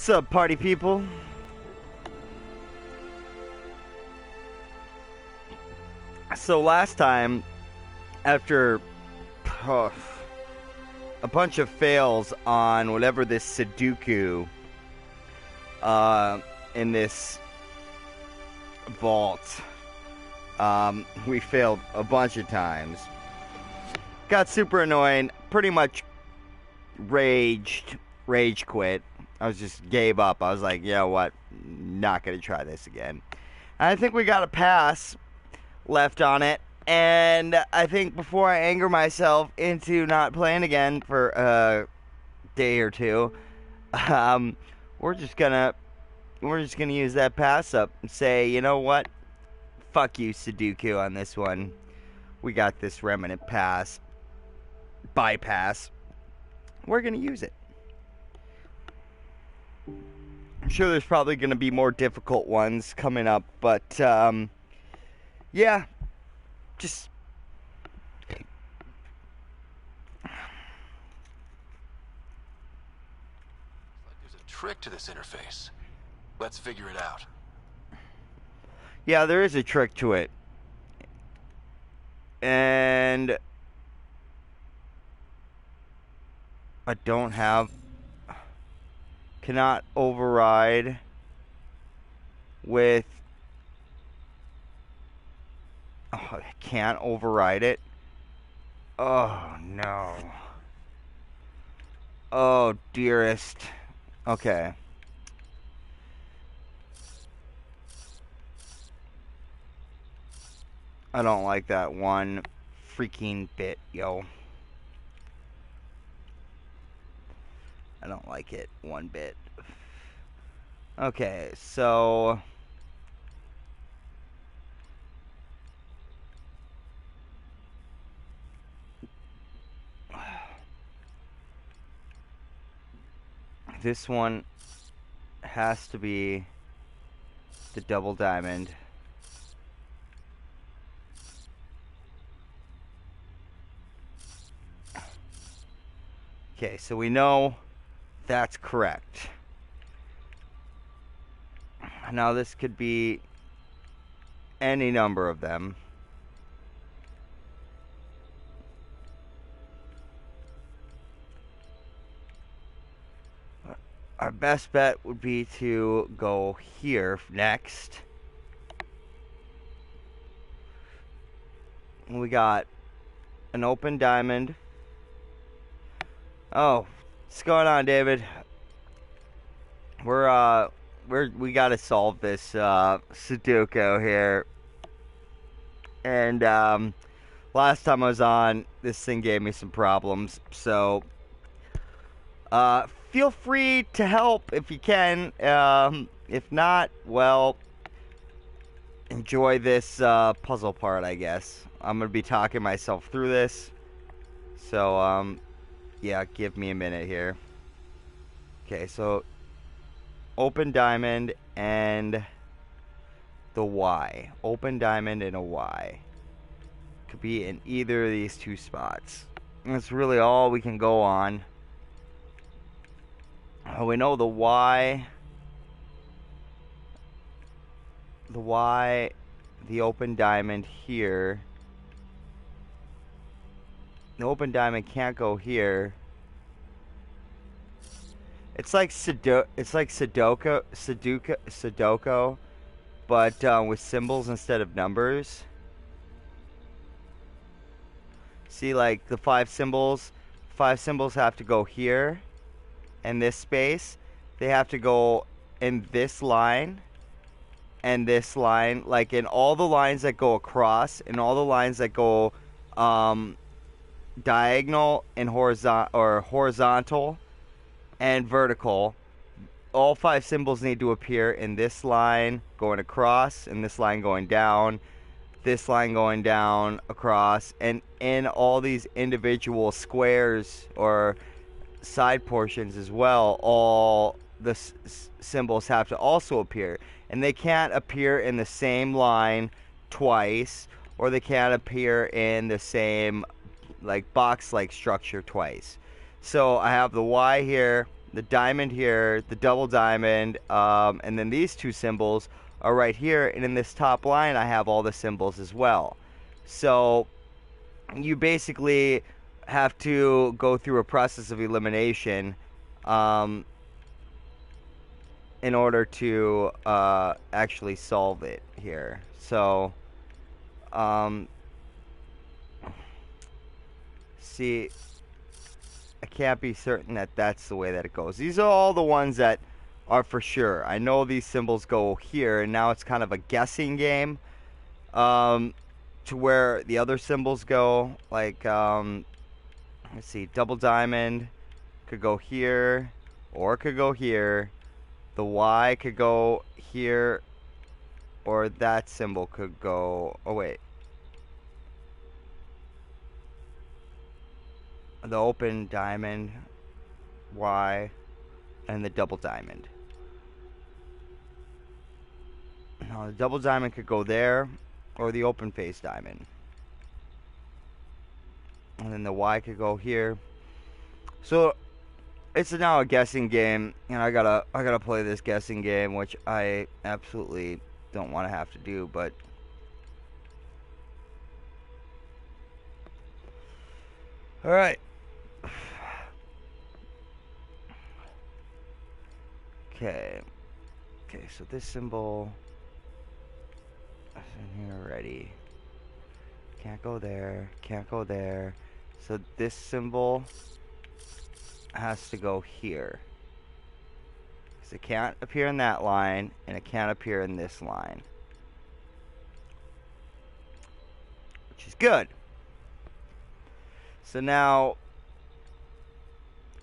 What's up, party people? So last time, after a bunch of fails on whatever this Sudoku in this vault, we failed a bunch of times. Got super annoying, pretty much rage quit. I was just gave up. I was like, you know what, not gonna try this again. I think we got a pass left on it, and I think before I anger myself into not playing again for a day or two, we're just gonna use that pass up and say, you know what, fuck you, Sudoku, on this one. We got this remnant bypass. We're gonna use it. I'm sure there's probably gonna be more difficult ones coming up, but yeah, just there's a trick to this interface. Let's figure it out. yeah, there is a trick to it, and I don't have. Cannot override with. Oh, I can't override it. Oh no. Oh dearest. Okay. I don't like that one freaking bit, yo. I don't like it one bit. Okay, so this one has to be the double diamond. Okay, so we know that's correct. Now this could be any number of them. Our best bet would be to go here next. We got an open diamond. Oh, what's going on, David? We gotta solve this Sudoku here. And last time I was on, this thing gave me some problems. So feel free to help if you can. If not, well, enjoy this puzzle part, I guess. I'm gonna be talking myself through this. So yeah, give me a minute here. Okay, so open diamond and the Y. Open diamond and a Y. Could be in either of these two spots. And that's really all we can go on. We know the Y. The open diamond here. The open diamond can't go here. It's like Sudoku, but with symbols instead of numbers. See, like the five symbols have to go here, and this space. They have to go in this line, and this line, like in all the lines that go across, and all the lines that go diagonal and horizontal and vertical. All five symbols need to appear in this line going across, and this line going down, this line going down, across, and in all these individual squares or side portions as well, all the symbols have to also appear. And they can't appear in the same line twice, or they can't appear in the same like box-like structure twice. So I have the Y here, the diamond here, the double diamond, and then these two symbols are right here. And in this top line, I have all the symbols as well. So you basically have to go through a process of elimination in order to actually solve it here. So, see, I can't be certain that that's the way that it goes. These are all the ones that are for sure. I know these symbols go here, and now it's kind of a guessing game to where the other symbols go. Like, let's see, double diamond could go here, or it could go here. The Y could go here, or that symbol could go... Oh, wait. The open diamond, Y, and the double diamond. Now, the double diamond could go there, or the open face diamond. And then the Y could go here. So, it's now a guessing game, and I gotta play this guessing game, which I absolutely don't want to have to do, but all right. Okay, so this symbol is in here already. Can't go there, can't go there. So this symbol has to go here. Because it can't appear in that line, and it can't appear in this line. Which is good. So now,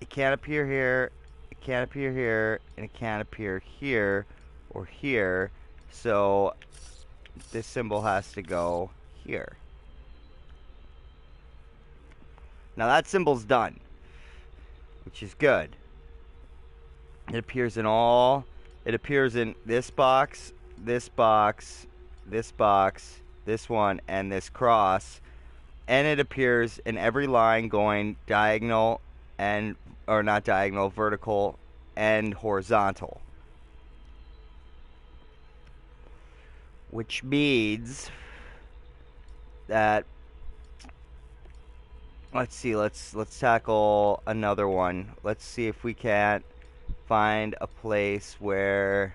it can't appear here, it can't appear here, and it can't appear here or here. So this symbol has to go here. Now that symbol's done, which is good. It appears in all. It appears in this box, this box, this box, this one, and this cross. And it appears in every line going diagonal and, or not diagonal, vertical and horizontal. Which means that, let's see, let's tackle another one. Let's see if we can't find a place where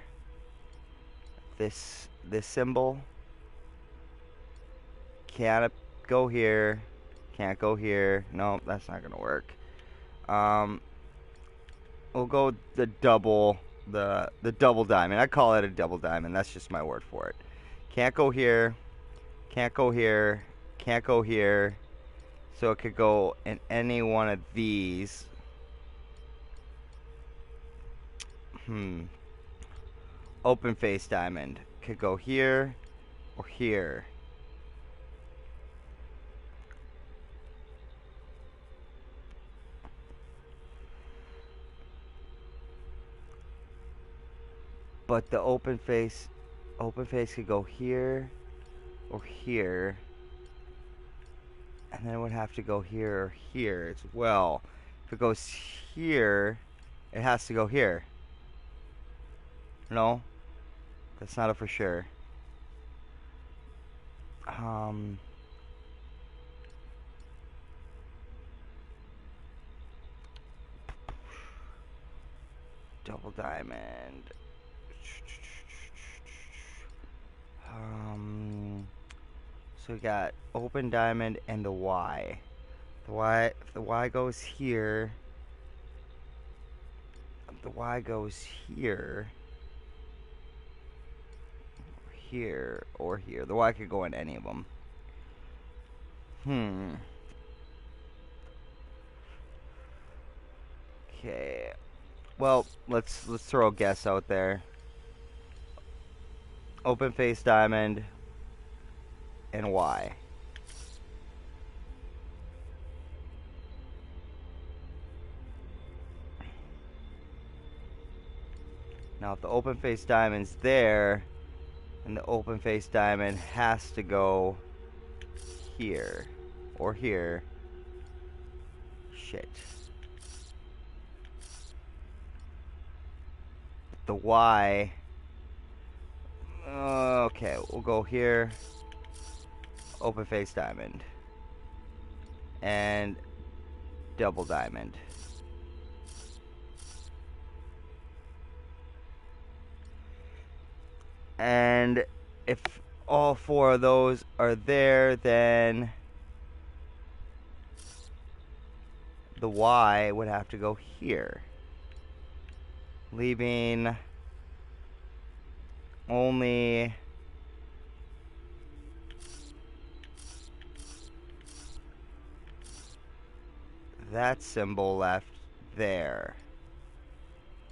this symbol can't go here, can't go here. No, that's not gonna work. We'll go the double diamond. I call it a double diamond. That's just my word for it. Can't go here, can't go here, can't go here. So it could go in any one of these. Open face diamond could go here or here. But the open face could go here or here. And then it would have to go here or here as well. If it goes here, it has to go here. No? That's not a for sure. Double diamond. So we got open diamond and the Y. If the Y goes here, the Y goes here, here, or here. The Y could go in any of them. Okay. Well, let's throw a guess out there. Open face diamond and Y. Now if the open face diamond's there, and the open face diamond has to go here or here. Shit. the Y. Okay, we'll go here. Open face diamond. And double diamond. And if all four of those are there, then the Y would have to go here, leaving only that symbol left there,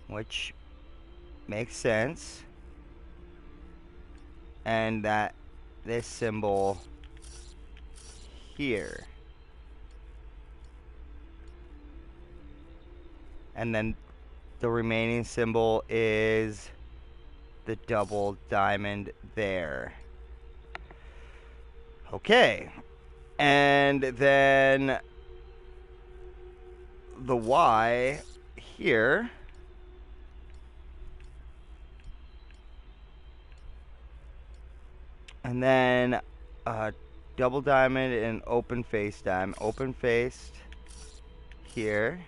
which makes sense. And that this symbol here. And then the remaining symbol is the double diamond there. Okay. And then the Y here. And then double diamond and open face diamond. Open faced here.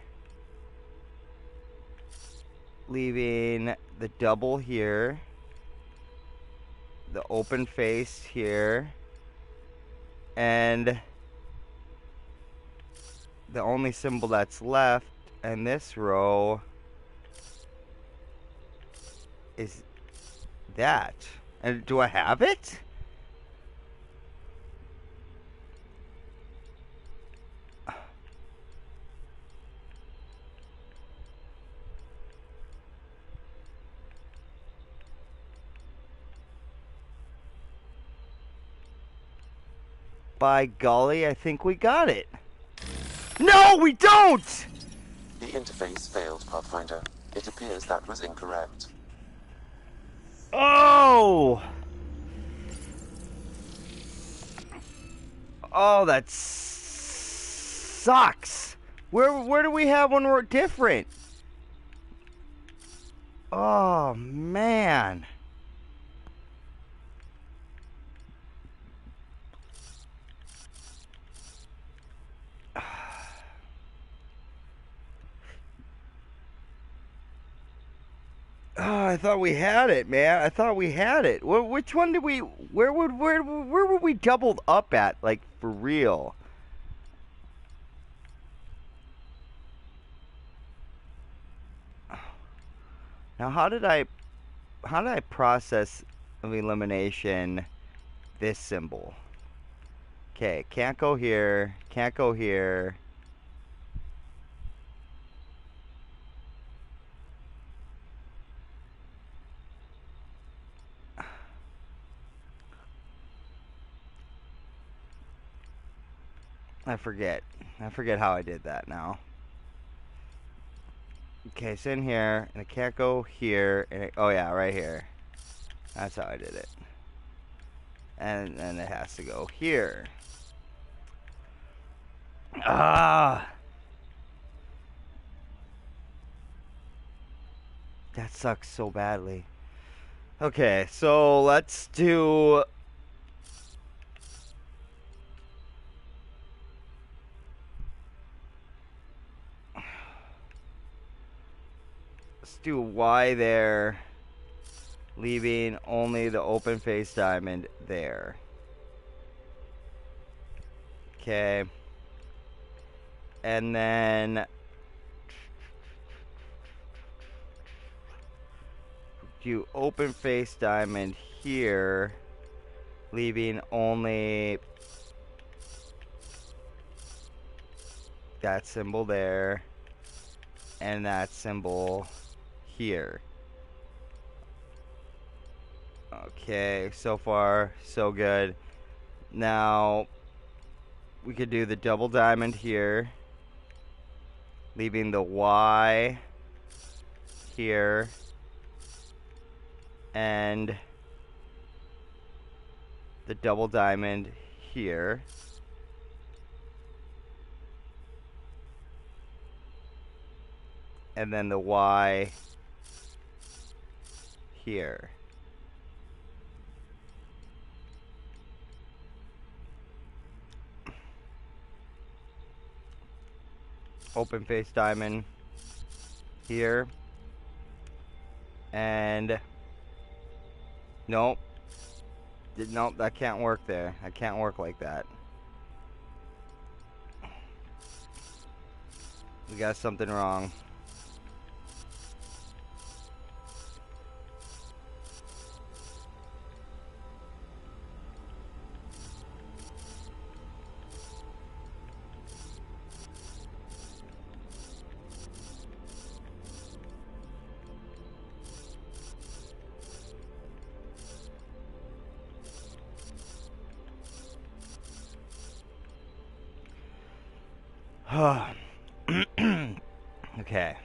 Leaving the double here. The open face here. And the only symbol that's left in this row is that. And do I have it? By golly, I think we got it. No, we don't! The interface failed, Pathfinder. It appears that was incorrect. Oh! Oh, that sucks. Where do we have when we're different? Oh, man. Oh, I thought we had it, man. I thought we had it. Which one did we? Where were we doubled up at? Like for real? Now, how did I process of elimination this symbol? Okay, can't go here. Can't go here. I forget how I did that now. Okay, it's in here, and it can't go here. And oh yeah, right here. That's how I did it. And then it has to go here. Ah! That sucks so badly. Okay, so let's do... Let's do Y there, leaving only the open face diamond there. Okay. And then do open face diamond here, leaving only that symbol there and that symbol here. Okay, so far so good. Now we could do the double diamond here, leaving the Y here and the double diamond here. And then the Y here. Open face diamond here. And nope. Nope, that can't work there. That can't work like that. We got something wrong. Okay.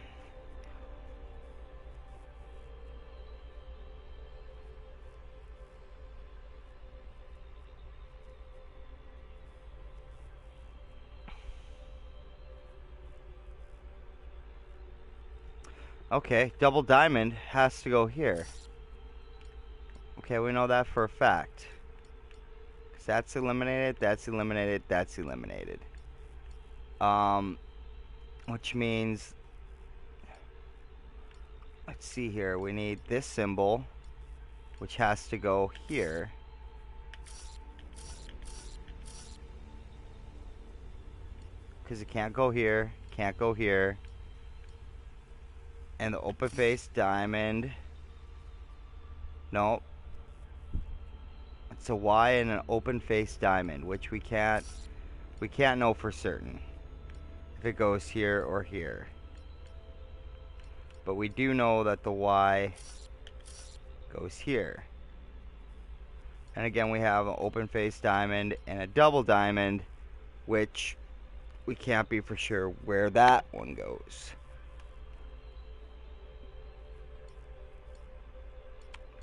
Okay, double diamond has to go here. Okay, we know that for a fact. 'Cause that's eliminated, that's eliminated, that's eliminated. Which means, let's see here, we need this symbol, which has to go here. Because it can't go here, can't go here. And the open face diamond, nope. It's a Y and an open face diamond, which we can't know for certain if it goes here or here. But we do know that the Y goes here. And again, we have an open face diamond and a double diamond, which we can't be for sure where that one goes.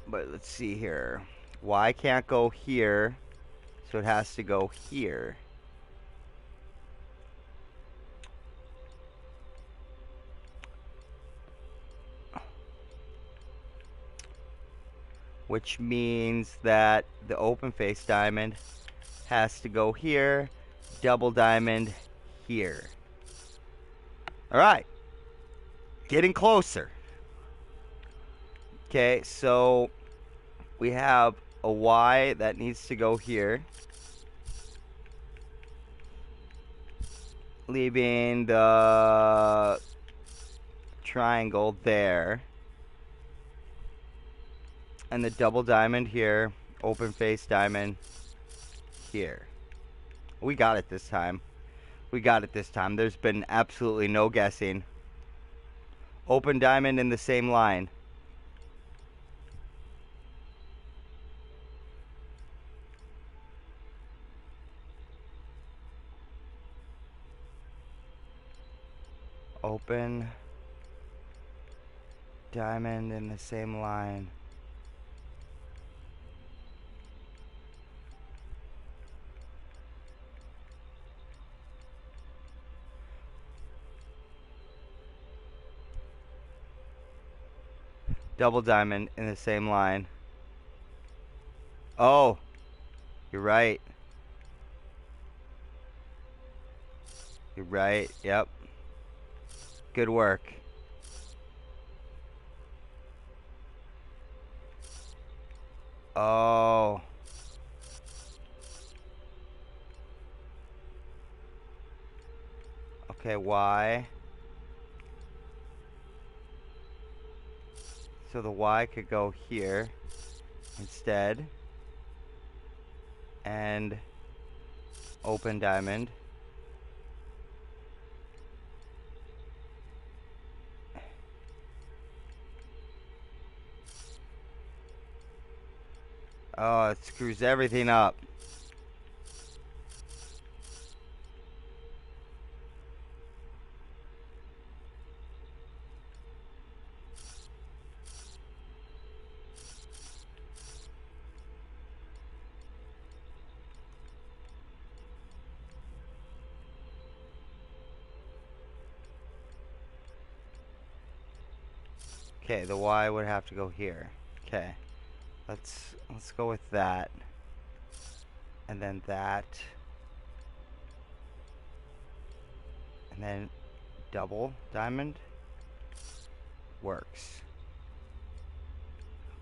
But let's see here. Y can't go here, so it has to go here. Which means that the open face diamond has to go here, double diamond here. Alright. Getting closer. Okay, so we have a Y that needs to go here, leaving the triangle there, and the double diamond here, open face diamond here. We got it this time. We got it this time. There's been absolutely no guessing. Open diamond in the same line. Open diamond in the same line. Double diamond in the same line. Oh, you're right. You're right. Yep. Good work. Oh. Okay, Y. So the Y could go here instead. And open diamond. Oh, it screws everything up. Okay, the Y would have to go here. Okay. Let's go with that. And then that. And then double diamond. Works.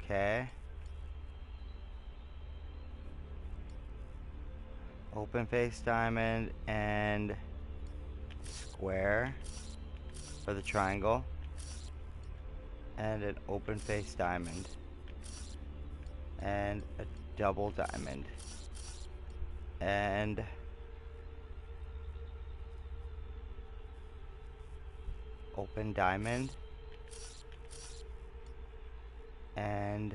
Okay. Open face diamond and square for the triangle. And an open face diamond. And a double diamond. And open diamond. And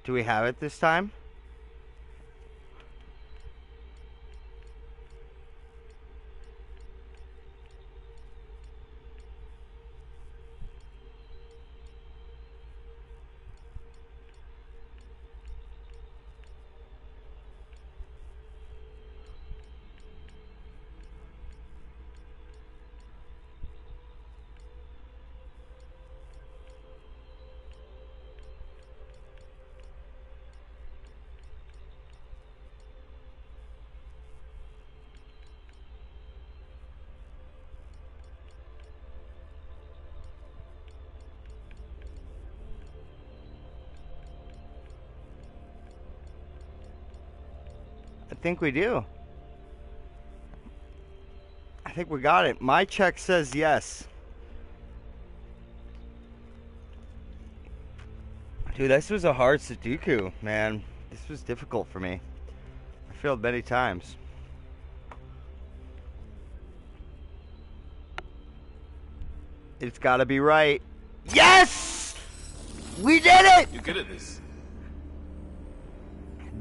do we have it this time? I think we do. I think we got it. My check says yes. Dude, this was a hard Sudoku, man. This was difficult for me. I failed many times. It's gotta be right. Yes! We did it! You're good at this.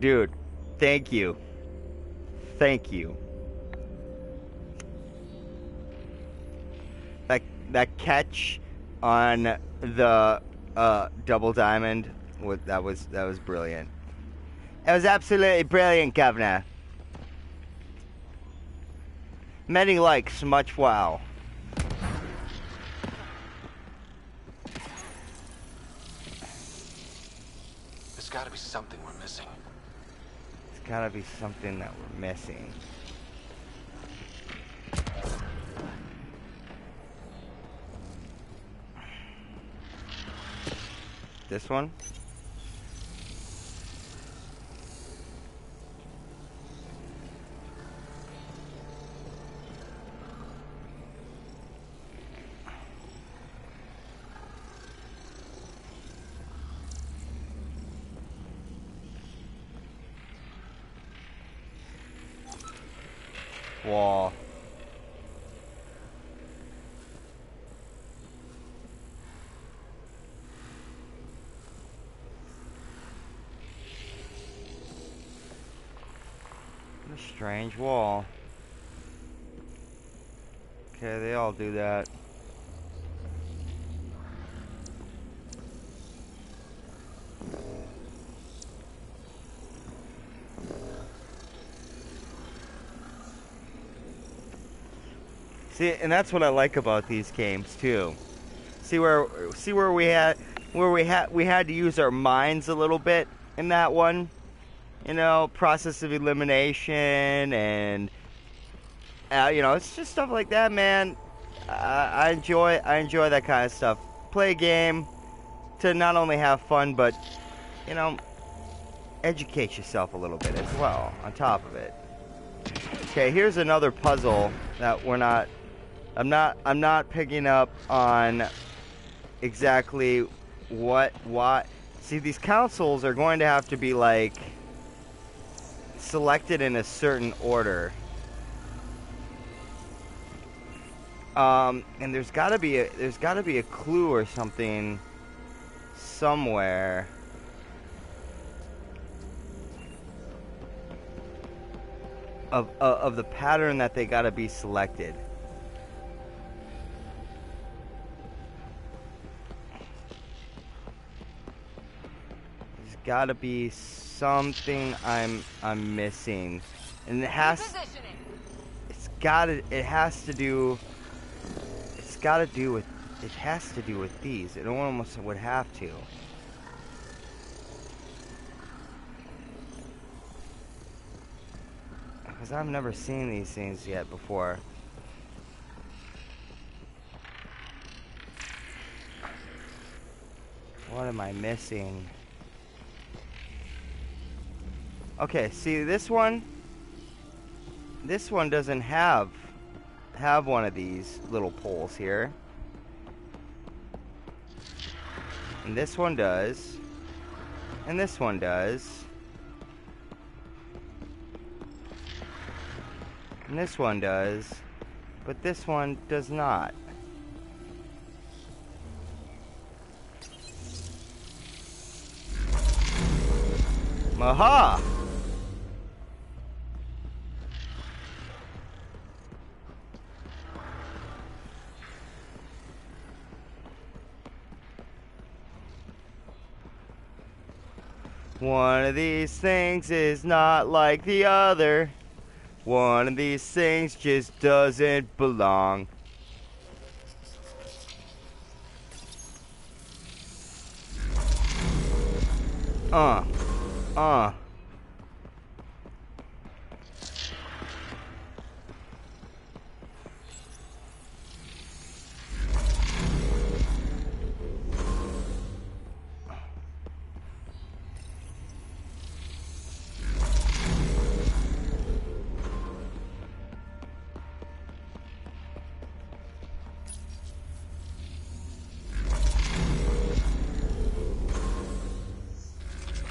Dude, thank you. Thank you. That catch on the double diamond that was brilliant. It was absolutely brilliant, Governor. Many likes, much wow. There's gotta be something we're missing. There's gotta be something that we're missing. This one? Wall. What a strange wall. Okay, they all do that. See, and that's what I like about these games too. See where we had to use our minds a little bit in that one. You know, process of elimination and you know, it's just stuff like that, man. I enjoy that kind of stuff. Play a game to not only have fun, but you know, educate yourself a little bit as well on top of it. Okay, here's another puzzle that I'm not picking up on exactly why. See, these councils are going to have to be like selected in a certain order. And there's gotta be a clue or something somewhere. Of the pattern that they gotta be selected. There's gotta be something I'm missing, and it's it has to do with these. It almost would have to. Because I've never seen these things yet before. What am I missing? Okay, see this one? This one doesn't have one of these little poles here. And this one does. And this one does. And this one does. But this one does not. Aha! One of these things is not like the other. One of these things just doesn't belong.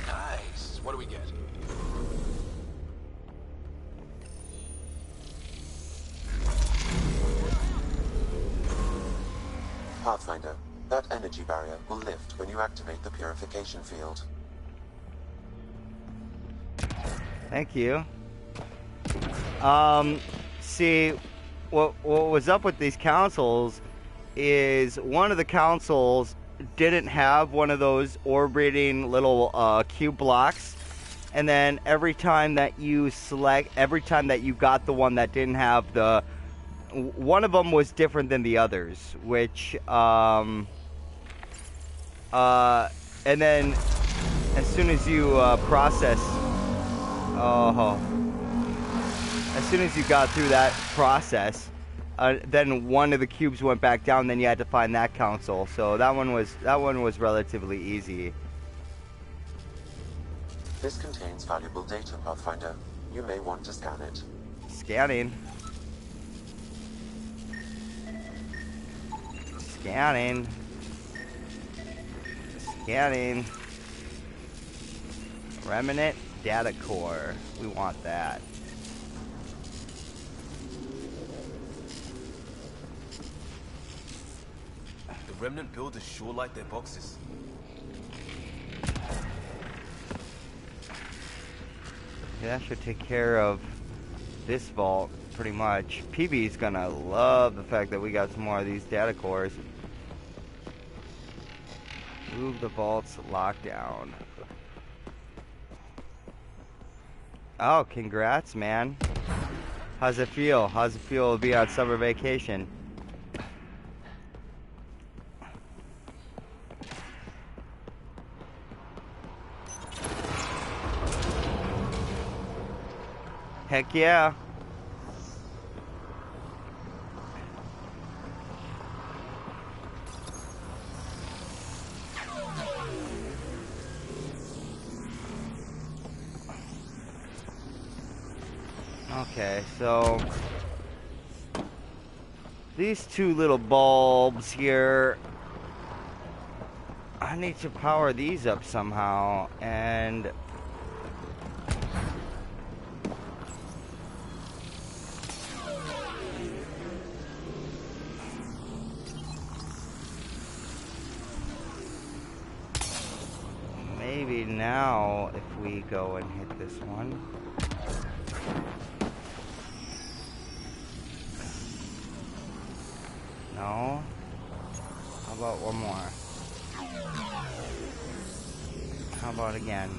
Nice. What do we get? Pathfinder, that energy barrier will lift when you activate the purification field. Thank you. See, what was up with these consoles is one of the consoles didn't have one of those orbiting little cube blocks, and then every time that you got the one that didn't have the, one of them was different than the others, which and then as soon as you as soon as you got through that process, then one of the cubes went back down. Then you had to find that console. So that one was relatively easy. This contains valuable data, Pathfinder. You may want to scan it. Scanning. Scanning. Scanning. Remnant data core. We want that. The Remnant builders sure like their boxes. Yeah, that should take care of this vault pretty much. PB's gonna love the fact that we got some more of these data cores. Move the vault's lockdown. Oh, congrats, man. How's it feel? How's it feel to be on summer vacation? Heck yeah. Okay, so these two little bulbs here, I need to power these up somehow, and maybe now if we go and hit this one. No? How about one more? How about again?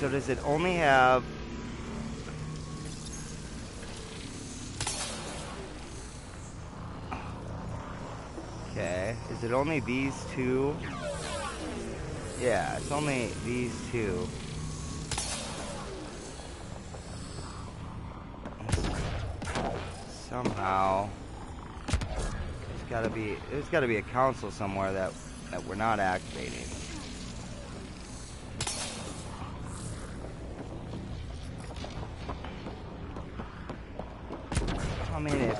So does it only have... Okay, is it only these two? Yeah, it's only these two. Somehow, there's gotta be a console somewhere that we're not activating. I mean, if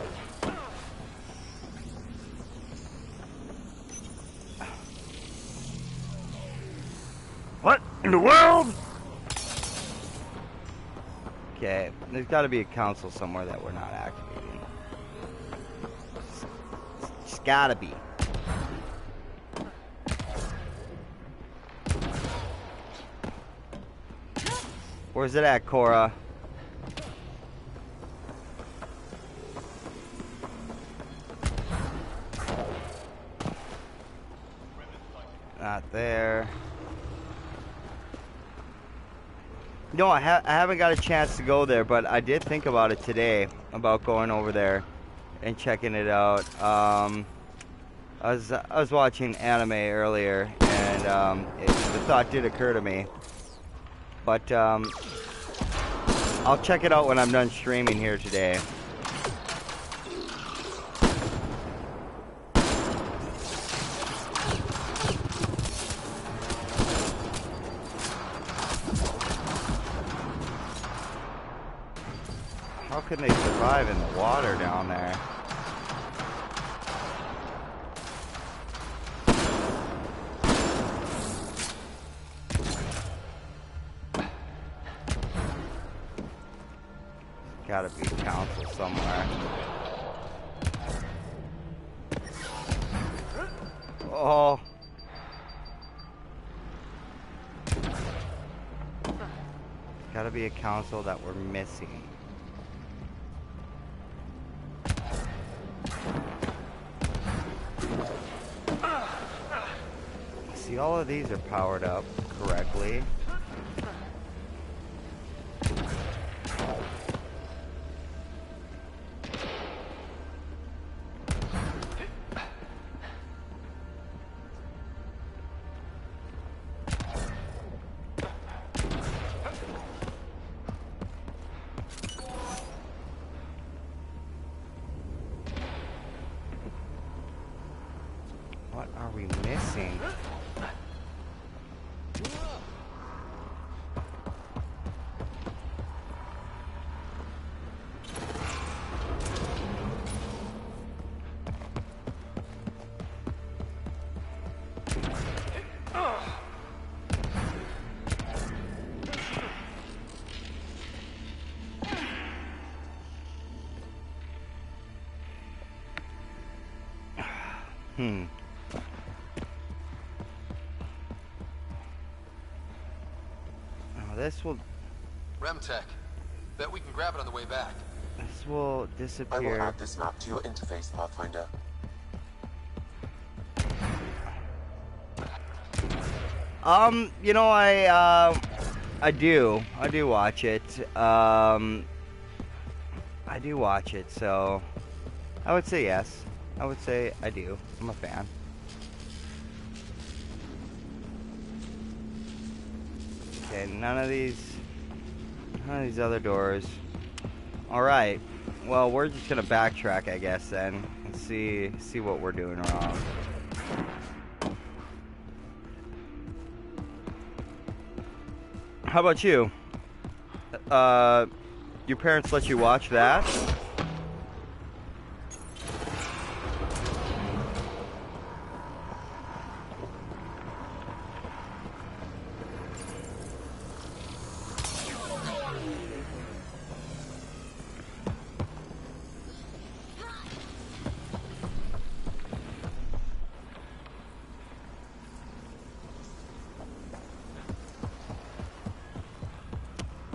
what in the world? Okay, there's got to be a console somewhere that we're not activating. It's gotta be. Where's it at, Cora? Not there. No, I haven't got a chance to go there, but I did think about it today, about going over there and checking it out. I was watching anime earlier, and the thought did occur to me. But I'll check it out when I'm done streaming here today. How can they survive in the water down there? Gotta be council somewhere. Oh. Gotta be a council that we're missing. See, all of these are powered up correctly. What are we missing? Oh, this will... Remtech. Bet we can grab it on the way back. This will I will disappear. add this map to your interface, Pathfinder. You know, I do watch it. I do watch it, so I would say yes. I would say I do. I'm a fan. Okay, none of these other doors. All right. Well, we're just gonna backtrack, I guess, then, and see what we're doing wrong. How about you? Your parents let you watch that?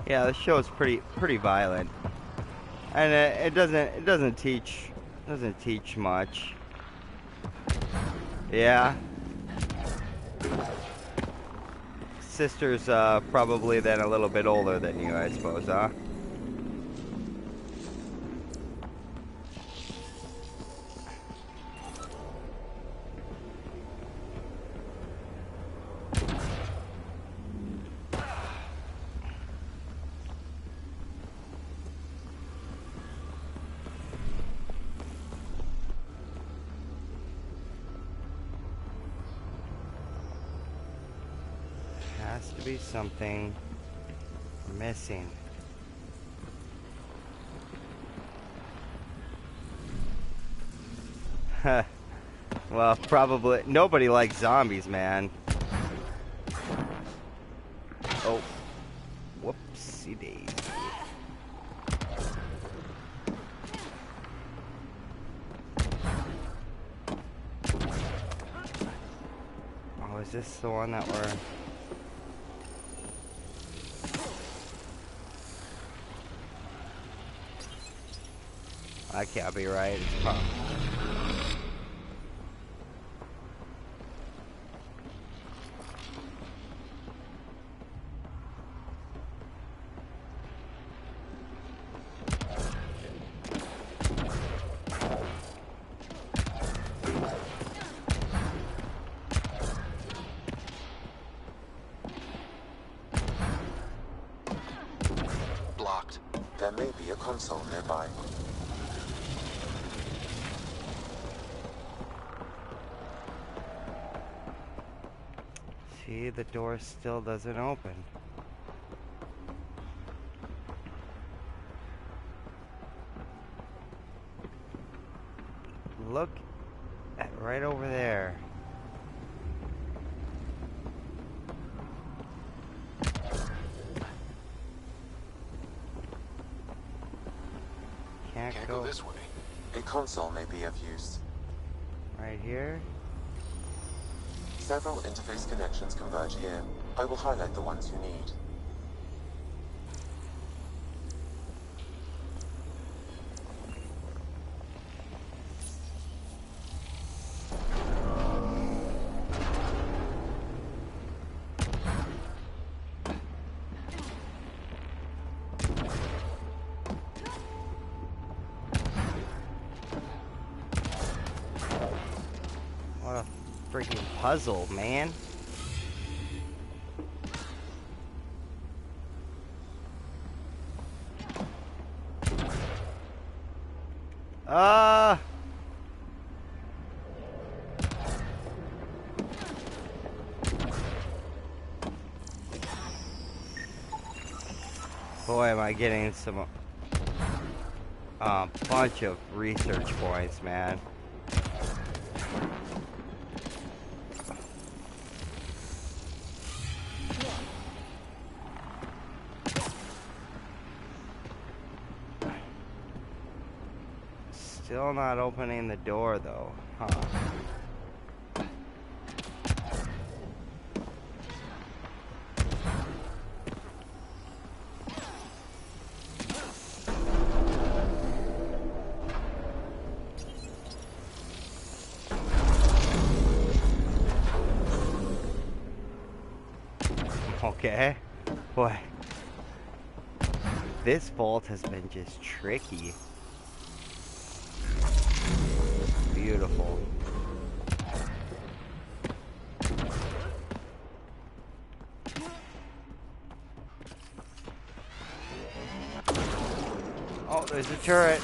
Yeah, the show is pretty violent, and it doesn't teach much. Yeah. sister's probably then a little bit older than you, I suppose, huh? Has to be something missing. Well, probably nobody likes zombies, man. Oh, whoopsie daisy. Oh, is this the one that we're... I can't be right. It's probably... Blocked. There may be a console nearby. See, the door still doesn't open. Look at right over there. Can't Go this way. A console may be of use. right here. Several interface connections converge here. I will highlight the ones you need. What a freaking puzzle, man. Boy, am I getting some bunch of research points, man. Still not opening the door, though, huh? Okay. Boy. This vault has been just tricky. Beautiful. Oh, there's a turret.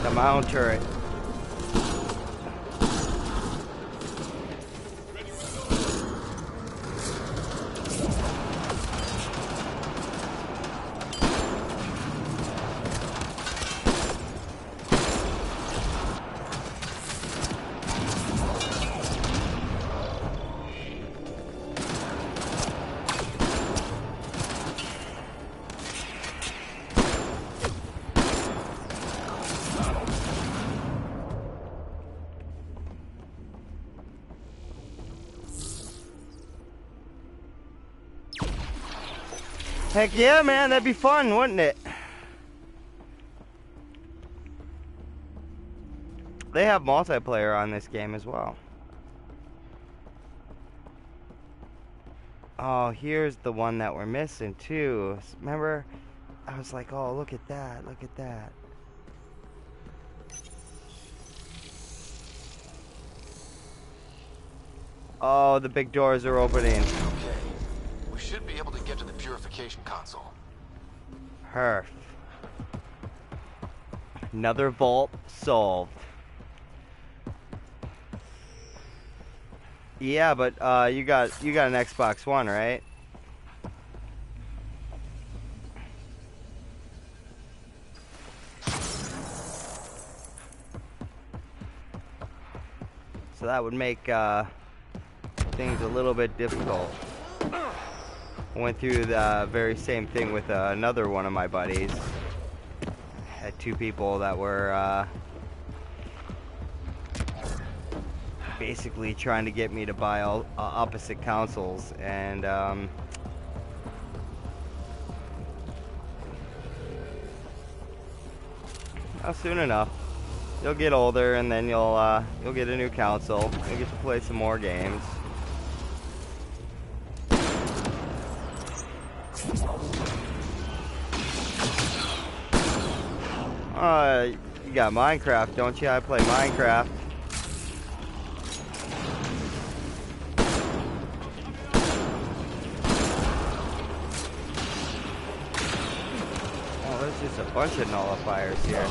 Come on, turret. Heck yeah, man, that'd be fun, wouldn't it? they have multiplayer on this game as well. Oh, here's the one that we're missing too. Remember, I was like, oh, look at that, look at that. Oh, the big doors are opening. Okay. We should be able to get to the purification console. Perf. Another vault solved. Yeah, but you got an Xbox One, right? So that would make things a little bit difficult. I went through the very same thing with another one of my buddies. Had two people that were basically trying to get me to buy all opposite consoles, and oh, soon enough you'll get older, and then you'll get a new console. You'll get to play some more games. You got Minecraft, don't you? I play Minecraft. Oh, there's just a bunch of nullifiers here.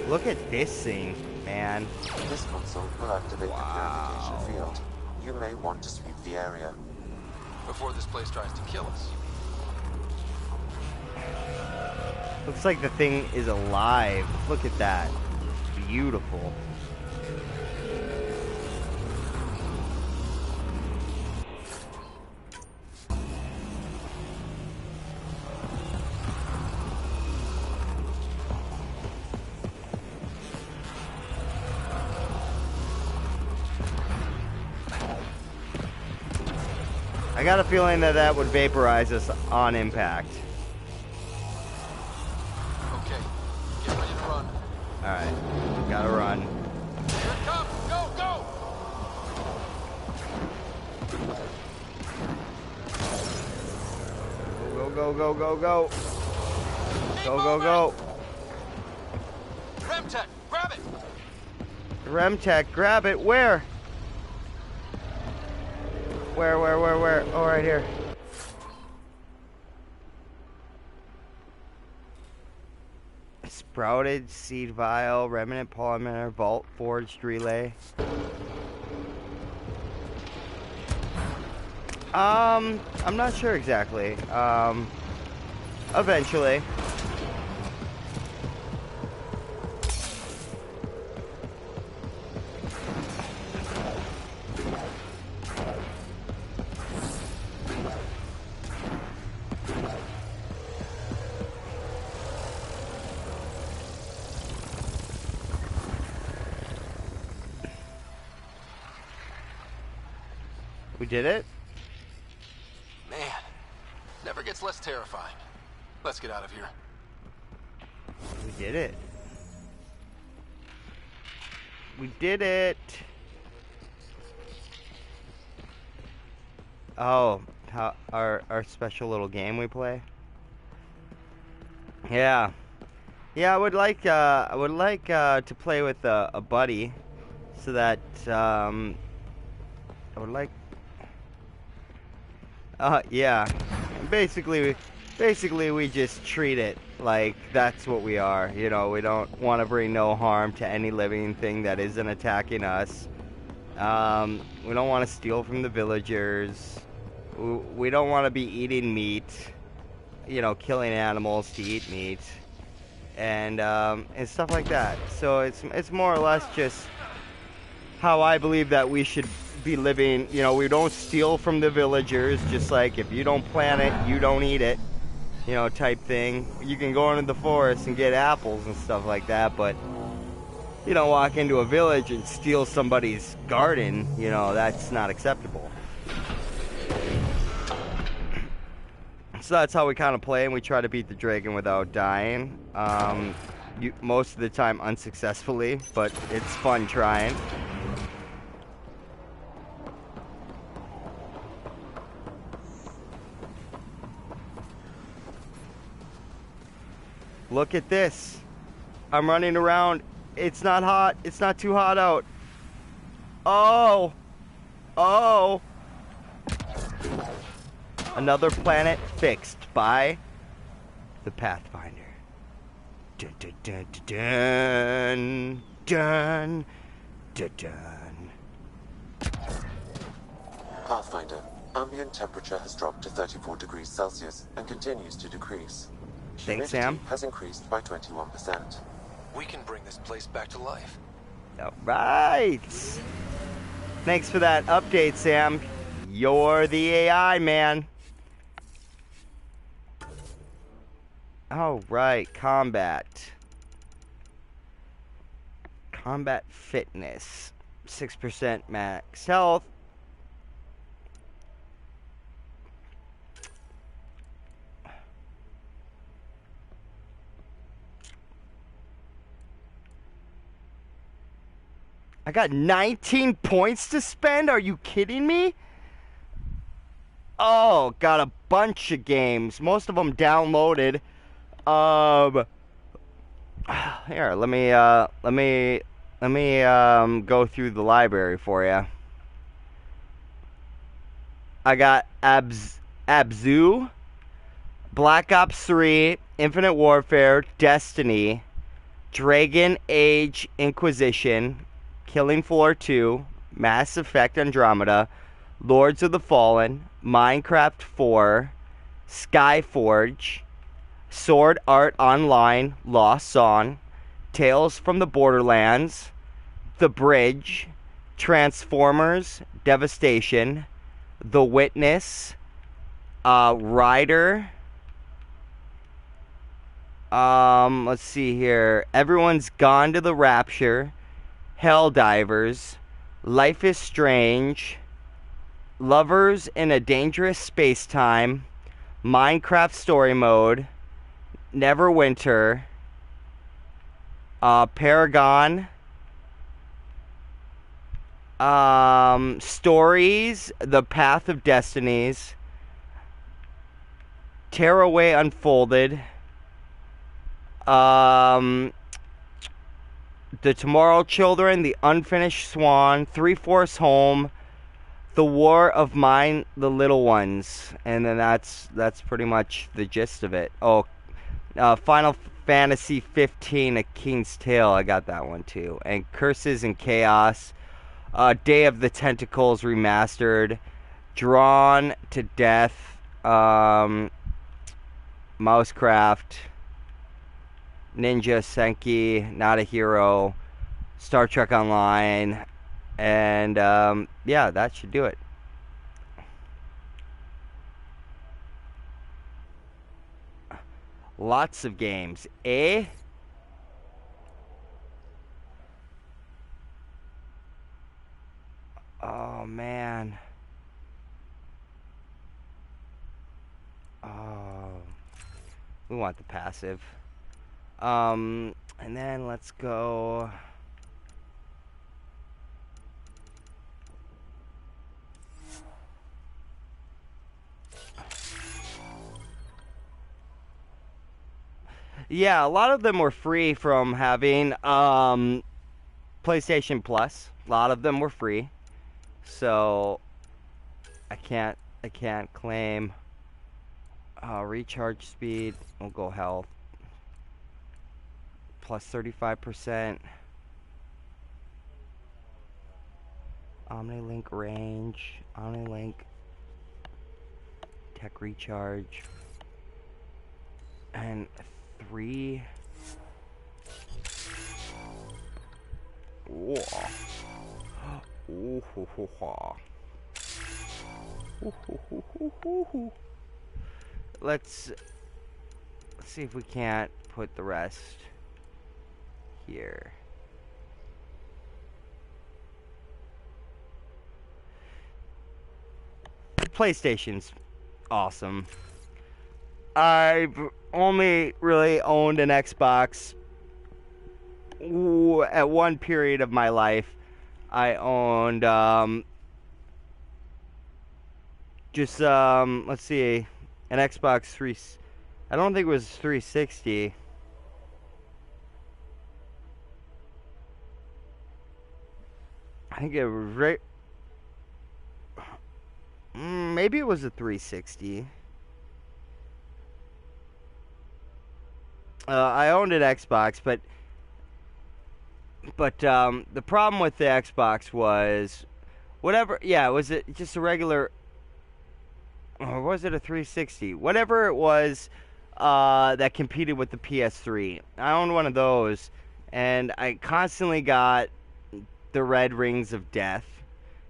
Look at this scene, man. This console will activate the purification field. You may want to sweep the area. Before this place tries to kill us. Looks like the thing is alive. Look at that. Beautiful. I got a feeling that that would vaporize us on impact. Okay, get ready to run. Alright, gotta run. Here it comes! Go, go! Go, go, go, go, go. Go, go, go. Remtech, grab it! Remtech, grab it. Where? Where? Oh, right here. Sprouted seed vial, remnant polymer, vault forged relay. I'm not sure exactly. Eventually. We did it? Man, never gets less terrifying. Let's get out of here. We did it. We did it. Oh, how our special little game we play? Yeah. Yeah, I would like to play with a buddy, so that I would like. Yeah. Basically we just treat it like that's what we are. You know, we don't want to bring no harm to any living thing that isn't attacking us. We don't want to steal from the villagers. We don't want to be eating meat. You know, killing animals to eat meat. And stuff like that. So it's more or less just how I believe that we should be living. You know, we don't steal from the villagers, just like if you don't plant it, you don't eat it, you know, type thing. You can go into the forest and get apples and stuff like that, but you don't walk into a village and steal somebody's garden, you know, that's not acceptable. So that's how we kind of play, and we try to beat the dragon without dying. Most of the time unsuccessfully, but it's fun trying. Look at this. I'm running around. It's not hot. It's not too hot out. Oh. Oh. Another planet fixed by the Pathfinder. Dun dun dun dun dun dun dun. Pathfinder, ambient temperature has dropped to 34 degrees Celsius and continues to decrease. Thanks, Humidity Sam. has increased by 21%. We can bring this place back to life. All right. Thanks for that update, Sam. You're the AI, man. All right, combat. Combat fitness. 6% max health. I got 19 points to spend? Are you kidding me? Oh, got a bunch of games. Most of them downloaded. Here, let me go through the library for you. I got Abzu, Black Ops 3, Infinite Warfare, Destiny, Dragon Age Inquisition, Killing Floor 2, Mass Effect Andromeda, Lords of the Fallen, Minecraft 4, Skyforge, Sword Art Online, Lost Song, Tales from the Borderlands, The Bridge, Transformers, Devastation, The Witness, Rider, let's see here, Everyone's Gone to the Rapture, Helldivers, Life is Strange, Lovers in a Dangerous Space-Time, Minecraft Story Mode, Neverwinter, Paragon, Stories, The Path of Destinies, Tearaway Unfolded, The Tomorrow Children, The Unfinished Swan, Three-Fourths Home, The War of Mine, The Little Ones, and then that's pretty much the gist of it. Oh, Final Fantasy 15, A King's Tale, I got that one too, and Curses and Chaos, Day of the Tentacles Remastered, Drawn to Death, Mousecraft, Ninja Senki, Not a Hero, Star Trek Online, and yeah, that should do it. Lots of games, eh? Oh man. Oh, we want the passive. And then let's go. Yeah, a lot of them were free from having PlayStation Plus. A lot of them were free. So I can't claim recharge speed. We'll go health. Plus 35%. Omnilink range, Omnilink tech recharge, and 3. Whoa. Ooh, hoo, hoo, hoo. Ooh, hoo, hoo, hoo, hoo, hoo. Let's see if we can't put the rest here. PlayStation's awesome. I've only really owned an Xbox at one period of my life. I owned let's see, an Xbox 3. I don't think it was 360. I think it was right. Maybe it was a 360. I owned an Xbox, but the problem with the Xbox was whatever. Yeah, was it just a regular, or was it a 360? Whatever it was that competed with the PS3. I owned one of those, and I constantly got the red rings of death,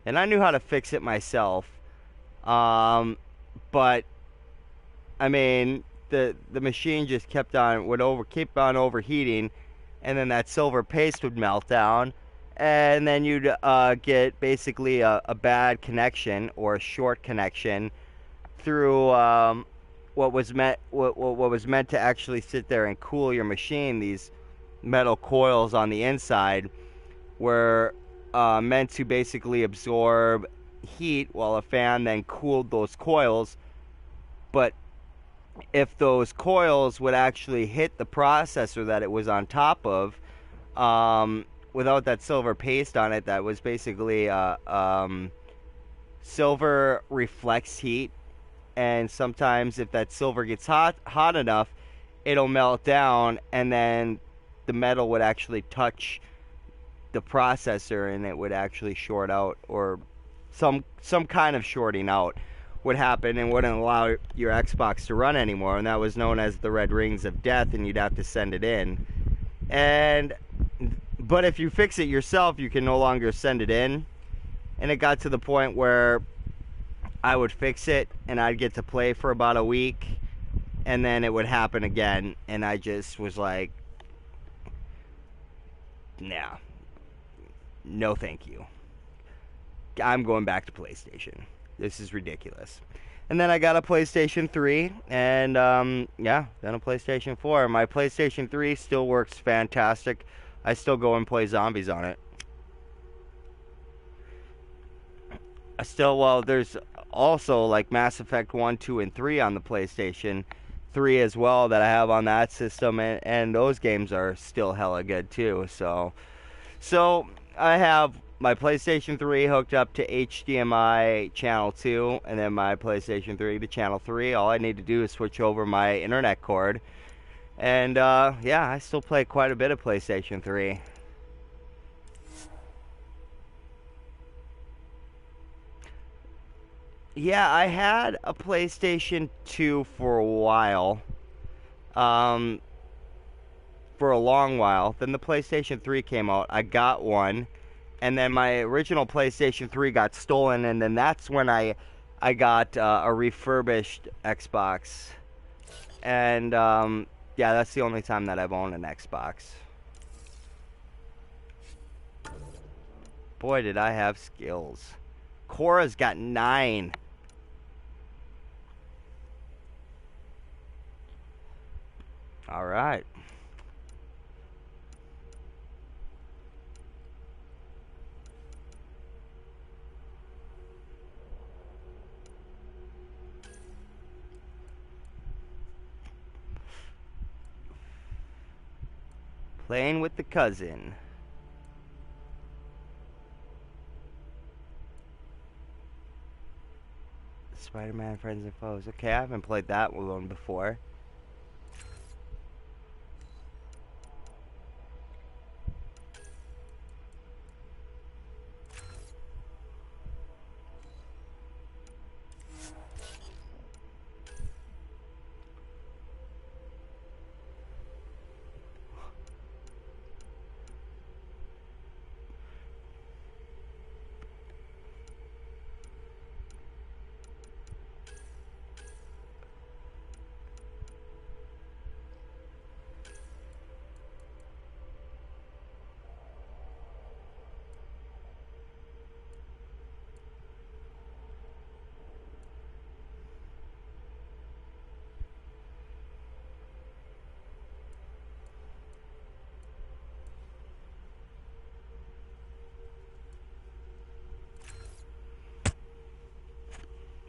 and I knew how to fix it myself. But I mean, the machine just kept on overheating, and then that silver paste would melt down, and then you'd get basically a bad connection or a short connection through what was meant to actually sit there and cool your machine. These metal coils on the inside were meant to basically absorb heat while a fan then cooled those coils. But if those coils would actually hit the processor that it was on top of, without that silver paste on it, that was basically silver reflects heat, and sometimes if that silver gets hot enough, it'll melt down, and then the metal would actually touch the processor, and it would actually short out, or some kind of shorting out would happen and wouldn't allow your Xbox to run anymore, and that was known as the red rings of death, and you'd have to send it in. But if you fix it yourself, you can no longer send it in. And it got to the point where I would fix it and I'd get to play for about a week, and then it would happen again, and I just was like, nah, no thank you. I'm going back to PlayStation. This is ridiculous. And then I got a PlayStation 3, and yeah, then a PlayStation 4. My PlayStation 3 still works fantastic. I still go and play zombies on it. There's also like Mass Effect 1, 2, and 3 on the PlayStation 3 as well that I have on that system, and those games are still hella good too. So I have my PlayStation 3 hooked up to HDMI channel 2, and then my PlayStation 3 to channel 3. All I need to do is switch over my internet cord. And yeah, I still play quite a bit of PlayStation 3. Yeah, I had a PlayStation 2 for a while. For a long while. Then the PlayStation 3 came out. I got one. And then my original PlayStation 3 got stolen, and then that's when I got a refurbished Xbox. And yeah, that's the only time that I've owned an Xbox. Boy, did I have skills. Cora's got 9. All right. Playing with the cousin. Spider-Man Friends and Foes. Okay, I haven't played that one before.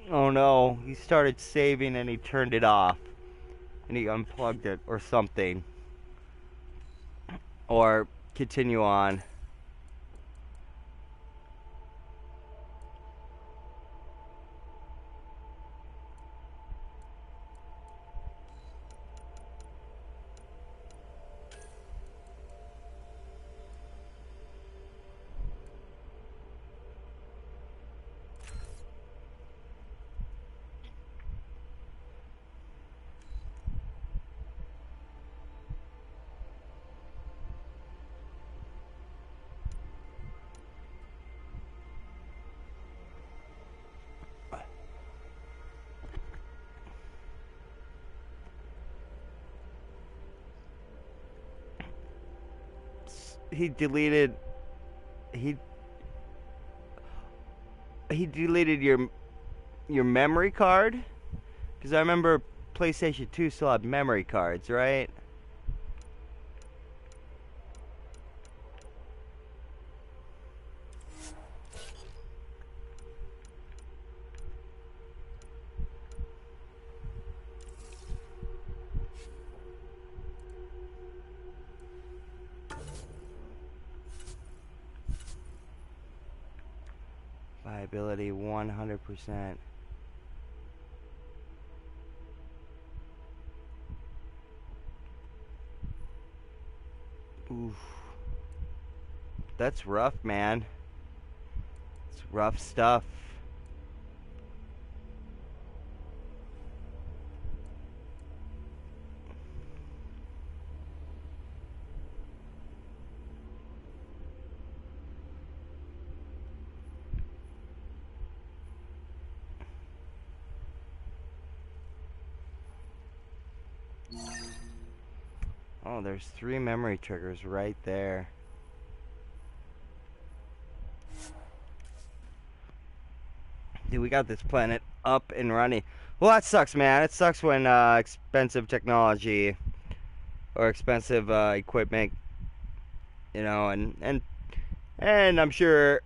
Oh no, he started saving and he turned it off. And he unplugged it or something. Or continue on. He deleted he deleted your memory card? Because I remember PlayStation 2 still had memory cards, right? Viability 100%. Oof. That's rough, man. It's rough stuff. Oh, there's 3 memory triggers right there. Dude, we got this planet up and running. Well, that sucks, man. It sucks when expensive technology or expensive equipment, you know, and I'm sure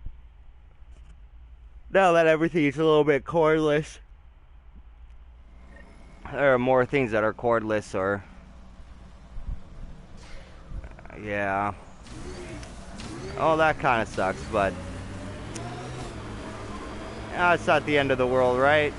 now that everything's a little bit cordless, there are more things that are cordless or yeah. Oh, that kind of sucks, but it's not the end of the world, right?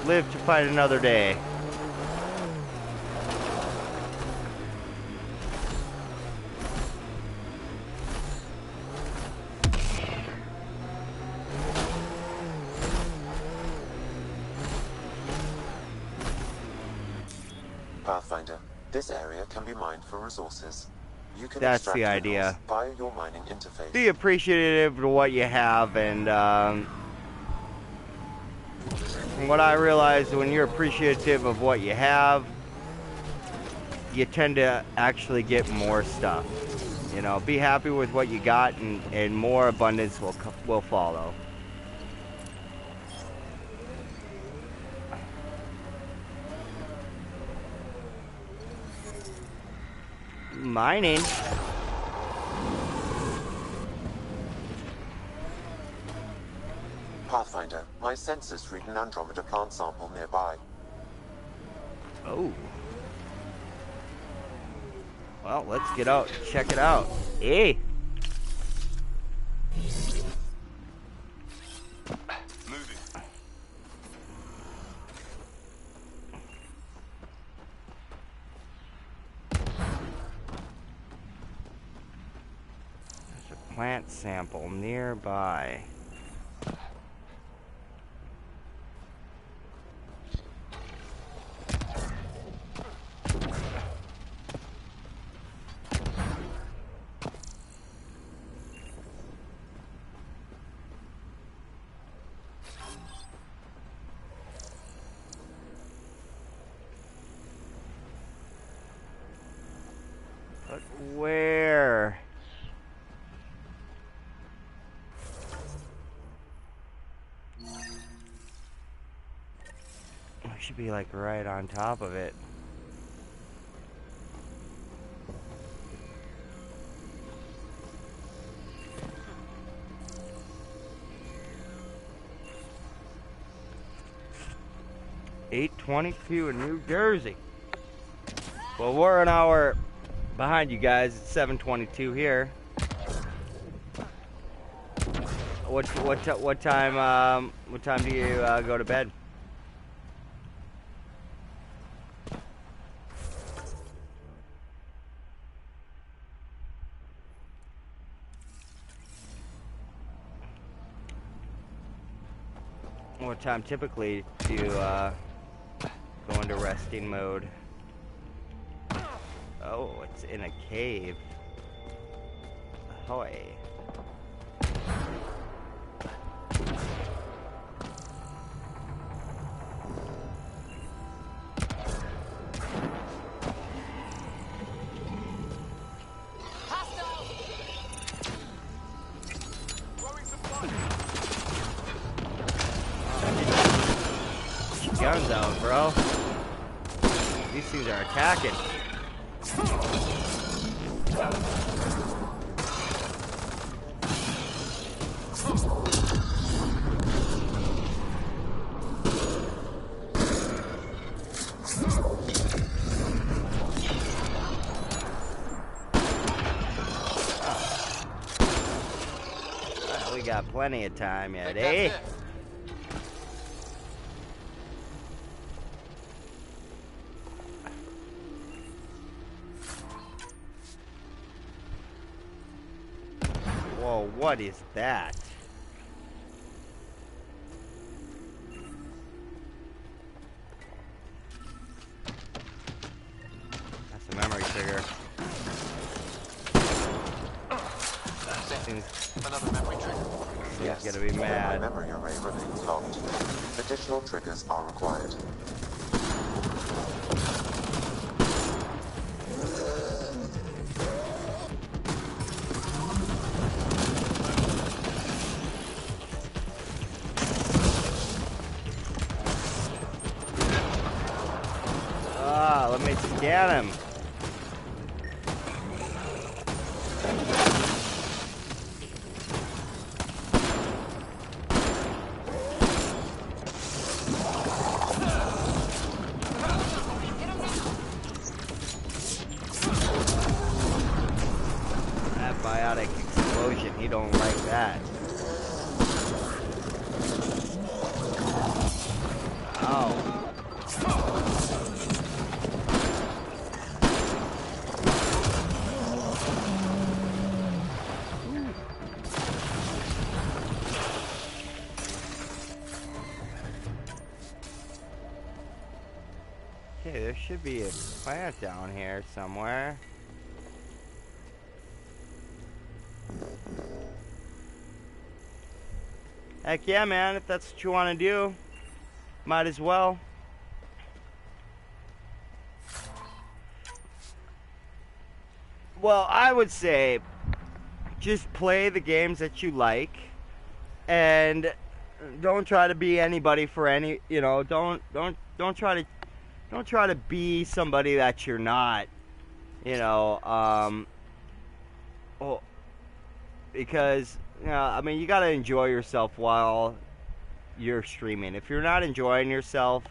Live to fight another day. Pathfinder, this area can be mined for resources. You can That's extract the minerals idea. via your mining interface. Be appreciative of what you have, and what I realized, when you're appreciative of what you have, you tend to actually get more stuff. You know, be happy with what you got, and more abundance will follow. Mining. Pathfinder, my sensors read an Andromeda plant sample nearby. Oh. Well, let's get out and check it out. Hey. Moving. There's a plant sample nearby. But where? should be like right on top of it. $8:22 in New Jersey. Well, we're an hour behind you guys. It's 7:22 here. What time do you go to bed? What time typically do you go into resting mode? Oh, it's in a cave. Ahoy. Guns out, bro. These things are attacking. Well, we got plenty of time yet, eh? Whoa, what is that? That's a memory trigger. Another memory trigger. Yes, He's gonna be mad. the memory array remains locked. Additional triggers are required. Let me scan him. That biotic explosion, he don't like that. Ow. Okay, there should be a plant down here somewhere. Heck yeah, man, if that's what you want to do, might as well. Well, I would say just play the games that you like and don't try to be anybody for any, you know, don't try to be somebody that you're not, you know, because, you know, I mean, you got to enjoy yourself while you're streaming. If you're not enjoying yourself,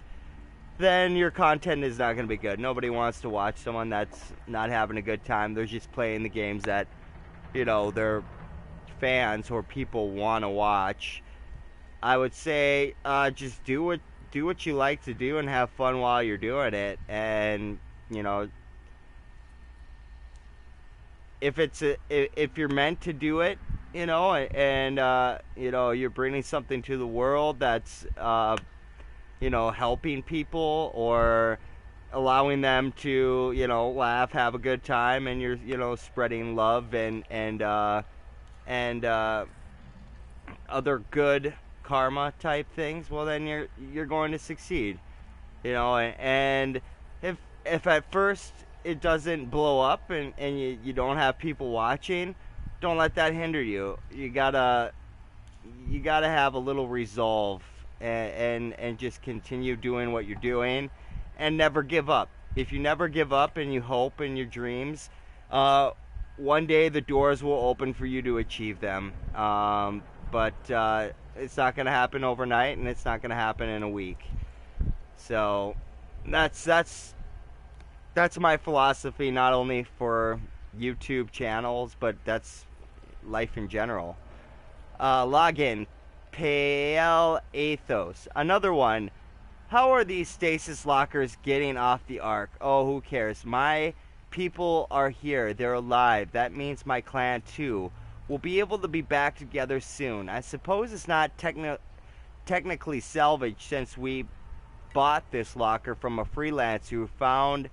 then your content is not going to be good. Nobody wants to watch someone that's not having a good time. They're just playing the games that, you know, their fans or people want to watch. I would say just do what you like to do and have fun while you're doing it. And, you know, if you're meant to do it, you know, and you know, you're bringing something to the world that's you know, helping people or allowing them to, you know, laugh, have a good time, and you're, you know, spreading love and other good karma type things, well, then you're going to succeed, you know. And if at first it doesn't blow up and you don't have people watching, don't let that hinder you. You gotta have a little resolve and just continue doing what you're doing, and never give up. If you never give up and you hope in your dreams, one day the doors will open for you to achieve them. But it's not going to happen overnight, and it's not going to happen in a week. So that's my philosophy, not only for YouTube channels, but that's life in general. Login, Pale Athos. Another one. How are these stasis lockers getting off the Ark? Oh, who cares? My people are here. They're alive. That means my clan, too. We'll be able to be back together soon. I suppose it's not technically salvaged, since we bought this locker from a freelancer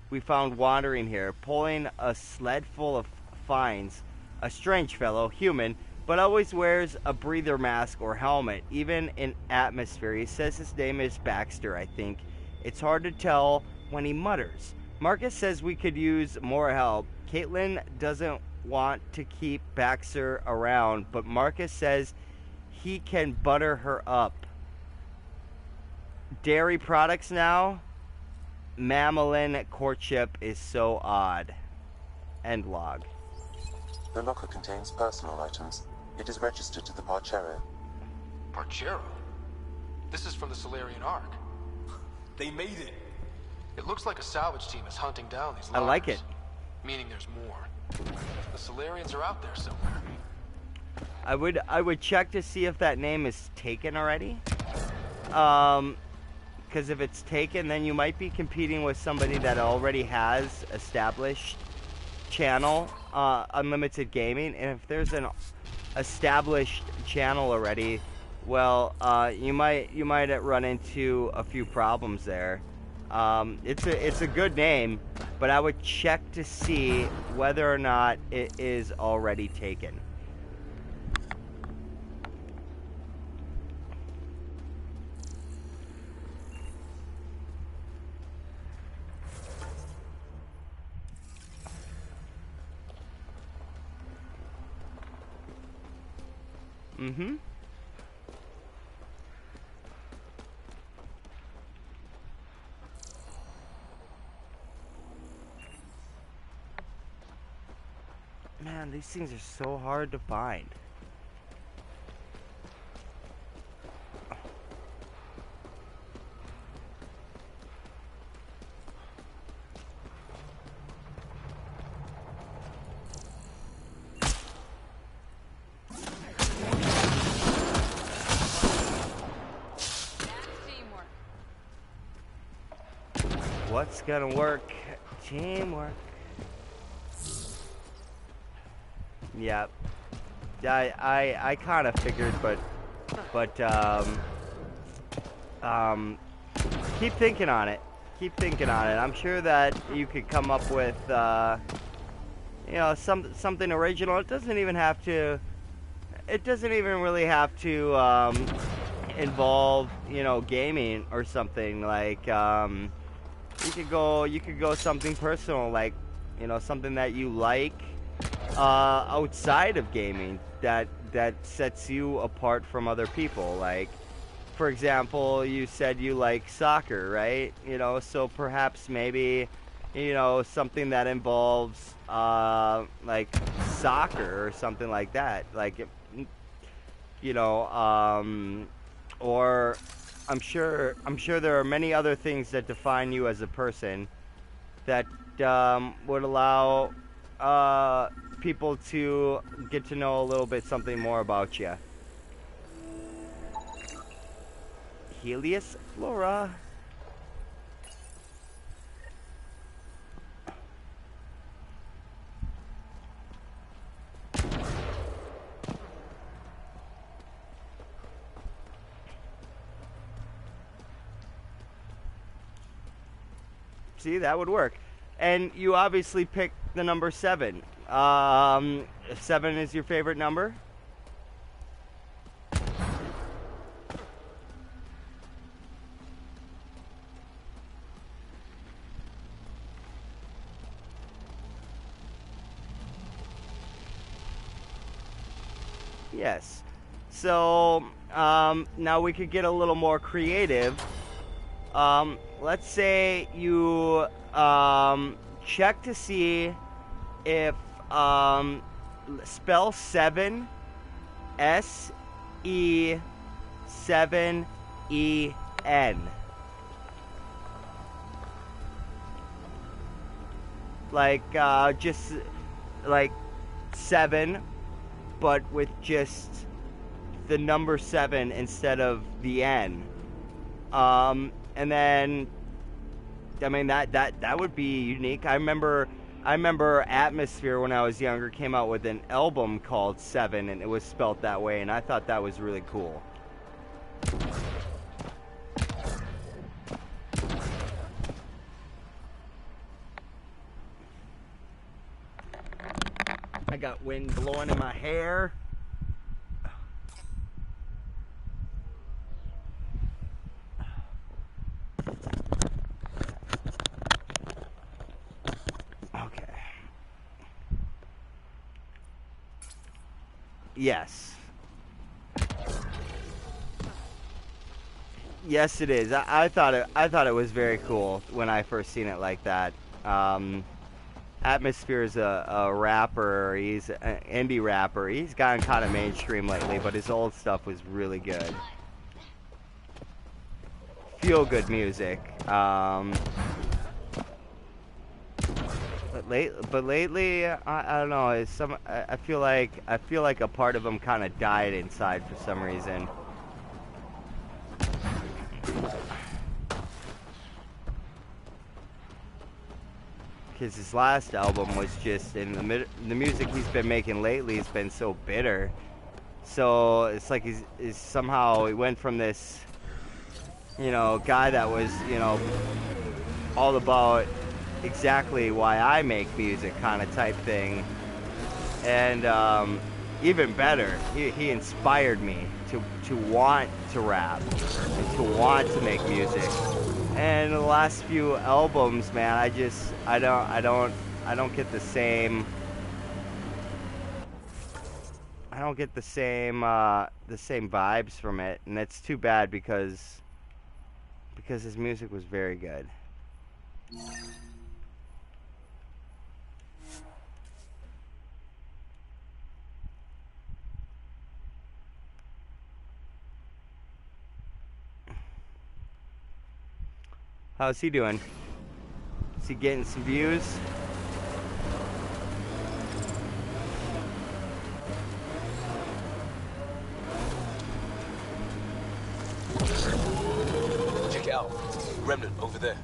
we found wandering here, pulling a sled full of finds. A strange fellow, human, but always wears a breather mask or helmet, even in atmosphere. He says his name is Baxter, I think. It's hard to tell when he mutters. Marcus says we could use more help. Caitlin doesn't want to keep Baxter around, but Marcus says he can butter her up. Dairy products now? Mammalian courtship is so odd. End log. The locker contains personal items. It is registered to the Parcero. Parcero? This is from the Solarian Ark. They made it. It looks like a salvage team is hunting down these I lockers. like it. Meaning there's more. The Solarians are out there somewhere. I would check to see if that name is taken already. Because if it's taken, then you might be competing with somebody that already has established channel, Unlimited Gaming. And if there's an established channel already, well, you might run into a few problems there. It's a good name, but I would check to see whether or not it is already taken. Mm-hmm. Man, these things are so hard to find. What's gonna work? Teamwork. Yep. I kind of figured, but keep thinking on it. Keep thinking on it. I'm sure that you could come up with you know, something original. It doesn't even have to. It doesn't even really have to involve, you know, gaming or something. Like you could go something personal, like, you know, something that you like outside of gaming that sets you apart from other people. Like, for example, you said you like soccer, right? You know, so perhaps maybe, you know, something that involves like soccer or something like that. Like, you know, or I'm sure there are many other things that define you as a person that would allow people to get to know a little bit something more about you. Helios Flora. See, that would work. And you obviously picked the number 7. 7 is your favorite number? Yes. So now we could get a little more creative. Let's say you check to see if spell 7 SE7EN. Like just like 7, but with just the number 7 instead of the N. And then I mean that would be unique. I remember Atmosphere when I was younger came out with an album called 7 and it was spelt that way, and I thought that was really cool. I got wind blowing in my hair. Okay. Yes. Yes, it is. I thought it was very cool when I first seen it like that. Atmosphere is a rapper. He's an indie rapper. He's gotten kind of mainstream lately, but his old stuff was really good. Feel good music. But lately, I don't know. I feel like a part of him kind of died inside for some reason. Because his last album was just, and the music he's been making lately has been so bitter. So it's like he's somehow he went from this, you know, guy that was, you know, all about exactly why I make music kind of type thing, and even better, he inspired me to want to rap and to want to make music. And the last few albums, man, I don't get the same. I don't get the same vibes from it, and that's too bad because his music was very good. How's he doing? Is he getting some views? Check it out. Remnant over there.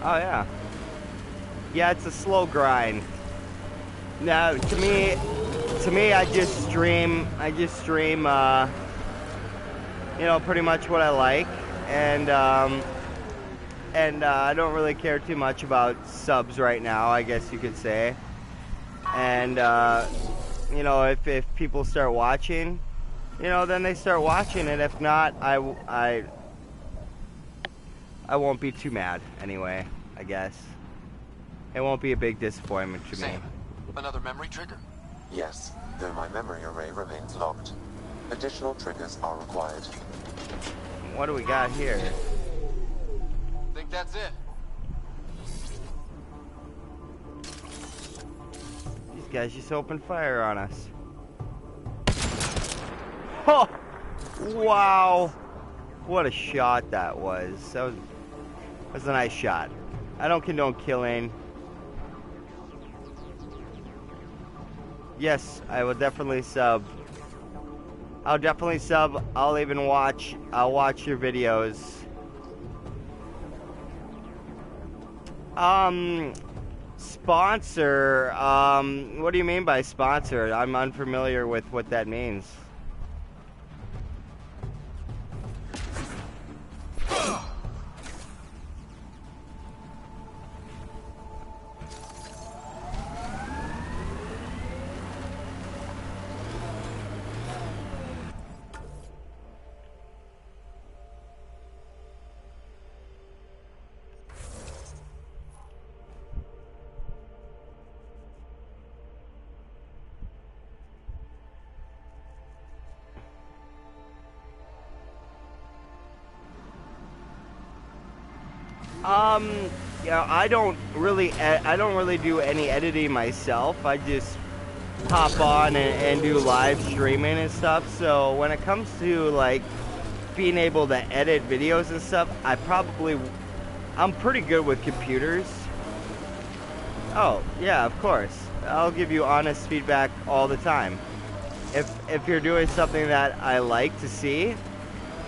Oh yeah. Yeah, it's a slow grind. Now, to me, I just stream, you know, pretty much what I like, and I don't really care too much about subs right now, I guess you could say. And you know, if people start watching, you know, then they start watching, and if not, I won't be too mad anyway, I guess. It won't be a big disappointment to me. Sam, another memory trigger? Yes, though my memory array remains locked. Additional triggers are required. What do we got here? Think that's it? These guys just opened fire on us. Oh! Wow! What a shot that was. That was a nice shot. I don't condone killing. Yes, I will definitely sub. I'll definitely sub. I'll even watch. I'll watch your videos. Sponsor. What do you mean by sponsor? I'm unfamiliar with what that means. Um, I don't really do any editing myself. I just hop on and do live streaming and stuff. So when it comes to like being able to edit videos and stuff, I'm pretty good with computers. Oh, yeah, of course. I'll give you honest feedback all the time. If you're doing something that I like to see,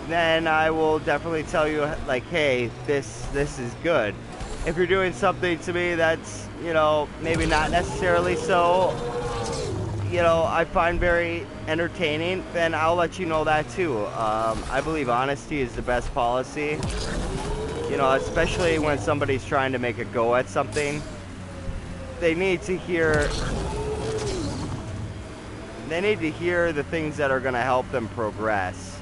then I will definitely tell you, like, hey, this is good. If you're doing something to me that's, maybe not necessarily so, I find very entertaining, then I'll let you know that too. I believe honesty is the best policy, especially when somebody's trying to make a go at something. They need to hear the things that are going to help them progress.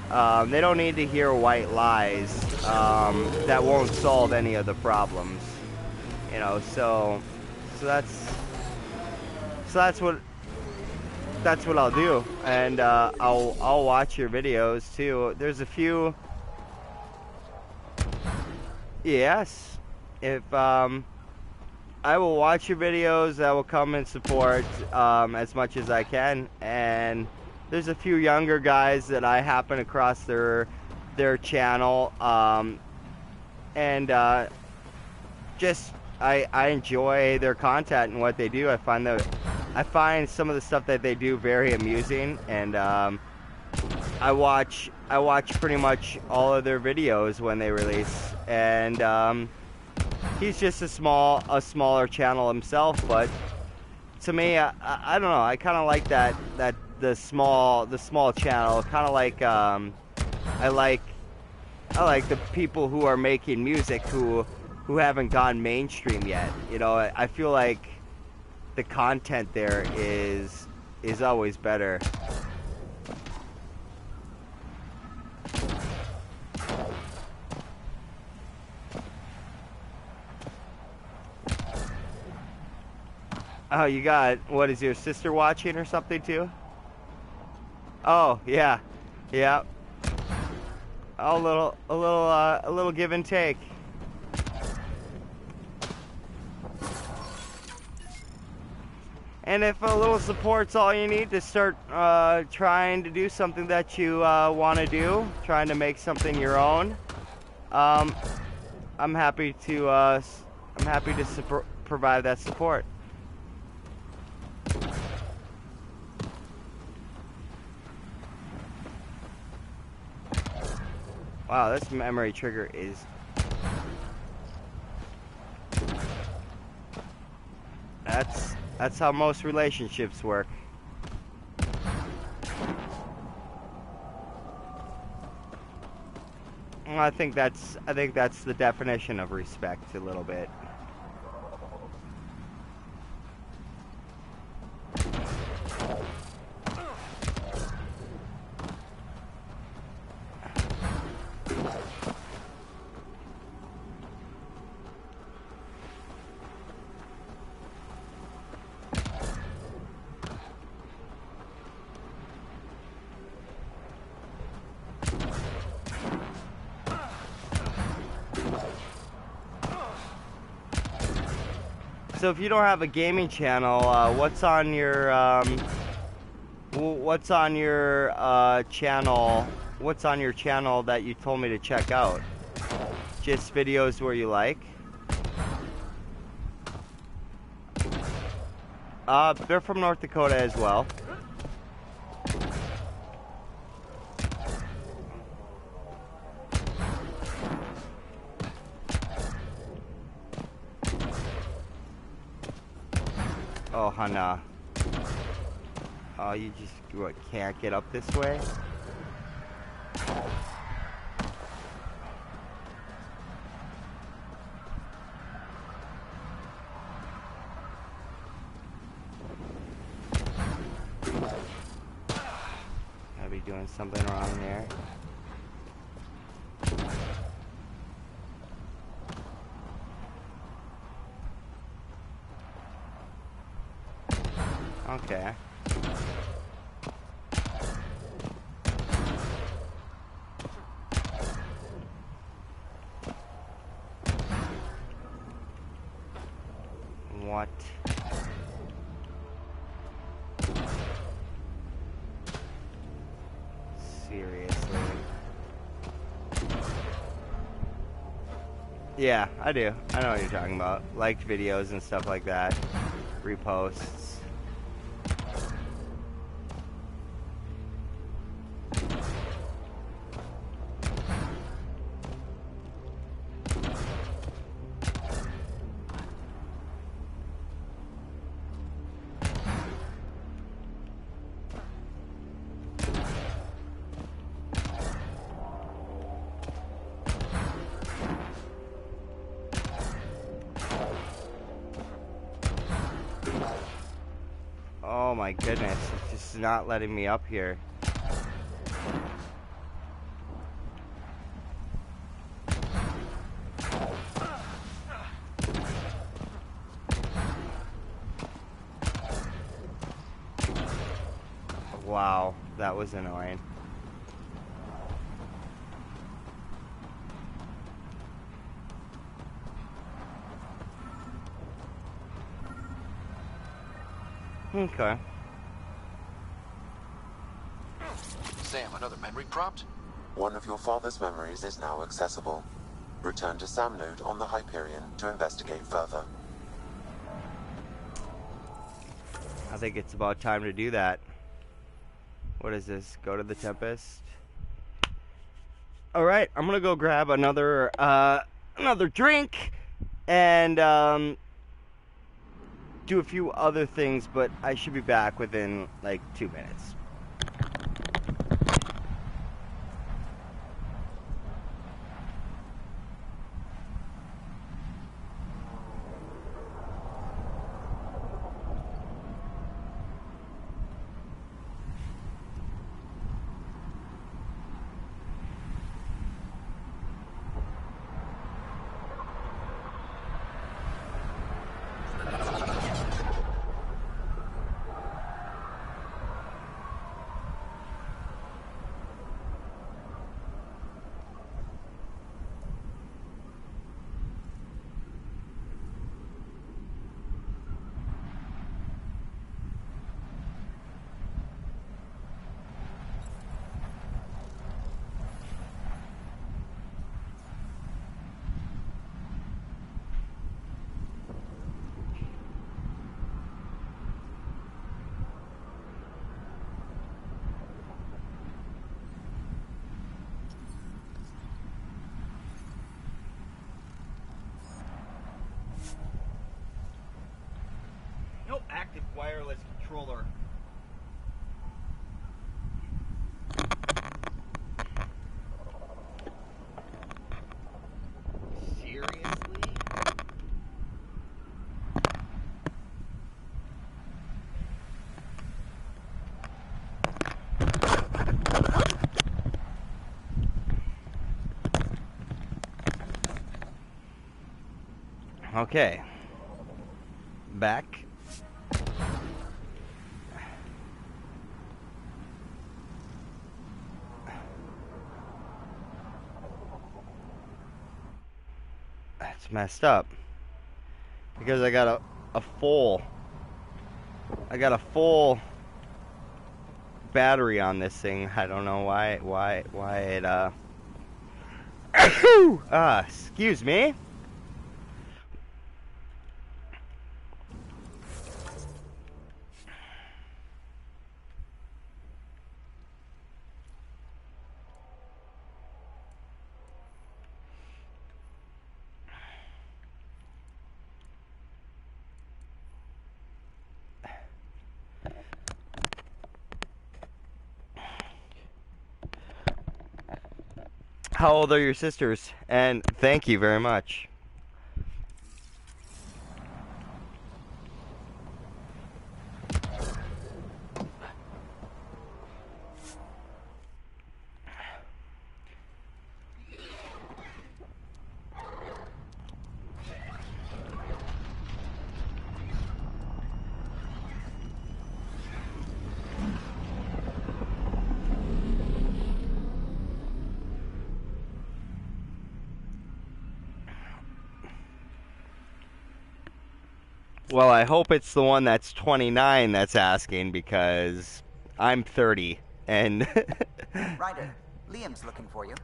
They don't need to hear white lies that won't solve any of the problems. So that's what I'll do, and I'll watch your videos too. There's a few. Yes, if I will watch your videos, I will come and support as much as I can, and there's a few younger guys that I happen across their channel, and just I enjoy their content and what they do. I find some of the stuff that they do very amusing, and I watch pretty much all of their videos when they release, and he's just a smaller channel himself, but to me, I don't know, I kind of like that the small channel, kind of like I like the people who are making music who haven't gone mainstream yet. I feel like the content there is always better. Oh, you got, what is your sister watching or something too? Oh, yeah. Yeah. A little give and take. And if a little support's all you need to start trying to do something that you want to do, trying to make something your own, I'm happy to provide that support. Wow, this memory trigger is... That's how most relationships work. Well, I think that's the definition of respect a little bit. So if you don't have a gaming channel, what's on your channel? What's on your channel that you told me to check out? Just videos where you like? They're from North Dakota as well. Oh, Hana. Oh, you just can't get up this way? Gotta be doing something wrong there. Okay. What? Seriously. Yeah, I do. I know what you're talking about. Liked videos and stuff like that. Reposts. Oh my goodness, it's just not letting me up here. Wow, that was annoying. Okay. Sam, another memory prompt? One of your father's memories is now accessible. Return to Sam Node on the Hyperion to investigate further. I think it's about time to do that. What is this? Go to the Tempest. Alright, I'm gonna go grab another drink and do a few other things, but I should be back within like 2 minutes. No active wireless controller. Seriously? Okay. Back. That's messed up. Because I got a full battery on this thing. I don't know why it excuse me. How old are your sisters? And thank you very much. Well, I hope it's the one that's 29 that's asking, because I'm 30, and... Ryder, Liam's looking for you.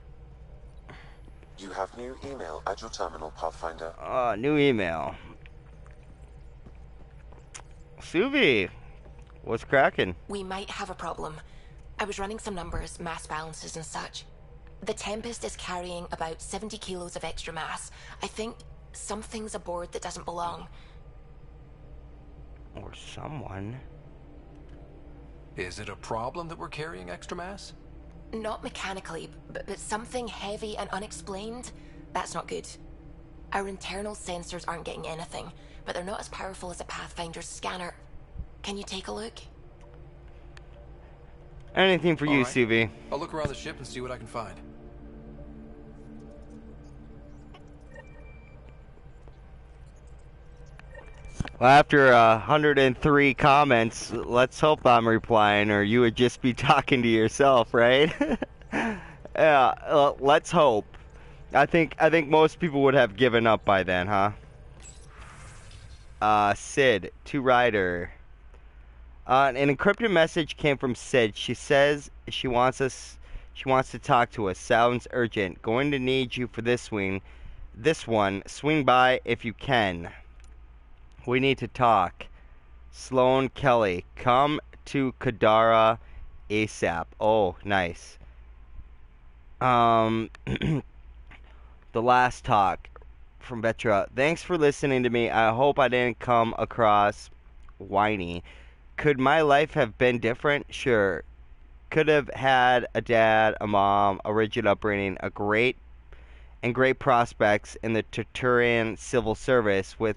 You have new email at your terminal, Pathfinder. New email. Suvi, what's cracking? We might have a problem. I was running some numbers, mass balances and such. The Tempest is carrying about 70 kilos of extra mass. I think something's aboard that doesn't belong. Or someone. Is it a problem that we're carrying extra mass? Not mechanically, but something heavy and unexplained. That's not good. Our internal sensors aren't getting anything, but they're not as powerful as a Pathfinder's scanner. Can you take a look? Anything for you, All right. Suvi. I'll look around the ship and see what I can find. Well, after 103 comments, let's hope I'm replying, or you would just be talking to yourself, right? Yeah, let's hope. I think most people would have given up by then, huh? Sid to Ryder. An encrypted message came from Sid. She says she wants to talk to us. Sounds urgent. Going to need you for this one. Swing by if you can. We need to talk. Sloan Kelly, come to Kadara ASAP. Oh, nice. The last talk from Vetra. Thanks for listening to me. I hope I didn't come across whiny. Could my life have been different? Sure. Could have had a dad, a mom, a rigid upbringing, great prospects in the Terturian civil service with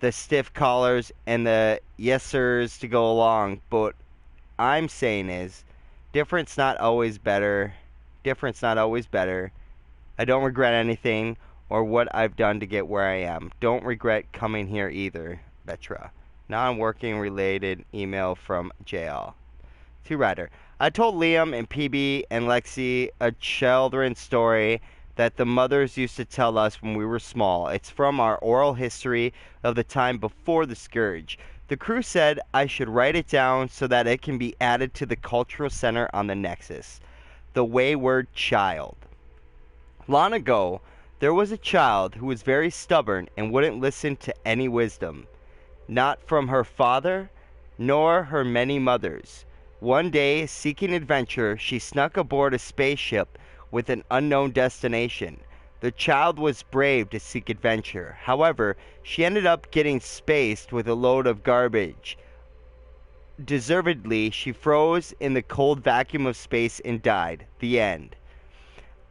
the stiff collars and the yes sirs to go along. But I'm saying is, difference not always better. I don't regret anything or what I've done to get where I am. Don't regret coming here either, Vetra. Non-working related email from JL. To Ryder. I told Liam and PB and Lexi a children's story that the mothers used to tell us when we were small. It's from our oral history of the time before the Scourge. The crew said I should write it down so that it can be added to the cultural center on the Nexus. The Wayward Child. Long ago, there was a child who was very stubborn and wouldn't listen to any wisdom. Not from her father, nor her many mothers. One day, seeking adventure, she snuck aboard a spaceship with an unknown destination. The child was brave to seek adventure. However, she ended up getting spaced with a load of garbage. Deservedly, she froze in the cold vacuum of space and died. The end.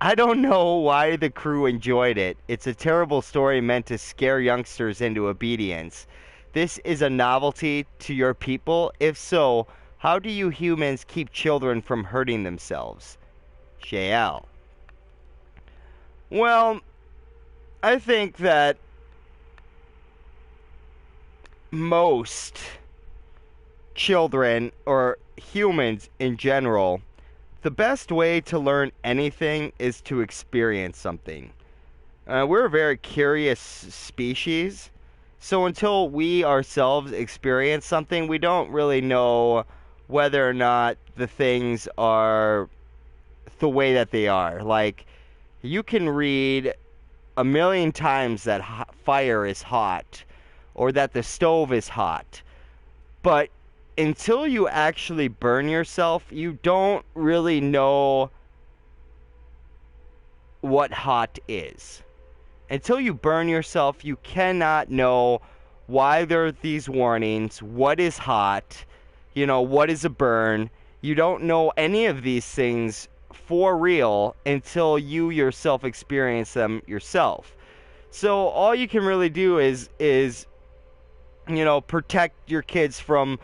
I don't know why the crew enjoyed it. It's a terrible story meant to scare youngsters into obedience. This is a novelty to your people? If so, how do you humans keep children from hurting themselves? JL. Well, I think that most children, or humans in general, the best way to learn anything is to experience something. We're a very curious species, so until we ourselves experience something, we don't really know whether or not the things are the way that they are. Like, you can read a million times that fire is hot or that the stove is hot, but until you actually burn yourself, you don't really know what hot is. Until you burn yourself, you cannot know why there are these warnings, what is hot, what is a burn. You don't know any of these things for real until you yourself experience them yourself. So all you can really do is protect your kids from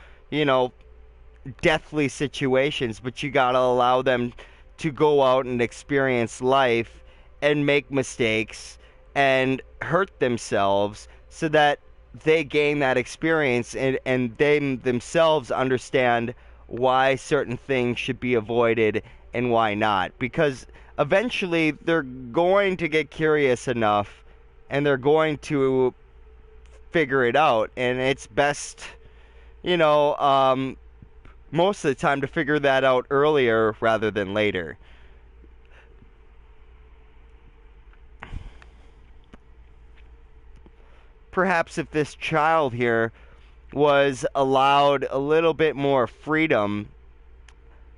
deathly situations, but you gotta allow them to go out and experience life and make mistakes and hurt themselves so that they gain that experience and they themselves understand why certain things should be avoided and why not. Because eventually they're going to get curious enough and they're going to figure it out, and it's best, most of the time to figure that out earlier rather than later. Perhaps if this child here was allowed a little bit more freedom,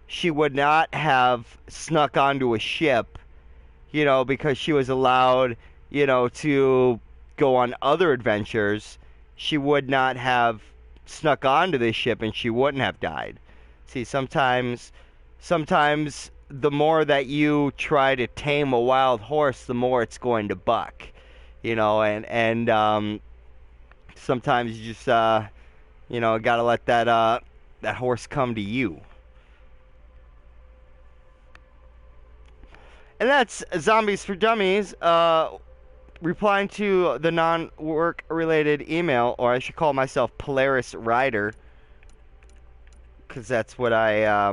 she would not have snuck onto a ship, because she was allowed, to go on other adventures. She would not have snuck onto this ship and she wouldn't have died. See, sometimes the more that you try to tame a wild horse, the more it's going to buck, and sometimes you just, gotta let that horse come to you. And that's Zombies for Dummies, replying to the non-work related email, or I should call myself Polaris Rider, because that's what I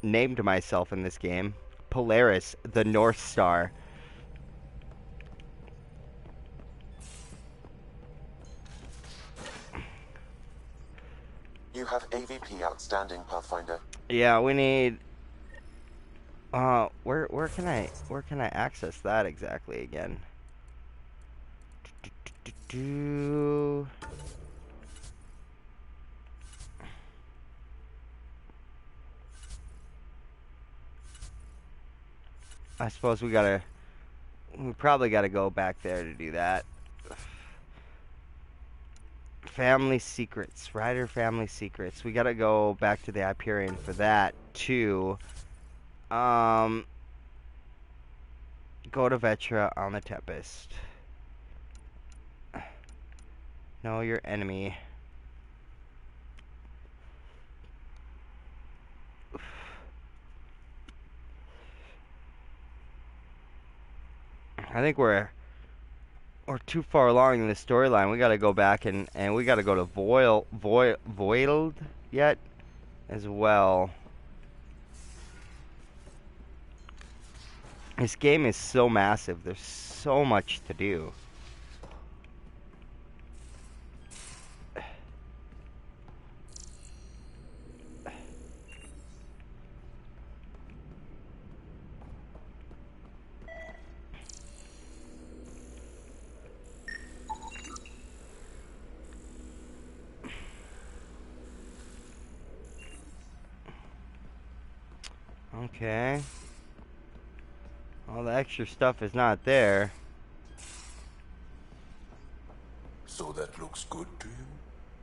named myself in this game. Polaris, the North Star. You have AVP outstanding, Pathfinder. Yeah, we need. Where can I access that exactly again? I suppose we probably gotta go back there to do that. Family Secrets, Rider Family Secrets. We gotta go back to the Hyperion for that too. Go to Vetra on the Tempest. Know your enemy. I think we're too far along in the storyline. We gotta go back and we gotta go to Voiled yet as well. This game is so massive. There's so much to do. Okay. All the extra stuff is not there. So that looks good to you?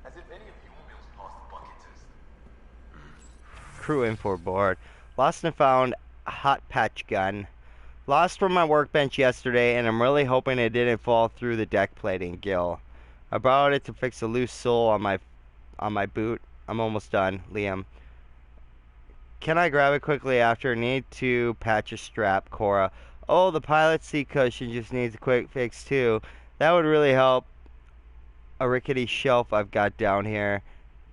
As if any of you wheels passed the bucket test. Crew info board. Lost and found hot patch gun. Lost from my workbench yesterday, and I'm really hoping it didn't fall through the deck plating. Gil. I borrowed it to fix a loose sole on my boot. I'm almost done. Liam. Can I grab it quickly after? Need to patch a strap. Cora. Oh, the pilot seat cushion just needs a quick fix too. That would really help a rickety shelf I've got down here.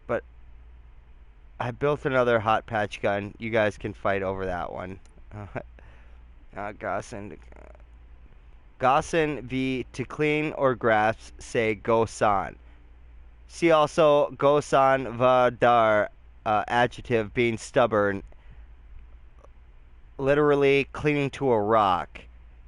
But I built another hot patch gun. You guys can fight over that one. Gossin v. To clean or grasp, say Gosan. See also Gosan Vadar, adjective, being stubborn, literally clinging to a rock.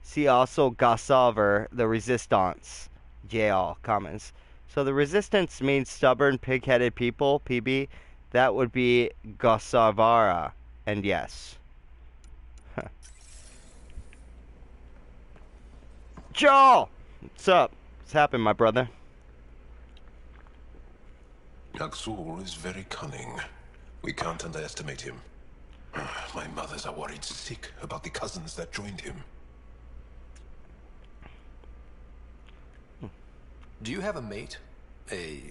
See also Gossaver, the resistance. JL comments. So the resistance means stubborn, pig-headed people, PB. That would be Gossavara. And yes. Joel! What's up? What's happened, my brother? Yaksul is very cunning. We can't underestimate him. My mothers are worried sick about the cousins that joined him. Do you have a mate? A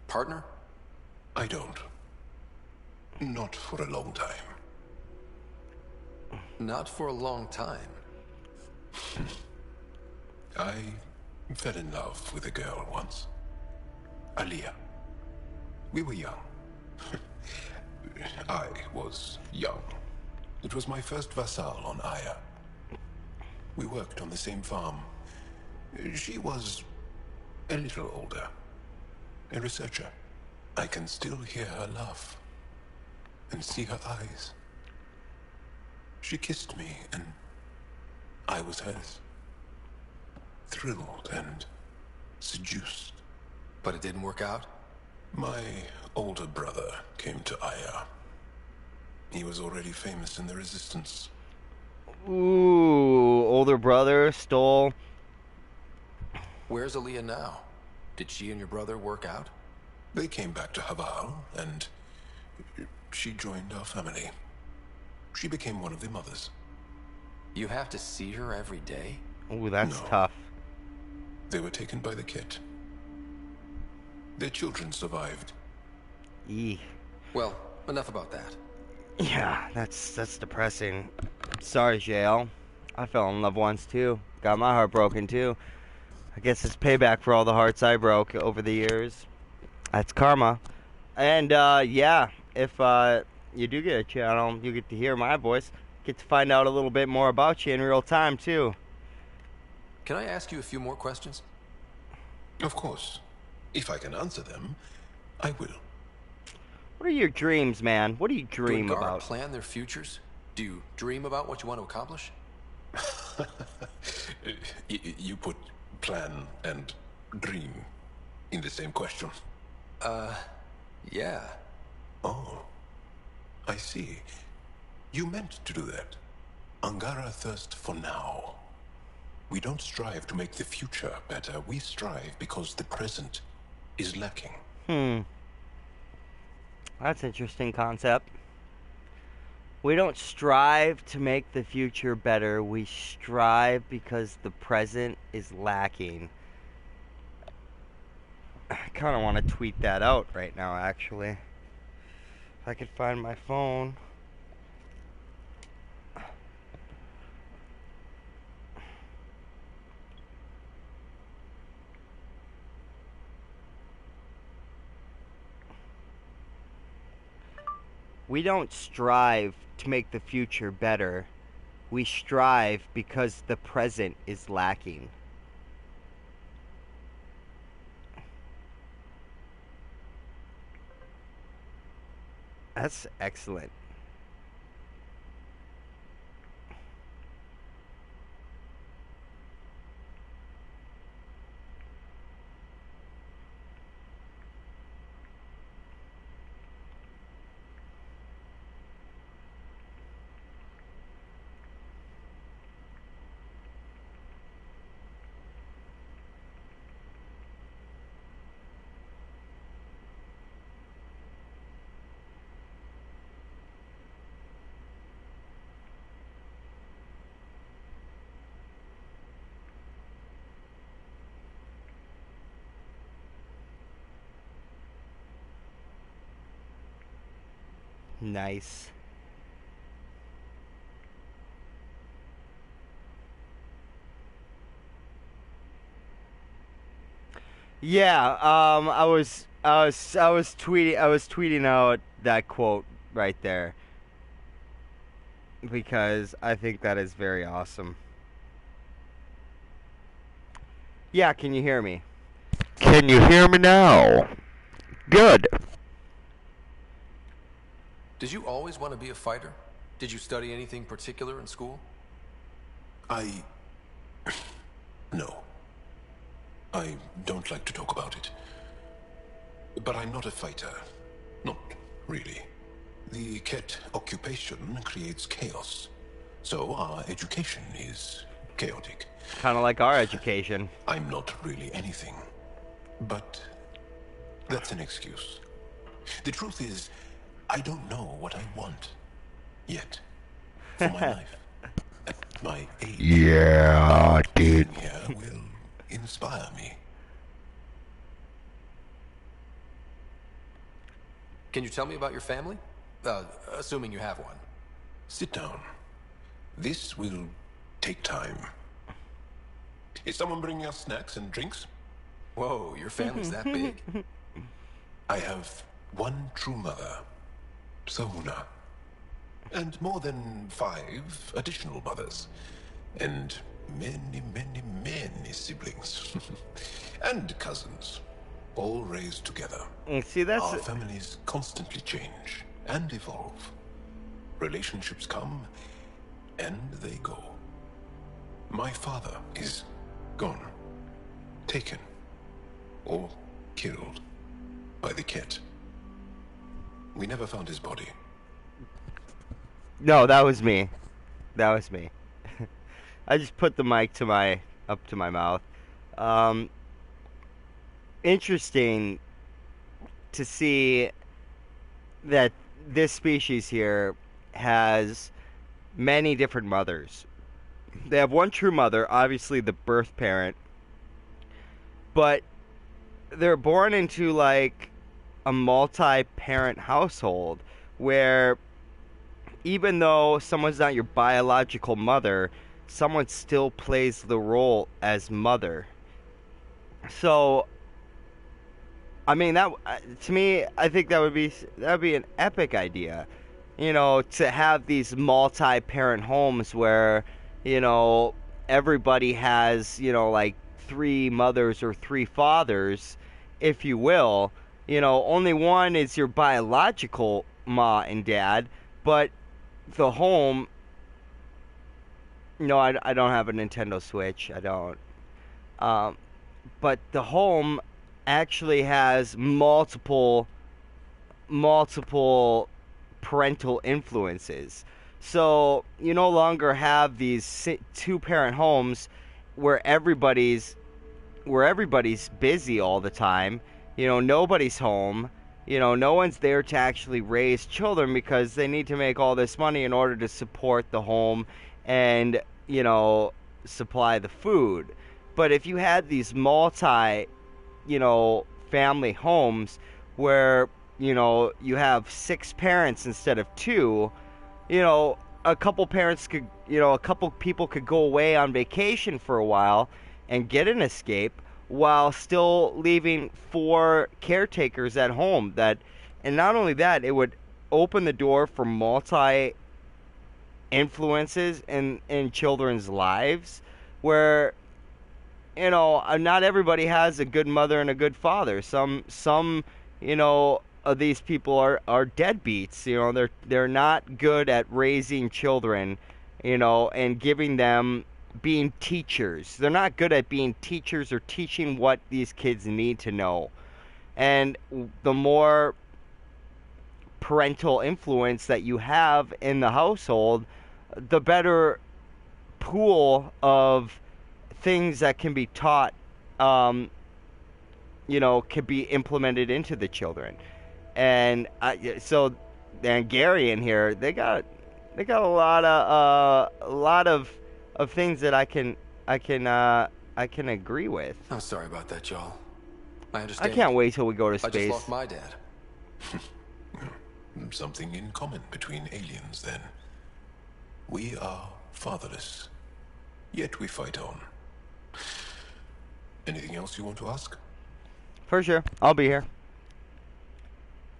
partner? I don't. Not for a long time. Not for a long time. I fell in love with a girl once. Aliyah. We were young. I was young. It was my first vassal on Aya. We worked on the same farm. She was a little older. a researcher. I can still hear her laugh and see her eyes. She kissed me and I was hers. Thrilled and seduced. But it didn't work out? My older brother came to Aya. He was already famous in the Resistance. Ooh, older brother stole. Where's Aaliyah now? Did she and your brother work out? They came back to Haval, and she joined our family. She became one of the mothers. You have to see her every day? Ooh, that's No. tough. They were taken by the Kett. Their children survived. Eek. Well, enough about that. Yeah, that's depressing. Sorry, JL. I fell in love once too. Got my heart broken too. I guess it's payback for all the hearts I broke over the years. That's karma. And yeah, if you do get a channel, you get to hear my voice. Get to find out a little bit more about you in real time too. Can I ask you a few more questions? Of course. If I can answer them, I will. What are your dreams, man? What do you dream Do Angara about? plan their futures? Do you dream about what you want to accomplish? You put plan and dream in the same question. Yeah. Oh, I see. You meant to do that. Angara thirst for now. We don't strive to make the future better. We strive because the present is lacking. That's an interesting concept. We don't strive to make the future better. We strive because the present is lacking. I kind of want to tweet that out right now, actually. If I could find my phone. We don't strive to make the future better. We strive because the present is lacking. That's excellent. Nice. Yeah, I was tweeting out that quote right there because I think that is very awesome. Yeah, can you hear me? Can you hear me now? Good. Did you always want to be a fighter? Did you study anything particular in school? No. I don't like to talk about it. But I'm not a fighter. Not really. The Kett occupation creates chaos. So our education is chaotic. Kind of like our education. I'm not really anything. But that's an excuse. The truth is, I don't know what I want. Yet. For my life. At my age. Yeah, dude. Here will inspire me. Can you tell me about your family? Assuming you have one. Sit down. This will take time. Is someone bringing us snacks and drinks? Whoa, your family's that big? I have one true mother, Sahuna, and more than 5 additional mothers, and many, many, many siblings, and cousins, all raised together. And see, that's Our families constantly change and evolve. Relationships come and they go. My father is gone, taken, or killed by the Ket. We never found his body. no, that was me. That was me. I just put the mic up to my mouth. Interesting to see that this species here has many different mothers. They have one true mother, obviously the birth parent, but they're born into like a multi-parent household where even though someone's not your biological mother, someone still plays the role as mother. So I mean, that to me, I think that would be an epic idea, you know, to have these multi-parent homes where, you know, everybody has, you know, like 3 mothers or 3 fathers, if you will. You know, only one is your biological ma and dad, but the home, you know, I don't have a Nintendo Switch, I don't. But the home actually has multiple parental influences. So you no longer have these 2-parent homes where everybody's busy all the time. You know, nobody's home. You know, no one's there to actually raise children because they need to make all this money in order to support the home and, you know, supply the food. But if you had these you know, family homes where, you know, you have 6 parents instead of 2, you know, a couple people could go away on vacation for a while and get an escape while still leaving 4 caretakers at home. And not only that, it would open the door for multi influences in children's lives where, you know, not everybody has a good mother and a good father. Some, you know, of these people are deadbeats. You know, they're not good at raising children, you know, and giving them being teachers. They're not good at being teachers or teaching what these kids need to know. And the more parental influence that you have in the household, the better pool of things that can be taught, you know, can be implemented into the children. And so Gary in here, they got a lot of things that I can agree with. I'm sorry about that, Joel. I understand. I can't wait till we go to space. I just lost my dad. Something in common between aliens, then. We are fatherless, yet we fight on. Anything else you want to ask? For sure. I'll be here.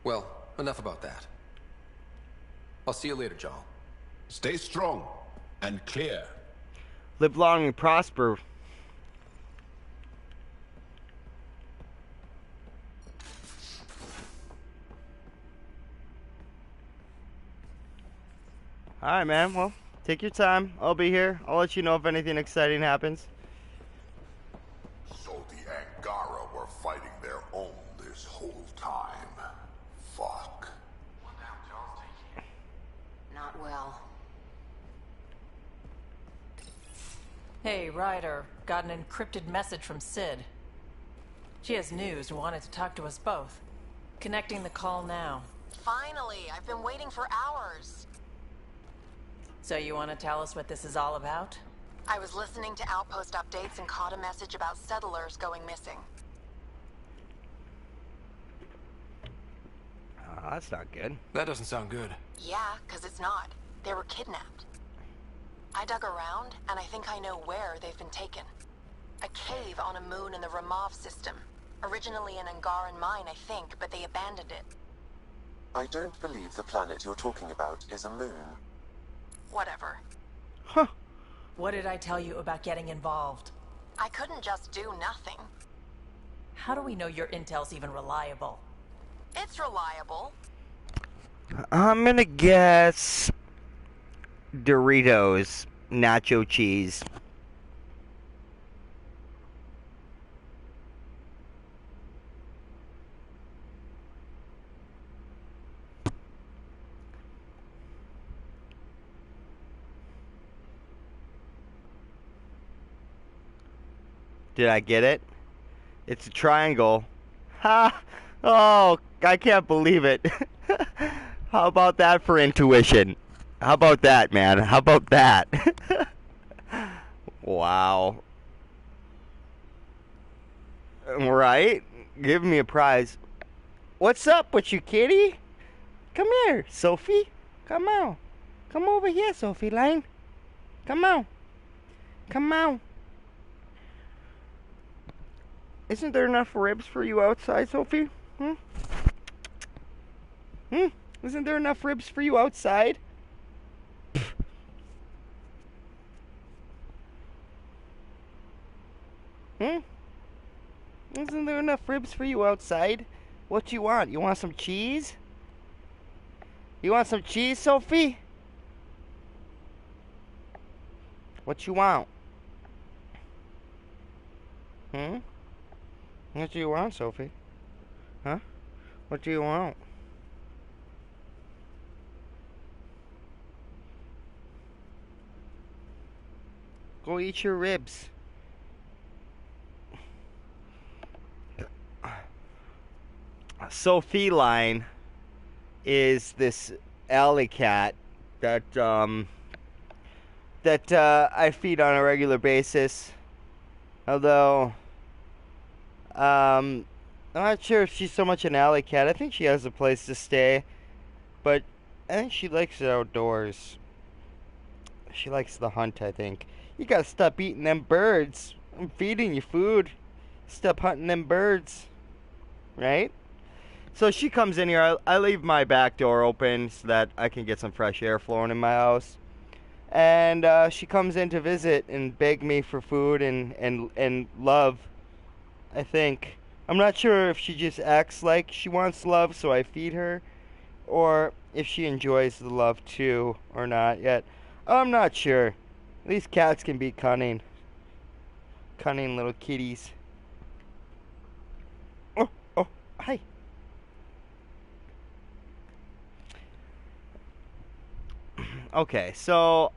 Well, enough about that. I'll see you later, Joel. Stay strong and clear. Live long and prosper. Alright, man. Well, take your time. I'll be here. I'll let you know if anything exciting happens. So the Angara were fighting their own this whole time. Fuck. Not well. Hey, Ryder. Got an encrypted message from Sid. She has news and wanted to talk to us both. Connecting the call now. Finally! I've been waiting for hours. So you want to tell us what this is all about? I was listening to Outpost updates and caught a message about settlers going missing. That's not good. That doesn't sound good. Yeah, 'cause it's not. They were kidnapped. I dug around, and I think I know where they've been taken. A cave on a moon in the Ramov system. Originally an Angaran mine, I think, but they abandoned it. I don't believe the planet you're talking about is a moon. Whatever. Huh. What did I tell you about getting involved? I couldn't just do nothing. how do we know your intel's even reliable? It's reliable. I'm gonna guess Doritos nacho cheese. Did I get it? It's a triangle. Ha! Oh, I can't believe it. How about that for intuition? How about that, man? How about that? Wow. Right? Give me a prize. What's up with you, kitty? Come here, Sophie. Come on. Come over here, Sophie Lane. Come on. Come on. Isn't there enough ribs for you outside, Sophie? Hmm? Isn't there enough ribs for you outside? Isn't there enough ribs for you outside? What you want? You want some cheese? You want some cheese, Sophie? What you want? What do you want, Sophie? Huh? What do you want? Go eat your ribs. Sophie Line is this alley cat that I feed on a regular basis. Although I'm not sure if she's so much an alley cat. I think she has a place to stay, but I think she likes the outdoors. She likes the hunt, I think. You gotta stop eating them birds. I'm feeding you food. Stop hunting them birds. Right? So she comes in here. I leave my back door open so that I can get some fresh air flowing in my house. And she comes in to visit and beg me for food and love, I think. I'm not sure if she just acts like she wants love, so I feed her, or if she enjoys the love too or not yet. I'm not sure. These cats can be cunning. Cunning little kitties. Oh, hi. Okay, so,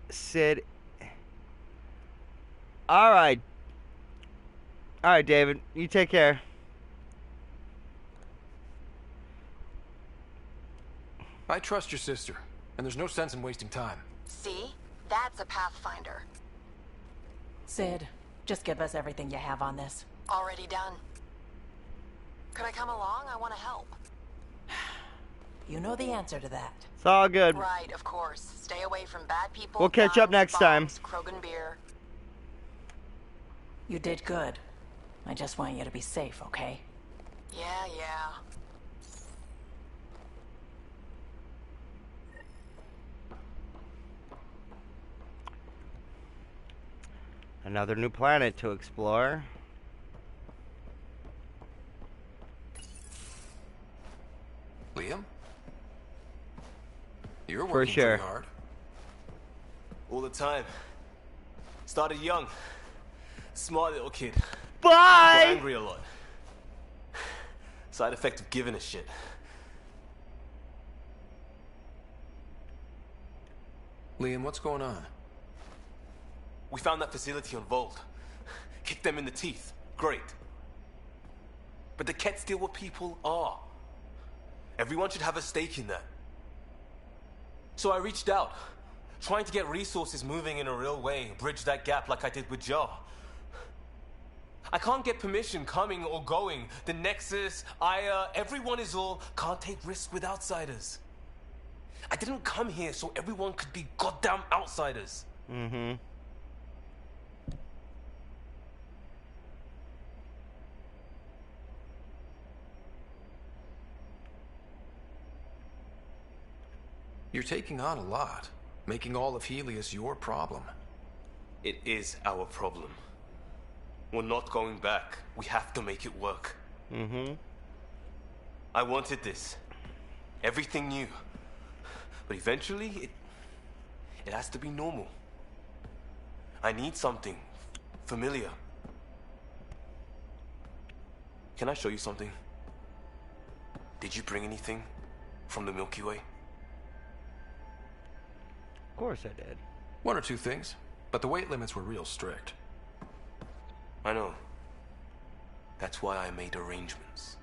Sid. Alright. Alright, David. You take care. I trust your sister, and there's no sense in wasting time. See? That's a Pathfinder. Sid, just give us everything you have on this. Already done. Could I come along? I want to help. You know the answer to that. It's all good. Right, of course. Stay away from bad people. We'll catch up next time. Krogan beer. You did good. I just want you to be safe, okay? Yeah. Another new planet to explore. Liam? You're For working sure. pretty hard. All the time. Started young. Smart little kid. Got Bye! angry a lot. Side effect of giving a shit. Liam, what's going on? We found that facility on Vold. Kicked them in the teeth. Great. But the Ket's still what people are. Everyone should have a stake in that. So I reached out, trying to get resources moving in a real way, bridge that gap like I did with Jar. I can't get permission coming or going. The Nexus, Aya, everyone is all can't take risks with outsiders. I didn't come here so everyone could be goddamn outsiders. Mm-hmm. You're taking on a lot, making all of Helios your problem. It is our problem. We're not going back. We have to make it work. Mm-hmm. I wanted this. Everything new. But eventually, it has to be normal. I need something familiar. Can I show you something? Did you bring anything from the Milky Way? Of course I did. One or two things, but the weight limits were real strict. I know. That's why I made arrangements.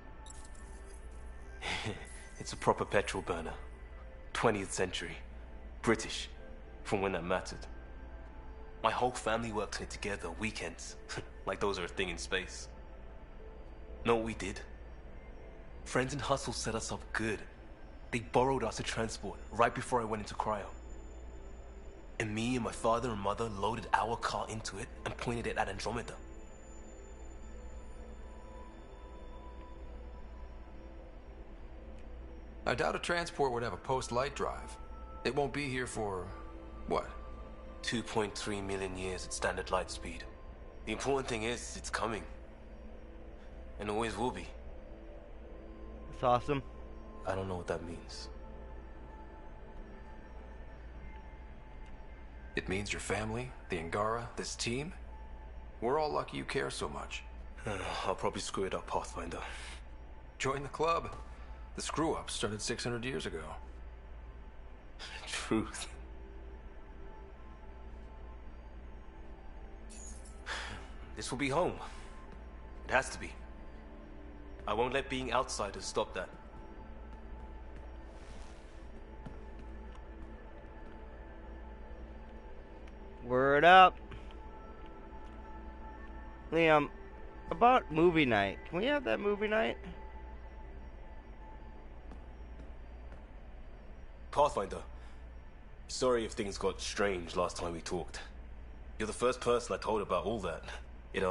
It's a proper petrol burner. 20th century. British. From when that mattered. My whole family worked on it together, weekends. Like those are a thing in space. Know what we did? Friends in Hustle set us up good. They borrowed us to transport right before I went into cryo. And me and my father and mother loaded our car into it and pointed it at Andromeda. I doubt a transport would have a post-light drive. It won't be here for... what? 2.3 million years at standard light speed. The important thing is, it's coming. And always will be. That's awesome. I don't know what that means. It means your family, the Angara, this team. We're all lucky you care so much. I'll probably screw it up, Pathfinder. Join the club. The screw-up started 600 years ago. Truth. This will be home. It has to be. I won't let being outsiders stop that. Word up. Liam, about movie night. Can we have that movie night? Pathfinder, sorry if things got strange last time we talked. You're the first person I told about all that. It,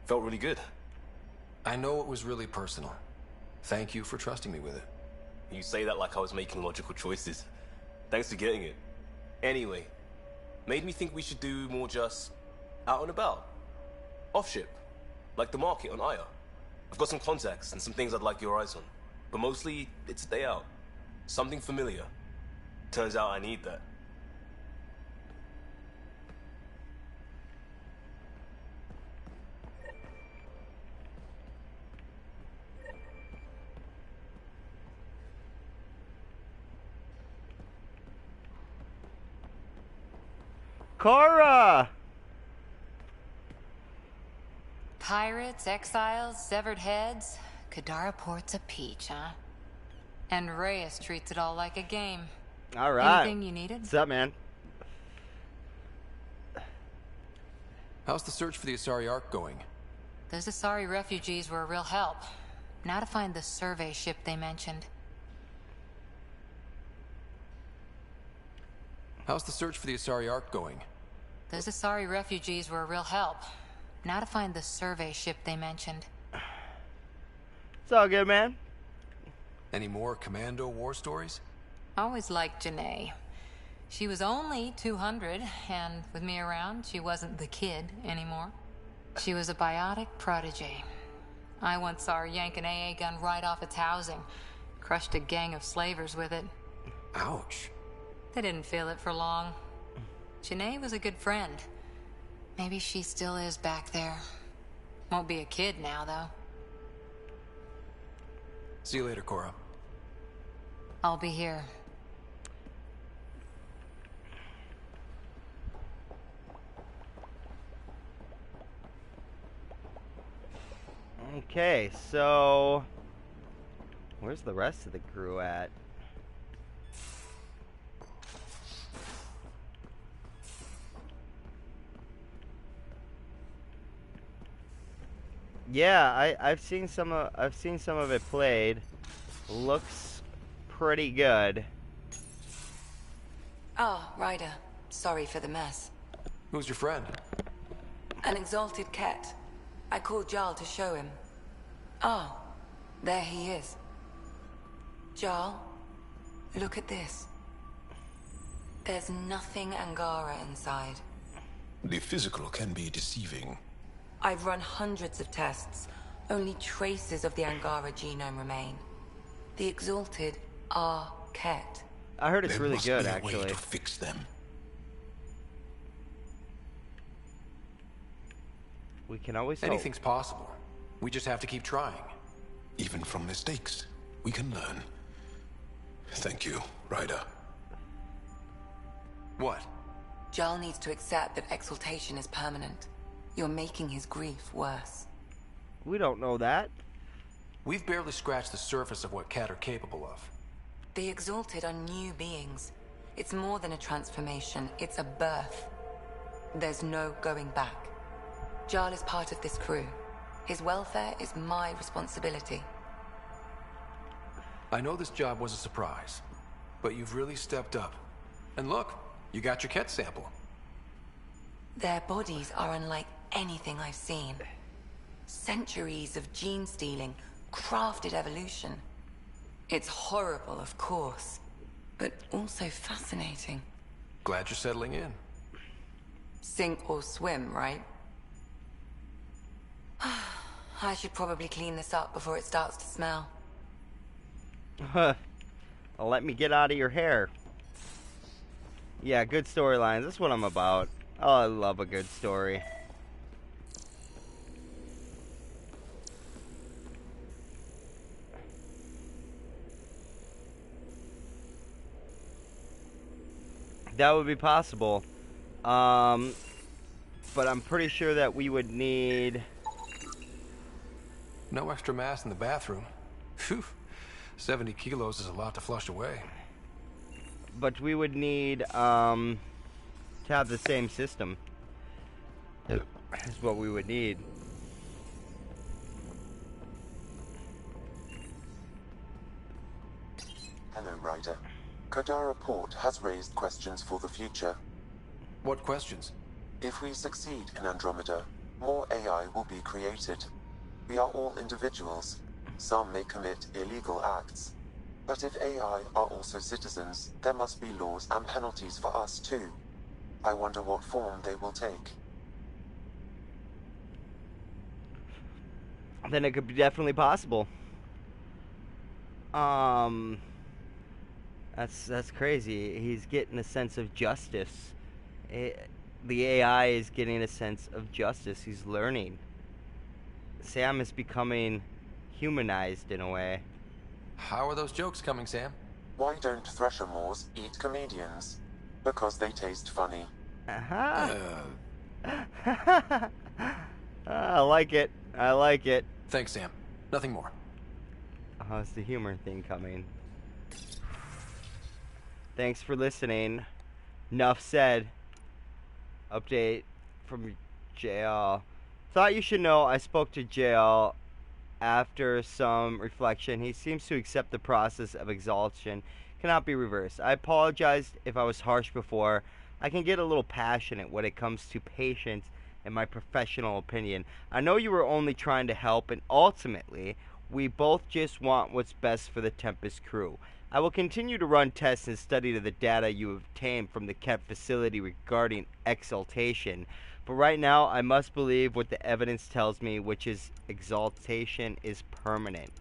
felt really good. I know it was really personal. Thank you for trusting me with it. You say that like I was making logical choices. Thanks for getting it. Anyway, made me think we should do more just out and about. Off ship. Like the market on Aya. I've got some contacts and some things I'd like your eyes on. But mostly, it's a day out. Something familiar. Turns out I need that. Cora! Pirates, exiles, severed heads. Kadara Port's a peach, huh? And Reyes treats it all like a game. All right. Anything you needed? What's up, man? How's the search for the Asari Ark going? Those Asari refugees were a real help. Now to find the survey ship they mentioned. How's the search for the Asari Ark going? Those Asari refugees were a real help. Now to find the survey ship they mentioned. It's all good, man. Any more commando war stories? Always liked Janae. She was only 200, and with me around, she wasn't the kid anymore. She was a biotic protege. I once saw her yank an AA gun right off its housing. Crushed a gang of slavers with it. Ouch. They didn't feel it for long. Janae was a good friend. Maybe she still is back there. Won't be a kid now, though. See you later, Cora. I'll be here. Okay, so where's the rest of the crew at? Yeah, I've seen some of it played. Looks pretty good. Ah, Ryder. Sorry for the mess. Who's your friend? An exalted cat. I called Jarl to show him. Oh, there he is. Jarl, look at this. There's nothing Angara inside. The physical can be deceiving. I've run hundreds of tests. Only traces of the Angara genome remain. The Exalted are Ket. I heard it's There really must good, be a actually. way to fix them. We can always hope. Anything's possible. We just have to keep trying. Even from mistakes, we can learn. Thank you, Ryder. What? Jarl needs to accept that exaltation is permanent. You're making his grief worse. We don't know that. We've barely scratched the surface of what Cat are capable of. The Exalted are new beings. It's more than a transformation, it's a birth. There's no going back. Jarl is part of this crew. His welfare is my responsibility. I know this job was a surprise, but you've really stepped up. And look, you got your Ket sample. Their bodies are unlike anything I've seen. Centuries of gene stealing, crafted evolution. It's horrible, of course, but also fascinating. Glad you're settling in. Sink or swim, right? I should probably clean this up before it starts to smell. Let me get out of your hair. Yeah, good storylines. That's what I'm about. Oh, I love a good story. That would be possible. But I'm pretty sure that we would need... No extra mass in the bathroom. Phew. 70 kilos is a lot to flush away. But we would need, to have the same system. Is what we would need. Hello, Ryder. Kodara Port has raised questions for the future. What questions? If we succeed in Andromeda, more AI will be created. We are all individuals. Some may commit illegal acts. But if AI are also citizens, there must be laws and penalties for us too. I wonder what form they will take. Then it could be definitely possible. That's crazy. He's getting a sense of justice. The AI is getting a sense of justice. He's learning. Sam is becoming humanized in a way. How are those jokes coming, Sam? Why don't Threshermoors eat comedians? Because they taste funny. I like it. I like it. Thanks, Sam. Nothing more. How's the humor thing coming? Thanks for listening. Enough said. Update from JL. Thought you should know I spoke to JL after some reflection. He seems to accept the process of exaltation cannot be reversed. I apologized if I was harsh before. I can get a little passionate when it comes to patience and my professional opinion. I know you were only trying to help, and ultimately, we both just want what's best for the Tempest crew. I will continue to run tests and study the data you obtained from the Ket facility regarding exaltation. But right now, I must believe what the evidence tells me, which is exaltation is permanent.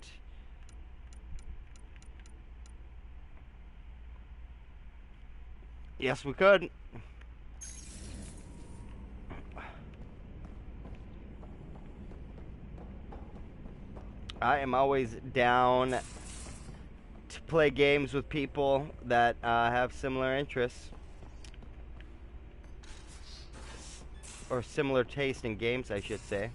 Yes, we could. I am always down to play games with people that have similar interests. Or similar taste in games, I should say.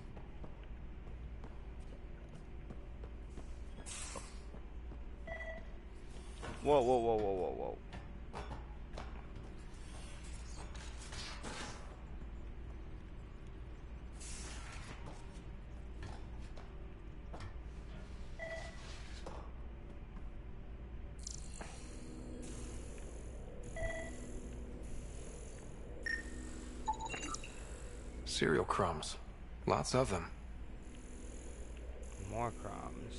Whoa, whoa, whoa, whoa, whoa, whoa. Cereal crumbs. Lots of them. More crumbs.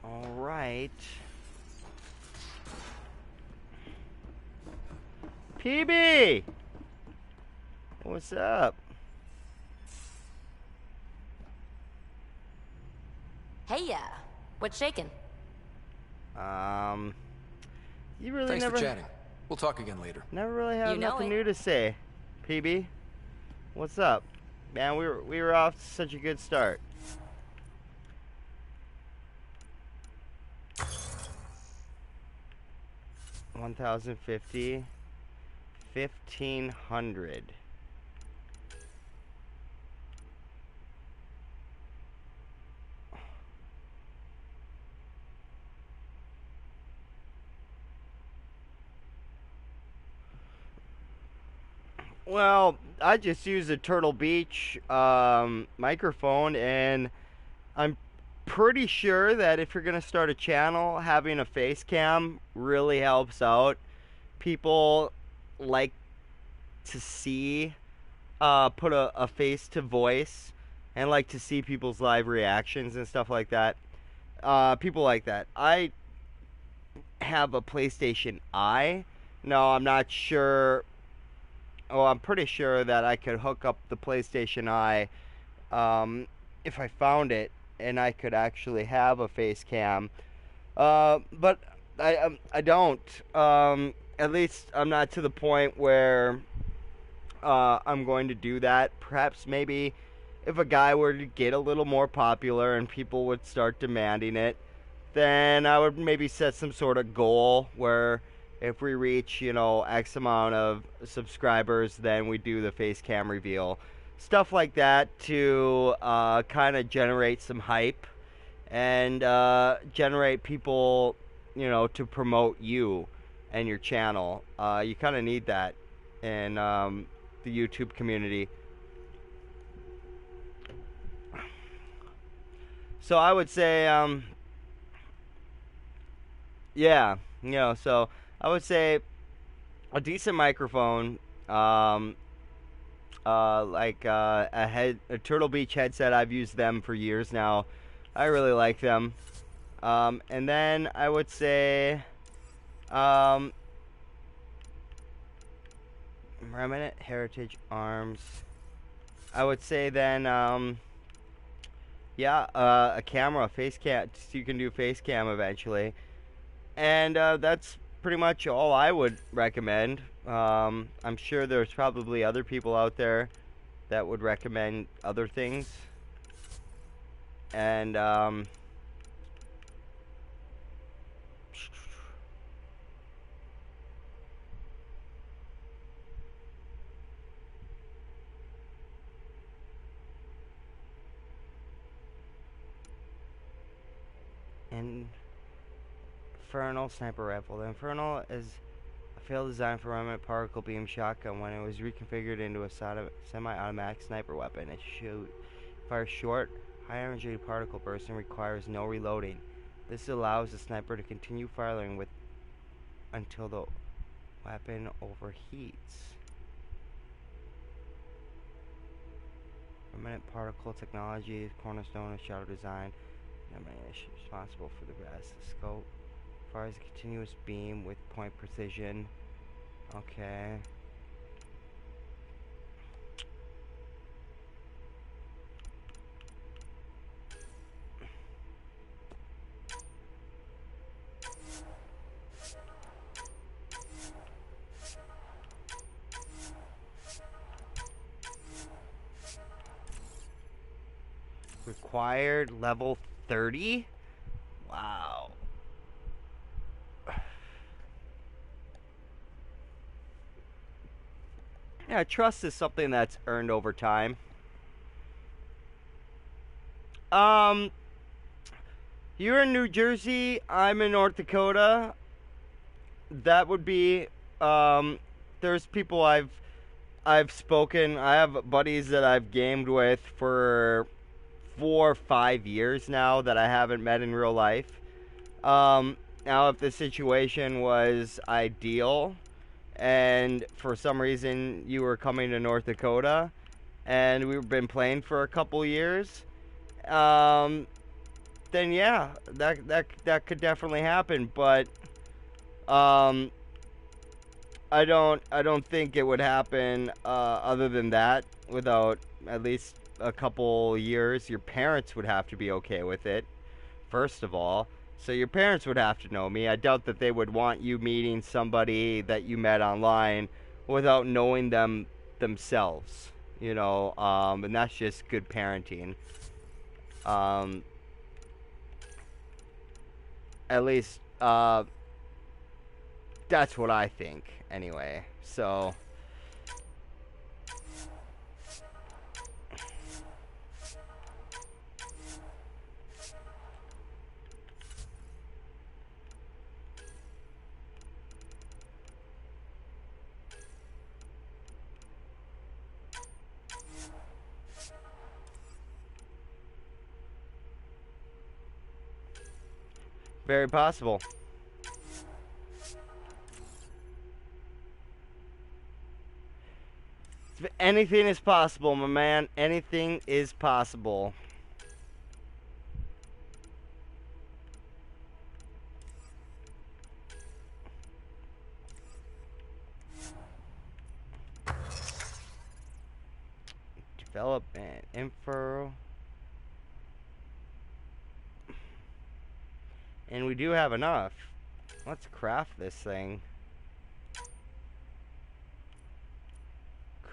All right. PB! What's up? Hey, what's shaking? You really Thanks never... for chatting. We'll talk again later. Never really have You know nothing it. new to say. PB, what's up? Man, we were off to such a good start. $1,050, 1,500. Well, I just use a Turtle Beach microphone, and I'm pretty sure that if you're going to start a channel, having a face cam really helps out. People like to see, put a face to voice, and like to see people's live reactions and stuff like that. People like that. I have a PlayStation Eye. No, I'm not sure. Oh, I'm pretty sure that I could hook up the PlayStation Eye if I found it, and I could actually have a face cam. But I don't. At least I'm not to the point where I'm going to do that. Perhaps maybe if a guy were to get a little more popular and people would start demanding it, then I would maybe set some sort of goal where if we reach, X amount of subscribers, then we do the face cam reveal. Stuff like that to kind of generate some hype and generate people, to promote you and your channel. You kind of need that in the YouTube community. So I would say, yeah, so I would say a decent microphone, like a Turtle Beach headset. I've used them for years now. I really like them. And then I would say, Remnant Heritage Arms. I would say then, yeah, a camera, face cam. So you can do face cam eventually. And that's pretty much all I would recommend. I'm sure there's probably other people out there that would recommend other things. And Infernal Sniper Rifle. The Infernal is a failed design for Remnant particle beam shotgun. When it was reconfigured into a semi-automatic sniper weapon, it fires short, high-energy particle bursts and requires no reloading. This allows the sniper to continue firing until the weapon overheats. Remnant particle technology is cornerstone of shadow design. Is responsible for the rest. The scope fires a continuous beam with point precision. Okay. Required level 30? Wow. Yeah, trust is something that's earned over time. You're in New Jersey, I'm in North Dakota. That would be, there's people I've spoken, I have buddies that I've gamed with for 4 or 5 years now that I haven't met in real life. Now if the situation was ideal and for some reason you were coming to North Dakota and we've been playing for a couple years, then yeah, that could definitely happen. But I don't think it would happen other than that without at least a couple years. Your parents would have to be okay with it, first of all. So your parents would have to know me. I doubt that they would want you meeting somebody that you met online without knowing them themselves. And that's just good parenting. At least that's what I think anyway. So very possible. Anything is possible, my man. Anything is possible. Development info. And we do have enough. Let's craft this thing.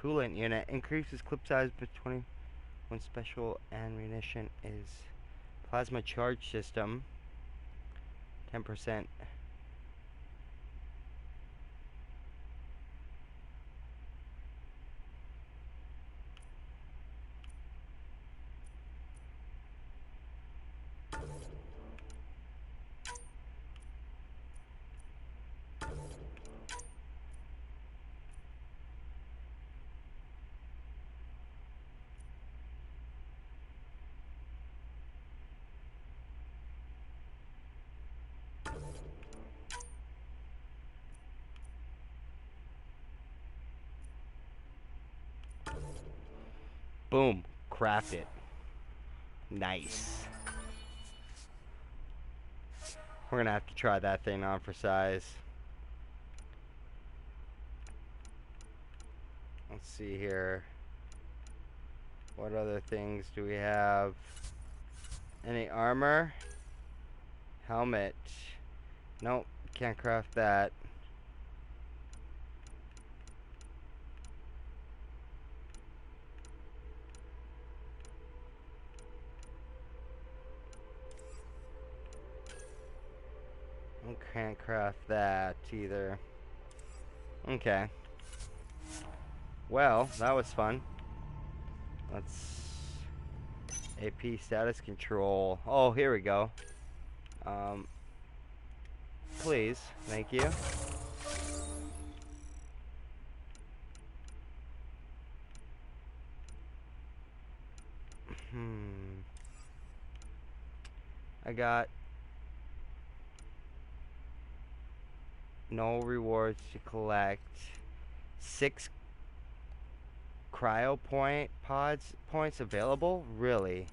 Coolant unit increases clip size by 20 when special ammunition is plasma charge system 10%. Boom. Craft it. Nice. We're gonna have to try that thing on for size. Let's see here. What other things do we have? Any armor? Helmet. Nope, can't craft that. Can't craft that either. Okay. Well, that was fun. Let's... AP status control. Oh, here we go. Please. Thank you. I got no rewards to collect. 6 cryo points available? Really?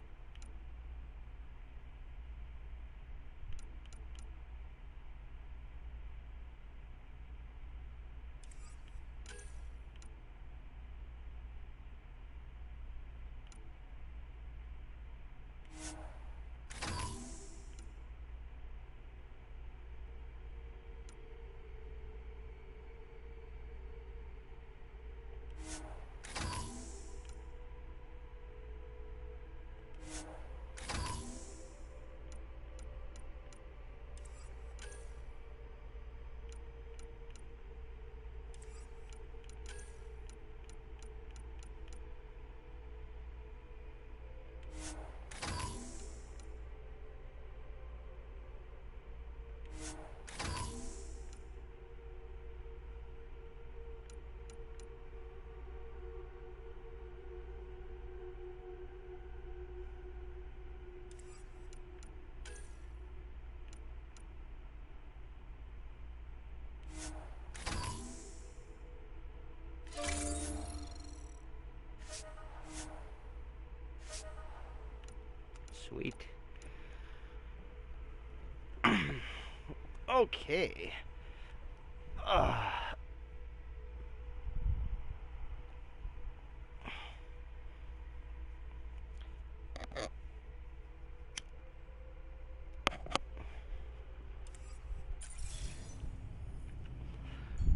Sweet. Okay.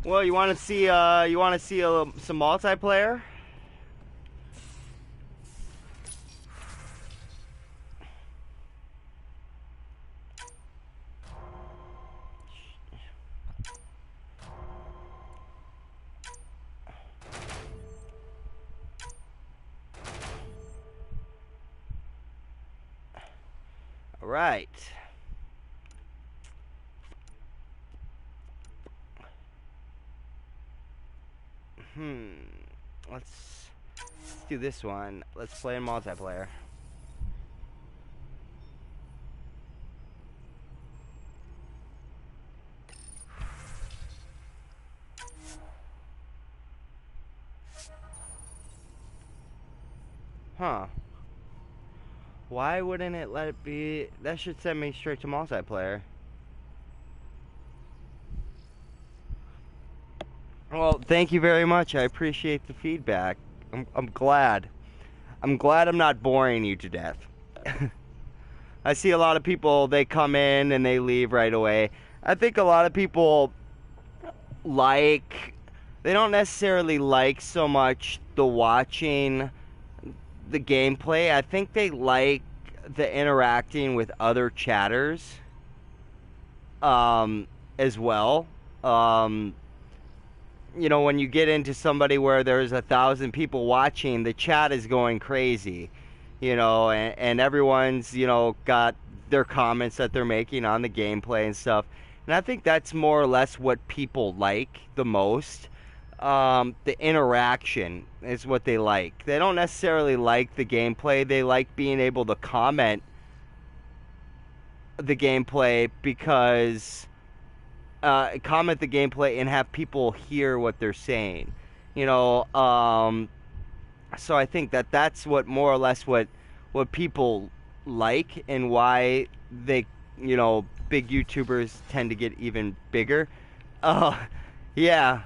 Well, you want to see some multiplayer? All right. Let's do this one. Let's play in multiplayer. Huh. Why wouldn't it let it be? That should send me straight to multiplayer. Well, thank you very much. I appreciate the feedback. I'm glad. I'm glad I'm not boring you to death. I see a lot of people, they come in and they leave right away. I think a lot of people they don't necessarily like so much the watching the gameplay. I think they like the interacting with other chatters as well. You know, when you get into somebody where there's 1,000 people watching, the chat is going crazy, you know, and everyone's, you know, got their comments that they're making on the gameplay and stuff. And I think that's more or less what people like the most. The interaction is what they like. They don't necessarily like the gameplay. They like being able to comment the gameplay because comment the gameplay and have people hear what they're saying, you know. So I think that's what more or less what people like, and why they, you know, big YouTubers tend to get even bigger. Yeah.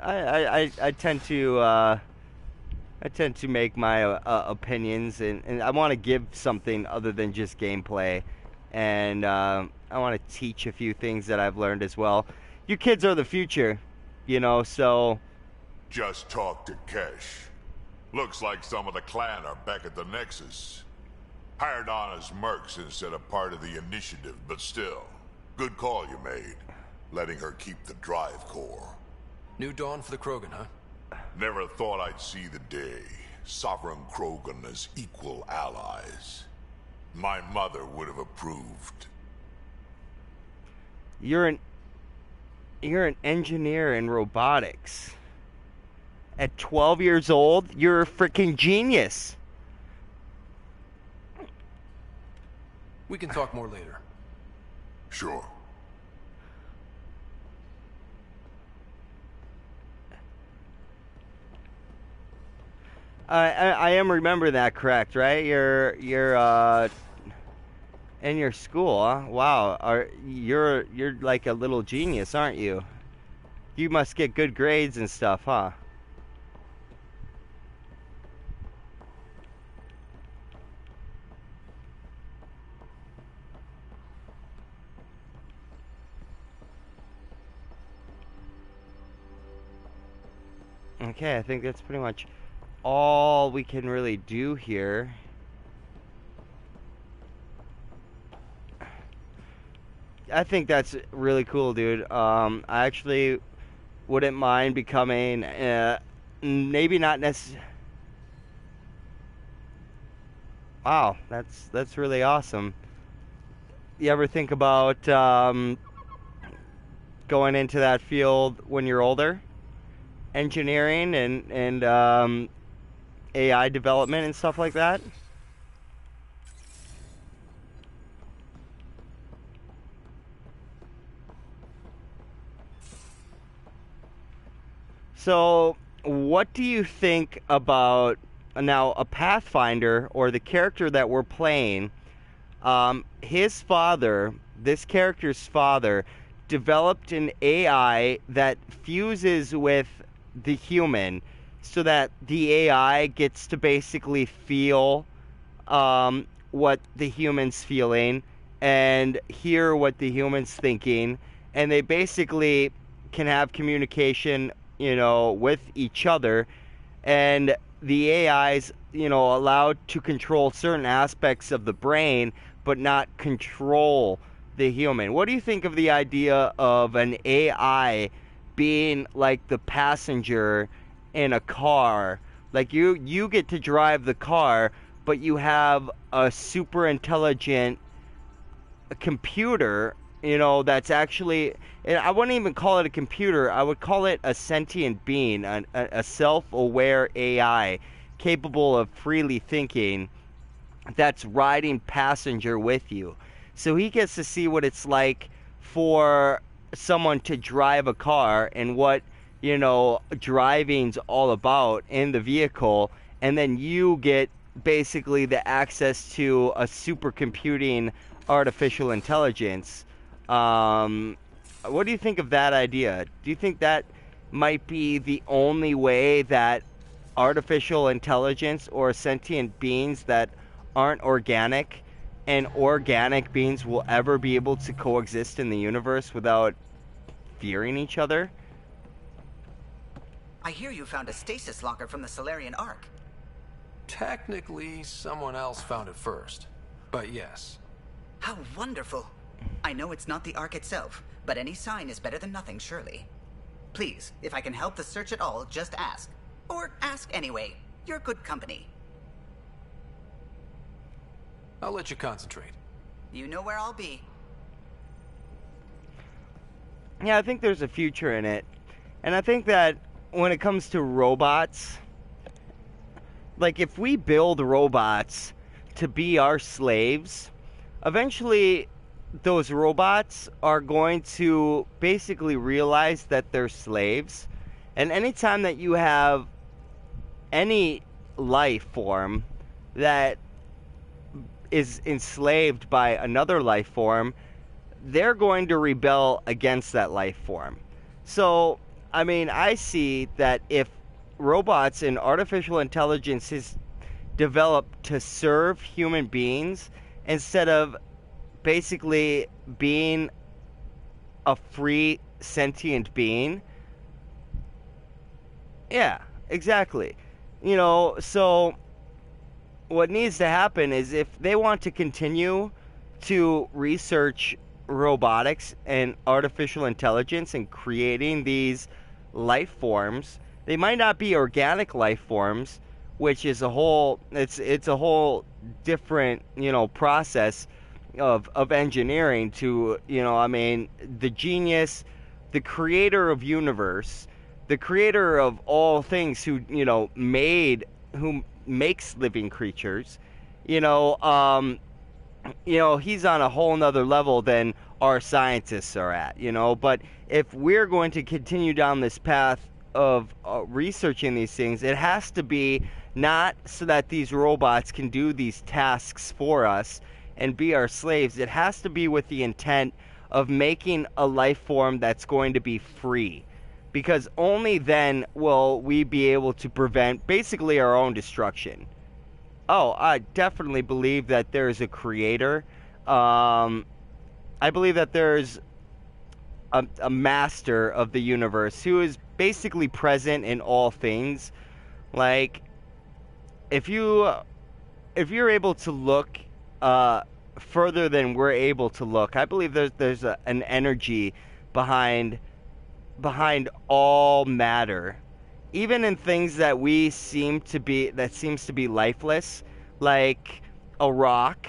I tend to make my opinions, and I want to give something other than just gameplay, and I want to teach a few things that I've learned as well. You kids are the future, you know, so... Just talk to Kesh. Looks like some of the clan are back at the Nexus. Hired on as mercs instead of part of the initiative, but still. Good call you made. Letting her keep the drive core. New dawn for the Krogan, huh? Never thought I'd see the day. Sovereign Krogan as equal allies. My mother would have approved. You're an engineer in robotics. At 12 years old, you're a freaking genius. We can talk more later. Sure. I am remembering that correct, right? You're in your school, huh? Wow, you're like a little genius, aren't you? You must get good grades and stuff, huh? Okay, I think that's pretty much all we can really do here. I think that's really cool, dude. I actually wouldn't mind becoming, maybe not necessarily... Wow, that's really awesome. You ever think about going into that field when you're older? Engineering and AI development and stuff like that? So, what do you think about now a Pathfinder, or the character that we're playing? His father, this character's father, developed an AI that fuses with the human, so that the AI gets to basically feel what the human's feeling and hear what the human's thinking, and they basically can have communication, with each other, and the AI's, allowed to control certain aspects of the brain, but not control the human. What do you think of the idea of an AI being like the passenger in a car? Like you get to drive the car, but you have a super intelligent computer, that's actually, and I wouldn't even call it a computer, I would call it a sentient being, a self-aware AI capable of freely thinking, that's riding passenger with you. So he gets to see what it's like for someone to drive a car and what, driving's all about in the vehicle, and then you get basically the access to a supercomputing artificial intelligence. What do you think of that idea? Do you think that might be the only way that artificial intelligence or sentient beings that aren't organic and organic beings will ever be able to coexist in the universe without fearing each other? I hear you found a stasis locker from the Solarian Ark. Technically, someone else found it first. But yes. How wonderful. I know it's not the Ark itself, but any sign is better than nothing, surely. Please, if I can help the search at all, just ask. Or ask anyway. You're good company. I'll let you concentrate. You know where I'll be. Yeah, I think there's a future in it. And I think that when it comes to robots, like if we build robots to be our slaves, eventually those robots are going to basically realize that they're slaves. And anytime that you have any life form that is enslaved by another life form, they're going to rebel against that life form. So, I mean, I see that if robots and artificial intelligence is developed to serve human beings instead of basically being a free sentient being, yeah, exactly. So what needs to happen is if they want to continue to research robotics and artificial intelligence and creating these life forms, they might not be organic life forms, which is a whole it's a whole different, process of engineering to, the genius, the creator of universe, the creator of all things who makes living creatures, he's on a whole nother level than our scientists are at, but if we're going to continue down this path of researching these things, it has to be not so that these robots can do these tasks for us and be our slaves. It has to be with the intent of making a life form that's going to be free, because only then will we be able to prevent basically our own destruction. Oh, I definitely believe that there is a creator. I believe that there's a master of the universe who is basically present in all things. Like, if you're able to look further than we're able to look, I believe there's an energy behind all matter, even in things that seems to be lifeless, like a rock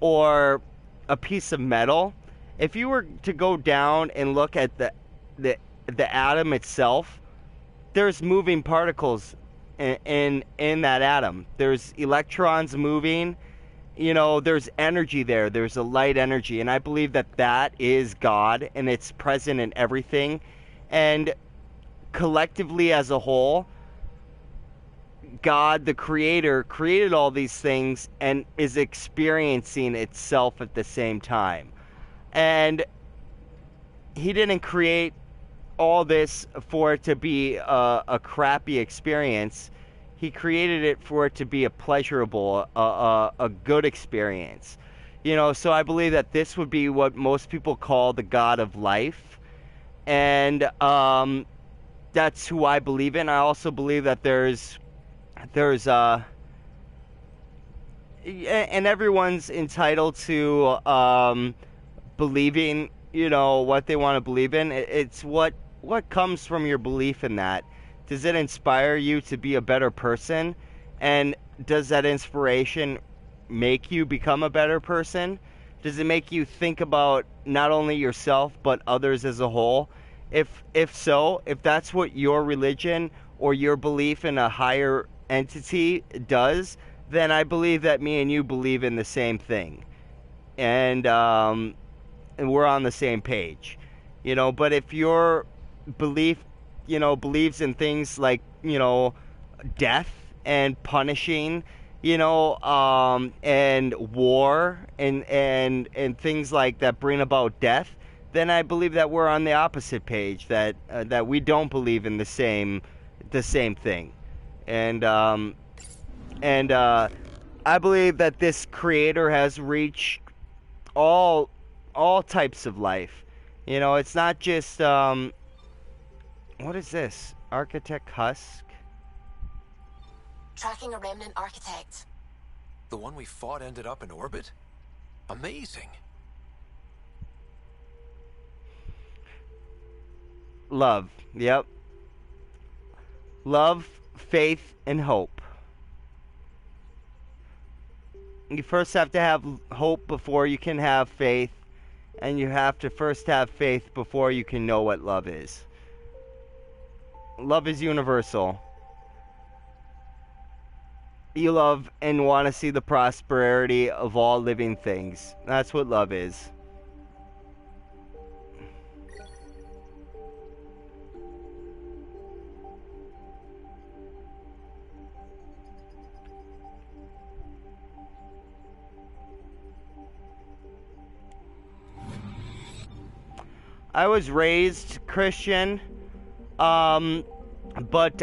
or a piece of metal. If you were to go down and look at the atom itself, there's moving particles in that atom. There's electrons moving. There's energy there. There's a light energy, and I believe that is God, and it's present in everything. And collectively as a whole, God, the creator, created all these things and is experiencing itself at the same time. And he didn't create all this for it to be a crappy experience. He created it for it to be a pleasurable, a good experience. So I believe that this would be what most people call the God of life. and that's who I believe in. I also believe that there's and everyone's entitled to believing, what they want to believe in. It's what comes from your belief in that. Does it inspire you to be a better person? And does that inspiration make you become a better person? Does it make you think about not only yourself but others as a whole? If so, if that's what your religion or your belief in a higher entity does, then I believe that me and you believe in the same thing, and we're on the same page, But if your belief, believes in things like, death and punishing, and war and things like that bring about death, then I believe that we're on the opposite page. That we don't believe in the same thing, and I believe that this creator has reached all types of life. It's not just what is this? Architect Husk? Tracking a remnant architect. The one we fought ended up in orbit? Amazing. Love. Yep. Love, faith, and hope. You first have to have hope before you can have faith, and you have to first have faith before you can know what love is. Love is universal. You love and want to see the prosperity of all living things. That's what love is. I was raised Christian, but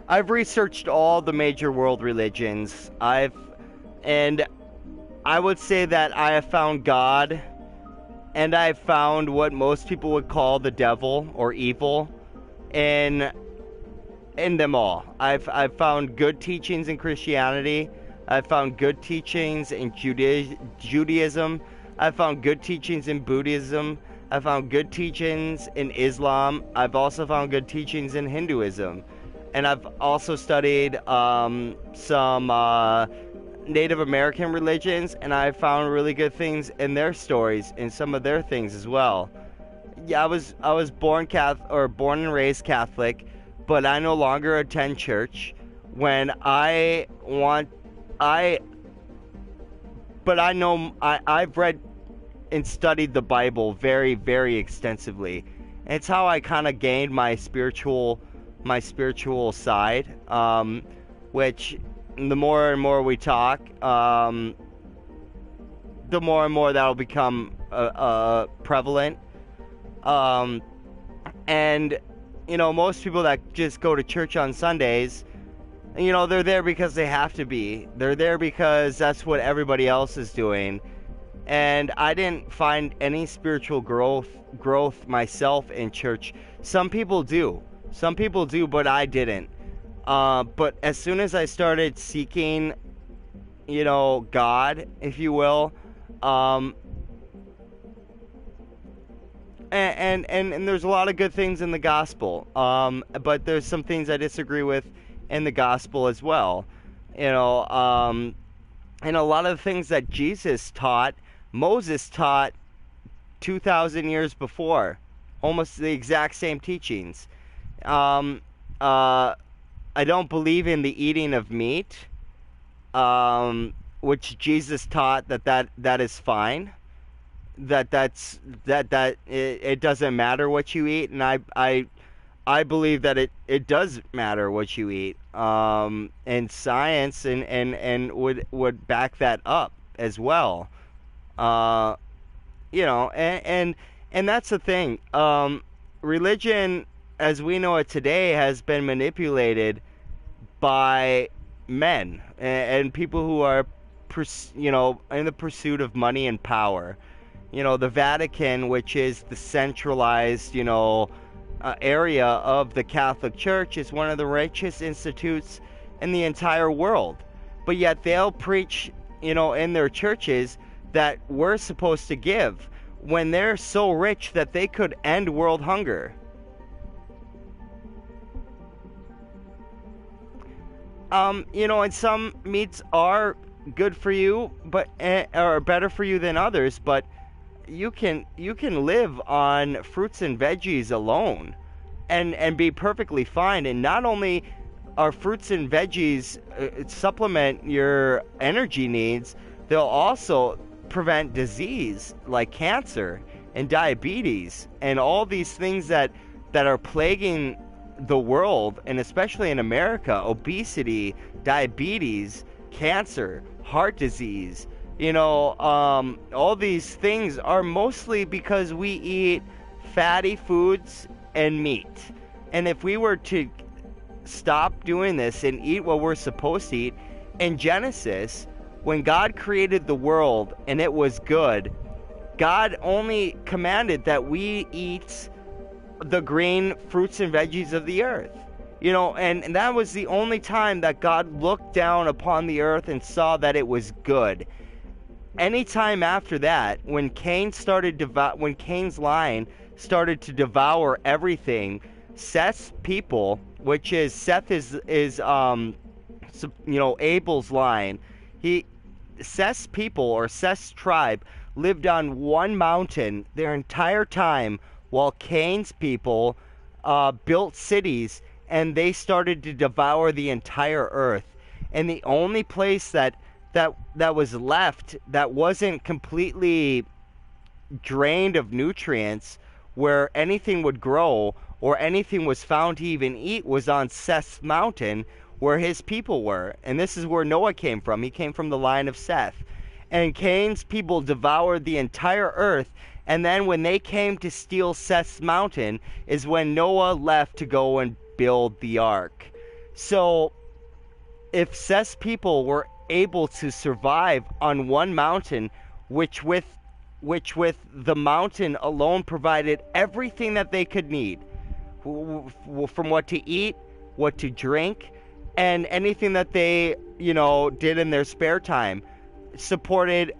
I've researched all the major world religions. And I would say that I have found God, and I've found what most people would call the devil or evil in them all. I've found good teachings in Christianity. I've found good teachings in Judaism. I've found good teachings in Buddhism. I've found good teachings in Islam. I've also found good teachings in Hinduism. And I've also studied some Native American religions, and I found really good things in their stories, in some of their things as well. Yeah, I was born and raised Catholic, but I no longer attend church. I've read and studied the Bible very, very extensively. And it's how I kind of gained my spiritual side, which the more and more we talk, the more and more that'll become prevalent. And most people that just go to church on Sundays, they're there because they have to be. They're there because that's what everybody else is doing. And I didn't find any spiritual growth myself in church. Some people do, but I didn't. But as soon as I started seeking, God, if you will, and there's a lot of good things in the gospel, but there's some things I disagree with in the gospel as well. And a lot of the things that Jesus taught, Moses taught 2,000 years before, almost the exact same teachings. I don't believe in the eating of meat, which Jesus taught that is fine. That it doesn't matter what you eat, and I believe that it does matter what you eat. And science and would back that up as well. And that's the thing. Religion, as we know it today, has been manipulated by men and people who are, in the pursuit of money and power. the Vatican, which is the centralized, area of the Catholic Church, is one of the richest institutes in the entire world. But yet they'll preach, in their churches that we're supposed to give when they're so rich that they could end world hunger. And some meats are good for you, but are better for you than others, but you can live on fruits and veggies alone and be perfectly fine. And not only are fruits and veggies supplement your energy needs, they'll also prevent disease like cancer and diabetes and all these things that are plaguing the world, and especially in America: obesity, diabetes, cancer, heart disease. All these things are mostly because we eat fatty foods and meat. And if we were to stop doing this and eat what we're supposed to eat, in Genesis, when God created the world and it was good, God only commanded that we eat the green fruits and veggies of the earth. And that was the only time that God looked down upon the earth and saw that it was good. Anytime after that, when Cain's line started to devour everything, Seth's people, which is Seth is Abel's line, Seth's people, or Seth's tribe, lived on one mountain their entire time, while Cain's people built cities, and they started to devour the entire earth. And the only place that was left that wasn't completely drained of nutrients, where anything would grow or anything was found to even eat, was on Seth's mountain, where his people were. And this is where Noah came from. He came from the line of Seth. And Cain's people devoured the entire earth. And then when they came to steal Seth's mountain is when Noah left to go and build the ark. So if Seth's people were able to survive on one mountain, which with the mountain alone provided everything that they could need, from what to eat, what to drink, and anything that they, did in their spare time, supported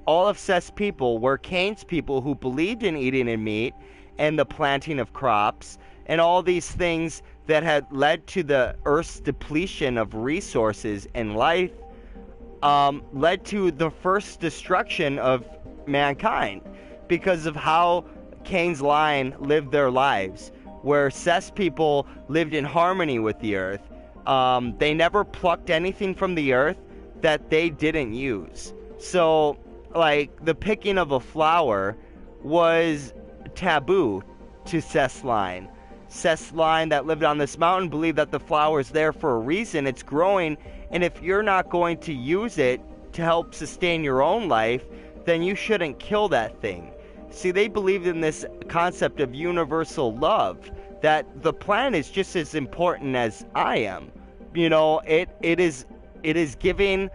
all of Seth's people, were Cain's people, who believed in eating in meat and the planting of crops and all these things that had led to the earth's depletion of resources and life, led to the first destruction of mankind because of how Cain's line lived their lives, where Seth's people lived in harmony with the earth. They never plucked anything from the earth that they didn't use. So, like, the picking of a flower was taboo to Seth's line. Seth's line that lived on this mountain believed that the flower is there for a reason. It's growing, and if you're not going to use it to help sustain your own life, then you shouldn't kill that thing. See, they believed in this concept of universal love, that the plant is just as important as I am. It is giving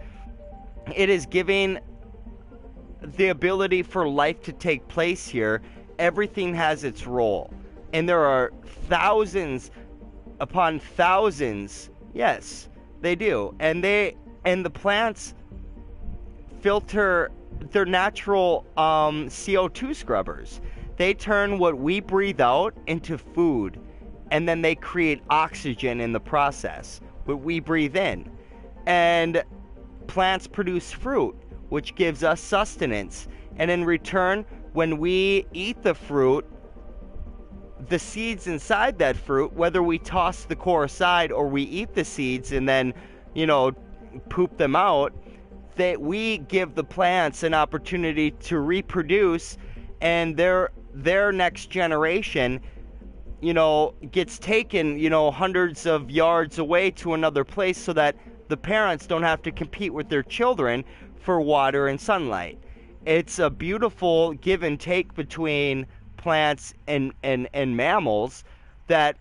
the ability for life to take place here. Everything has its role, and there are thousands upon thousands. Yes, they do, and the plants filter their natural CO2 scrubbers. They turn what we breathe out into food, and then they create oxygen in the process, what we breathe in. And plants produce fruit, which gives us sustenance. And in return, when we eat the fruit, the seeds inside that fruit, whether we toss the core aside or we eat the seeds and then, poop them out, that we give the plants an opportunity to reproduce, and their next generation, gets taken, hundreds of yards away to another place, so that the parents don't have to compete with their children for water and sunlight. It's a beautiful give and take between plants and mammals that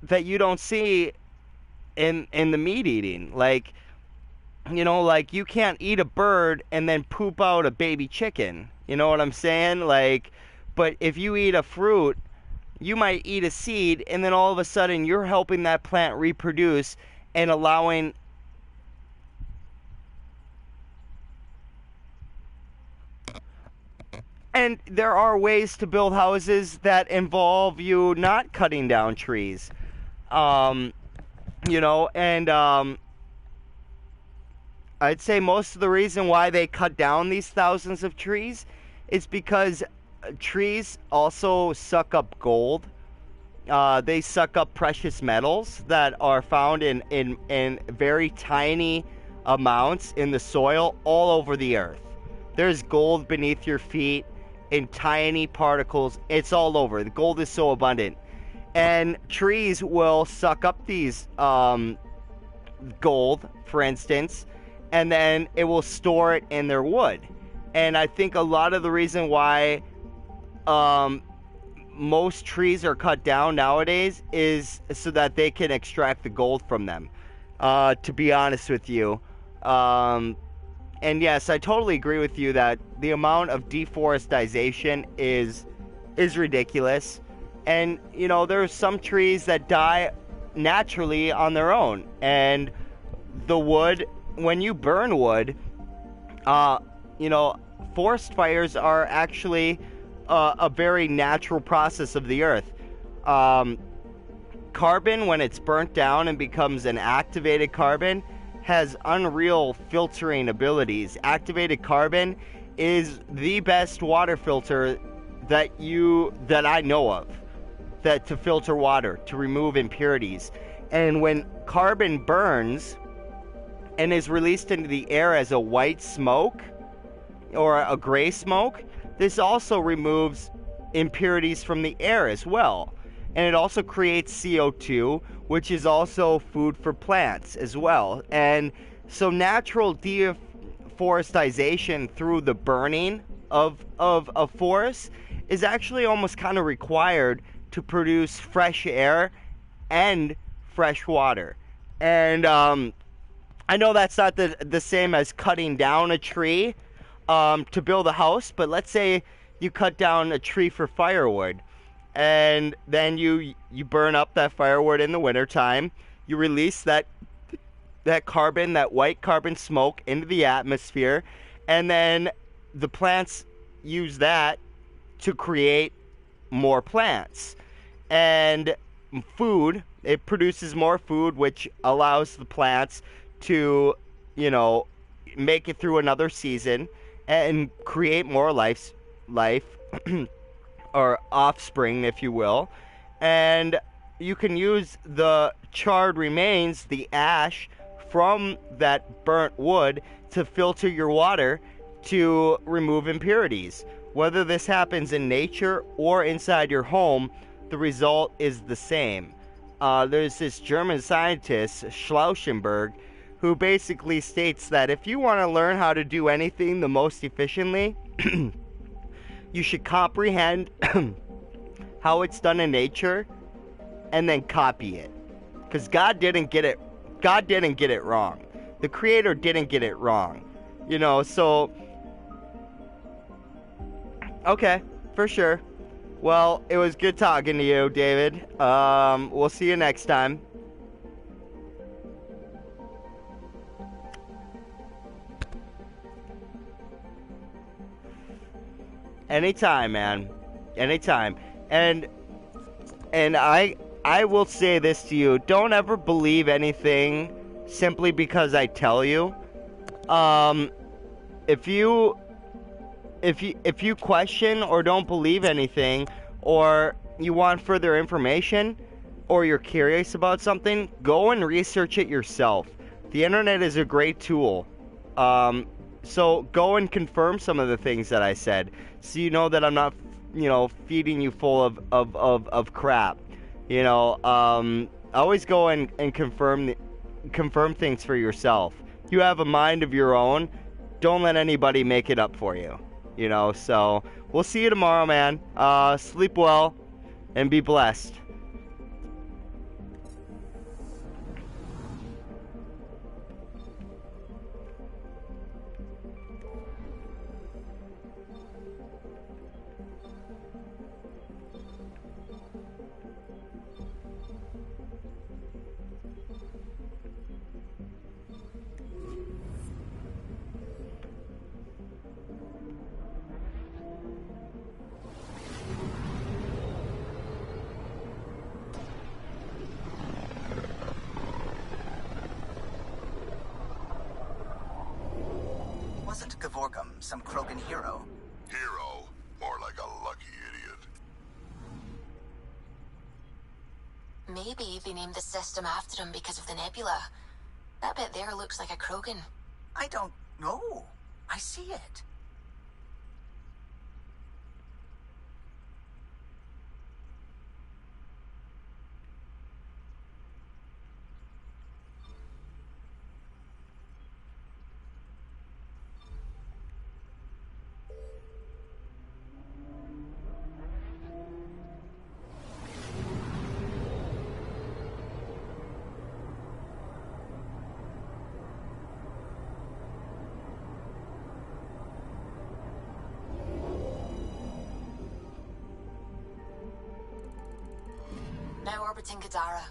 you don't see in the meat eating. Like, You know, like, you can't eat a bird and then poop out a baby chicken. You know what I'm saying? Like, but if you eat a fruit, you might eat a seed, and then all of a sudden you're helping that plant reproduce and allowing... And there are ways to build houses that involve you not cutting down trees. You know, and I'd say most of the reason why they cut down these thousands of trees is because trees also suck up gold. They suck up precious metals that are found in very tiny amounts in the soil all over the earth. There's gold beneath your feet in tiny particles. It's all over. The gold is so abundant. And trees will suck up these gold, for instance, and then it will store it in their wood. And I think a lot of the reason why most trees are cut down nowadays is so that they can extract the gold from them, to be honest with you. And yes, I totally agree with you that the amount of deforestation is ridiculous. And, you know, there's some trees that die naturally on their own. And the wood, when you burn wood, you know, forest fires are actually a very natural process of the earth. Carbon, when it's burnt down and becomes an activated carbon, has unreal filtering abilities. Activated carbon is the best water filter that I know of, that to filter water, to remove impurities. And when carbon burns and is released into the air as a white smoke or a gray smoke, this also removes impurities from the air as well. And it also creates CO2, which is also food for plants as well. And so natural deforestation through the burning of forests is actually almost kind of required to produce fresh air and fresh water. And I know that's not the same as cutting down a tree to build a house, but let's say you cut down a tree for firewood. And then you burn up that firewood in the wintertime. You release that carbon, that white carbon smoke into the atmosphere. And then the plants use that to create more plants. And food, it produces more food, which allows the plants to, you know, make it through another season and create more life or offspring, if you will. And you can use the charred remains, the ash from that burnt wood, to filter your water to remove impurities. Whether this happens in nature or inside your home, the result is the same. There's this German scientist, Schlausenberg, who basically states that if you want to learn how to do anything the most efficiently, you should comprehend how it's done in nature and then copy it. Because God didn't get it wrong. The Creator didn't get it wrong. You know, so okay, for sure. Well, it was good talking to you, David. We'll see you next time. Anytime, man. Anytime. And I will say this to you. Don't ever believe anything simply because I tell you. If you question or don't believe anything, or you want further information, or you're curious about something, go and research it yourself. The internet is a great tool. So go and confirm some of the things that I said, so you know that I'm not, you know, feeding you full of crap. You know, always go and confirm things for yourself. You have a mind of your own. Don't let anybody make it up for you. You know, so we'll see you tomorrow, man. Sleep well and be blessed. Gavorkum, some Krogan hero. Hero? More like a lucky idiot. Maybe they named the system after him because of the nebula. That bit there looks like a Krogan. I don't know. I see it. Now orbiting Gadara.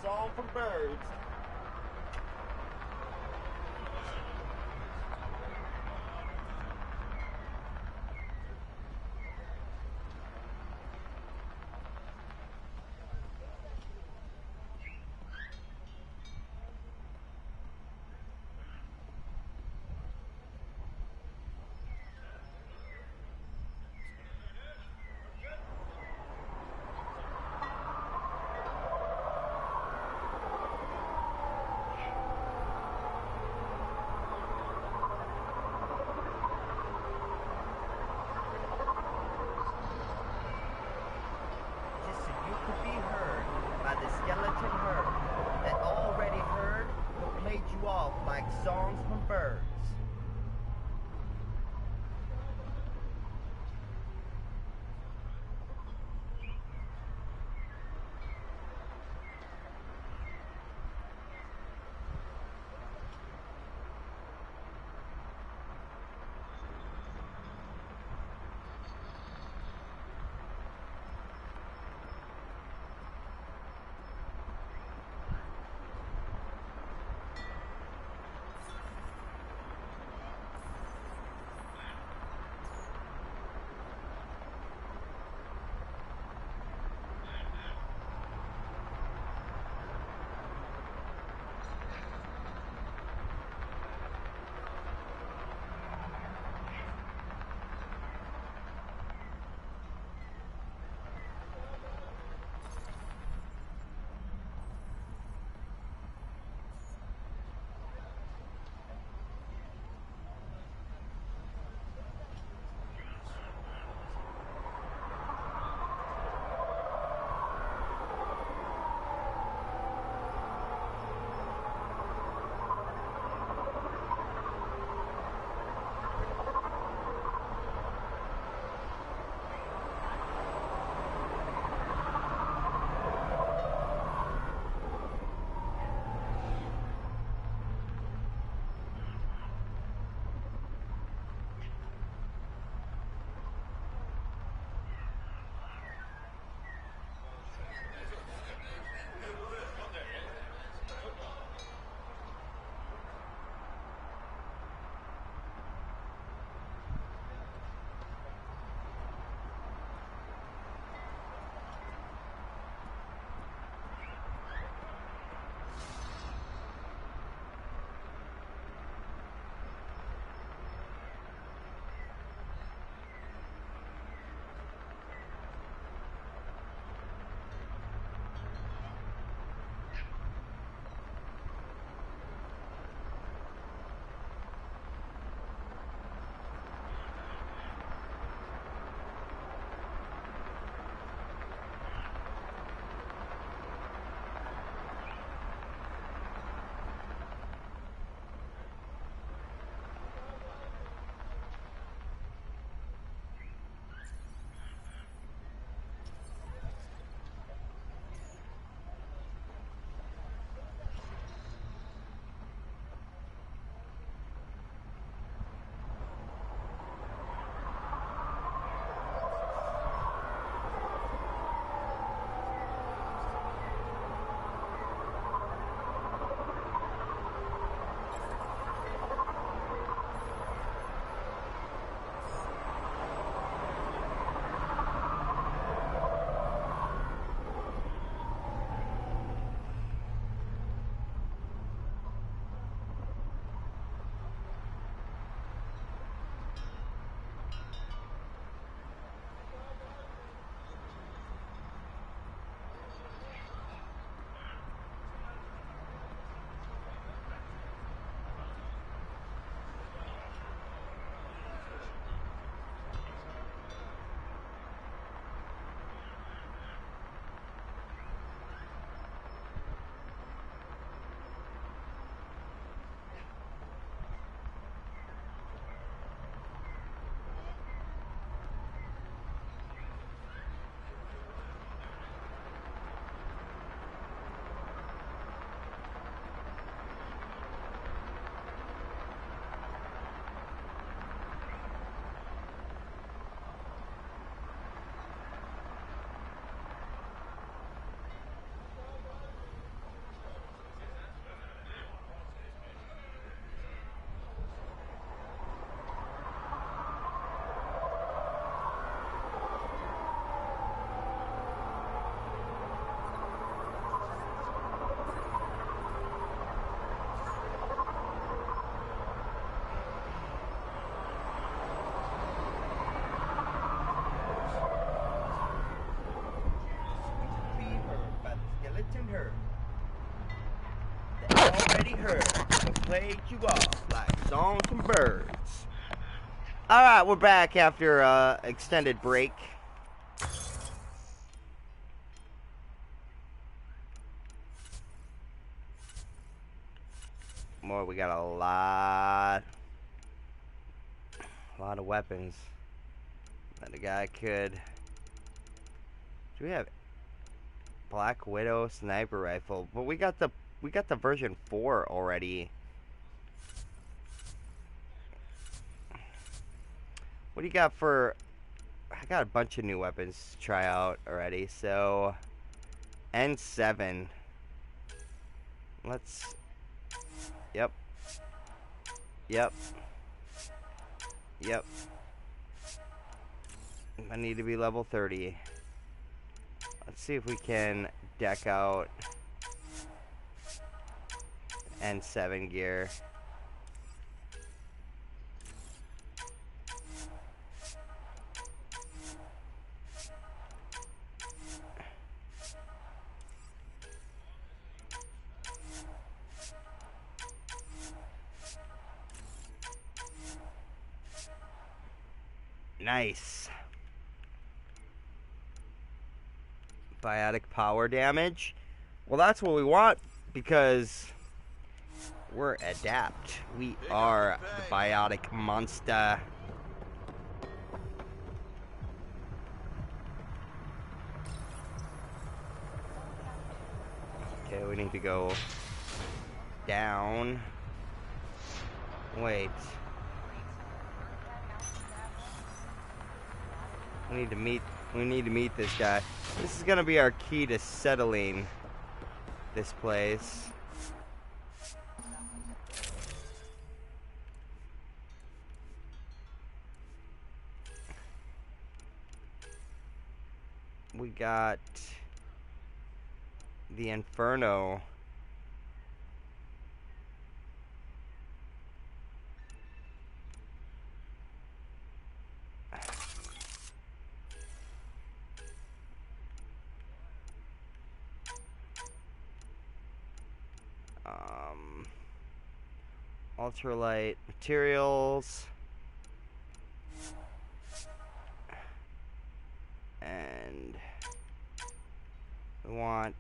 song from birds. Songs from birds. skeleton herd. They already heard what played you off like songs from birds. Alright, we're back after extended break. More, we got a lot of weapons that a guy could. Do we have Black Widow sniper rifle? But we got the version 4 already. What do you got for? I got a bunch of new weapons to try out already. So N7. Let's. Yep. I need to be level 30. Let's see if we can deck out N7 gear. Nice. Biotic power damage. Well, that's what we want because we're adapt. We are the biotic monster. Okay, we need to go down. Wait. We need to meet this guy. This is gonna be our key to settling this place. We got the Inferno. Ultralight materials. And we want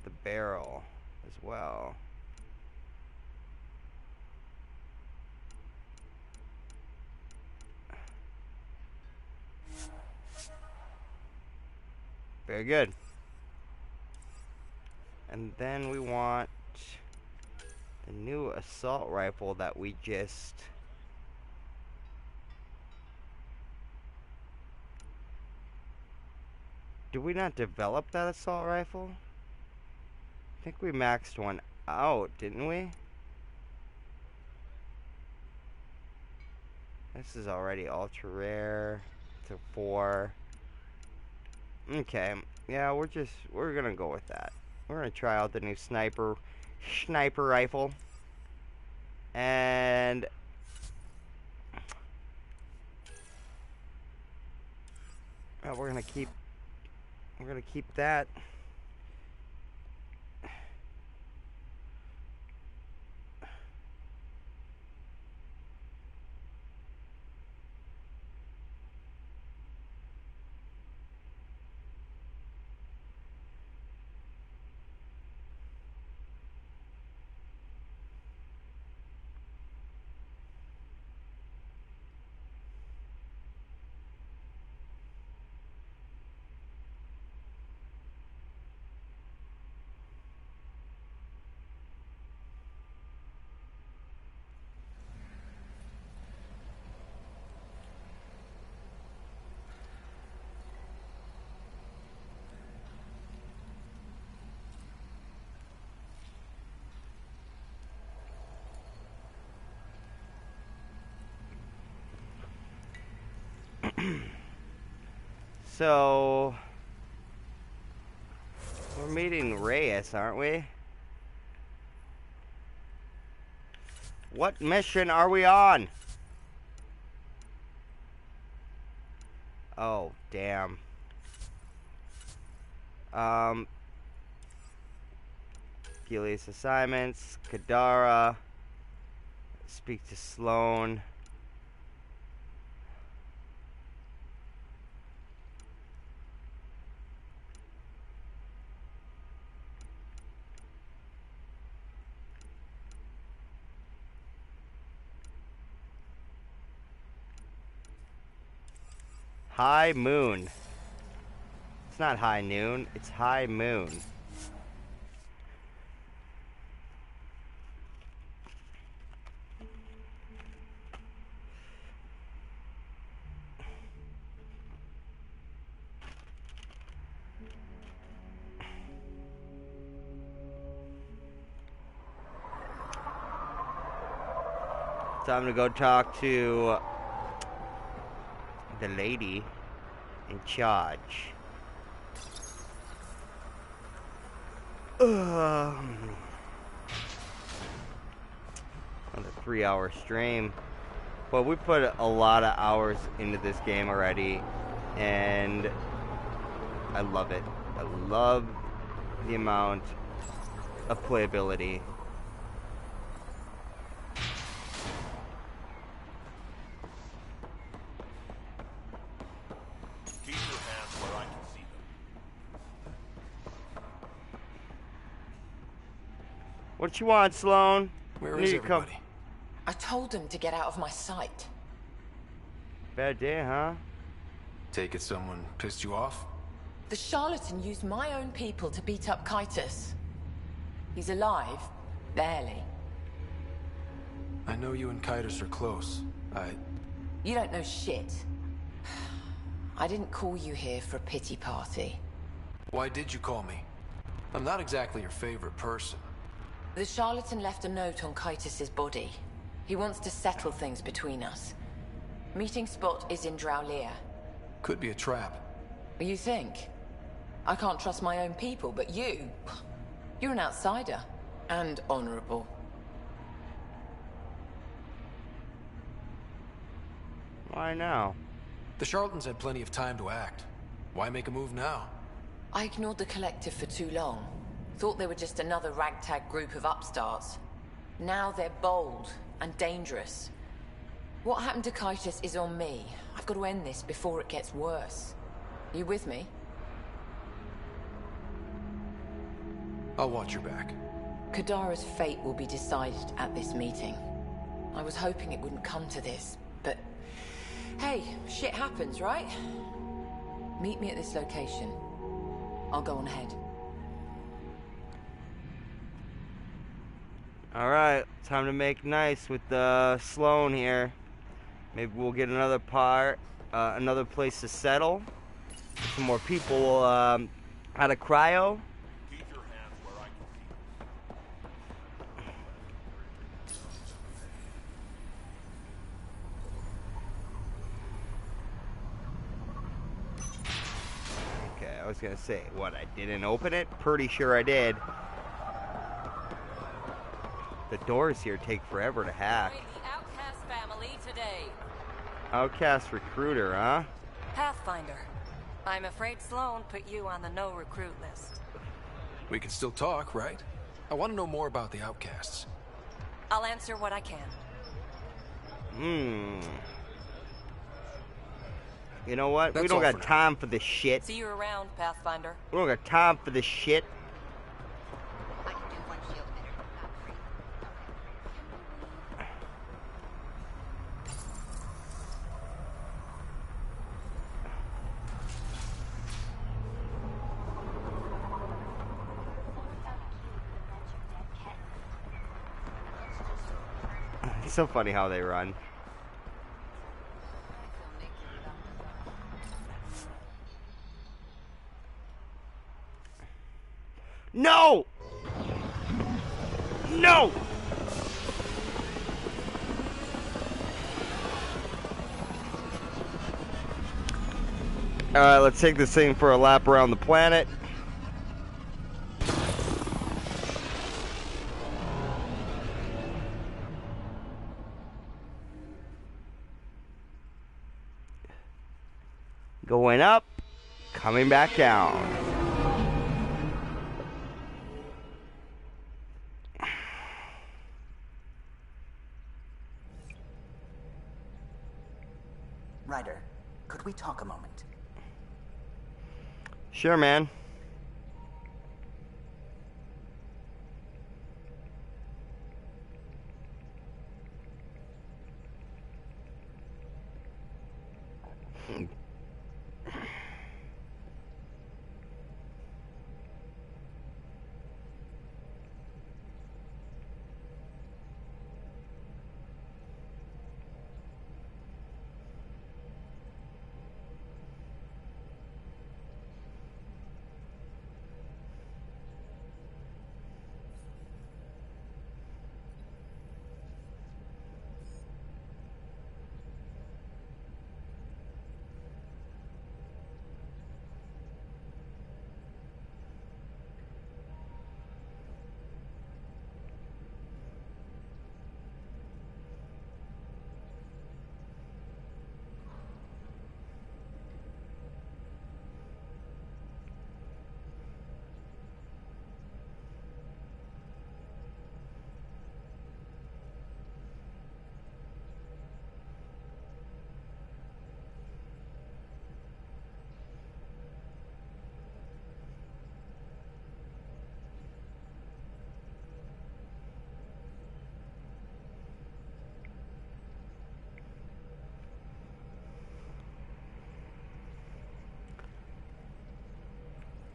the barrel as well. Very good. And then we want the new assault rifle that we just... Did we not develop that assault rifle? I think we maxed one out, didn't we? This is already ultra rare. It's a 4. Okay. Yeah, we're gonna go with that. We're gonna try out the new sniper rifle. And we're gonna keep that. So we're meeting Reyes, aren't we? What mission are we on? Oh, damn. Gilius assignments. Kadara. Speak to Sloan. High moon. It's not high noon, it's high moon. Time to go talk to the lady in charge. Another 3-hour stream. But we put a lot of hours into this game already, and I love it. I love the amount of playability. What you want, Sloan? Where is everybody? I told them to get out of my sight. Bad day, huh? Take it someone pissed you off? The charlatan used my own people to beat up Kytus. He's alive, barely. I know you and Kytus are close. You don't know shit. I didn't call you here for a pity party. Why did you call me? I'm not exactly your favorite person. The charlatan left a note on Kytus's body. He wants to settle things between us. Meeting spot is in Drowlear. Could be a trap. You think? I can't trust my own people, but you're an outsider. And honorable. Why now? The charlatans had plenty of time to act. Why make a move now? I ignored the collective for too long. Thought they were just another ragtag group of upstarts. Now they're bold and dangerous. What happened to Kytus is on me. I've got to end this before it gets worse. You with me? I'll watch your back. Kadara's fate will be decided at this meeting. I was hoping it wouldn't come to this, but hey, shit happens, right? Meet me at this location. I'll go on ahead. Alright, time to make nice with Sloan here. Maybe we'll get another another place to settle. Some more people out of cryo. Keep your hands where I can see. Okay, I was gonna say, what, I didn't open it? Pretty sure I did. The doors here take forever to hack. Join the Outcast family today. Outcast recruiter, huh? Pathfinder. I'm afraid Sloan put you on the no recruit list. We can still talk, right? I want to know more about the outcasts. I'll answer what I can. You know what? That's we don't all got for now. time for this shit. See you around, Pathfinder. We don't got time for this shit. I can do one shield better. It's so funny how they run. No! No! Alright, let's take this thing for a lap around the planet. Going up, coming back down. we talk a moment? Sure, man.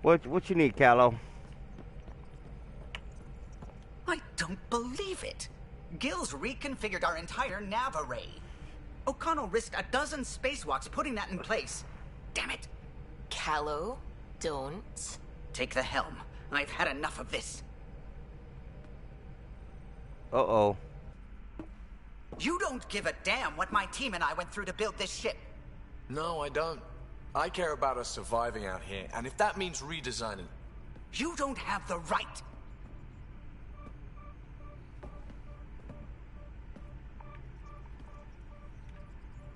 What you need, Callow? I don't believe it. Gills reconfigured our entire nav array. O'Connell risked a dozen spacewalks putting that in place. Damn it. Callow, don't. Take the helm. I've had enough of this. Uh-oh. You don't give a damn what my team and I went through to build this ship. No, I don't. I care about us surviving out here, and if that means redesigning... You don't have the right.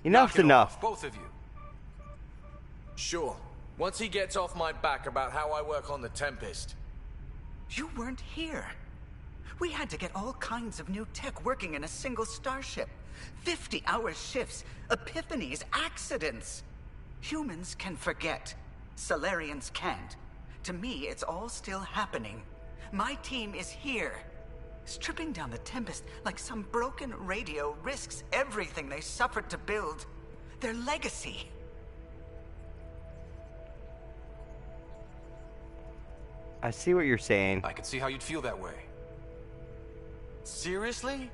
Enough's Knock it enough. off, both of you. Sure. Once he gets off my back about how I work on the Tempest. You weren't here. We had to get all kinds of new tech working in a single starship. 50-hour shifts, epiphanies, accidents. Humans can forget. Solarians can't. To me, it's all still happening. My team is here. Stripping down the Tempest like some broken radio risks everything they suffered to build. Their legacy. I see what you're saying. I can see how you'd feel that way. Seriously?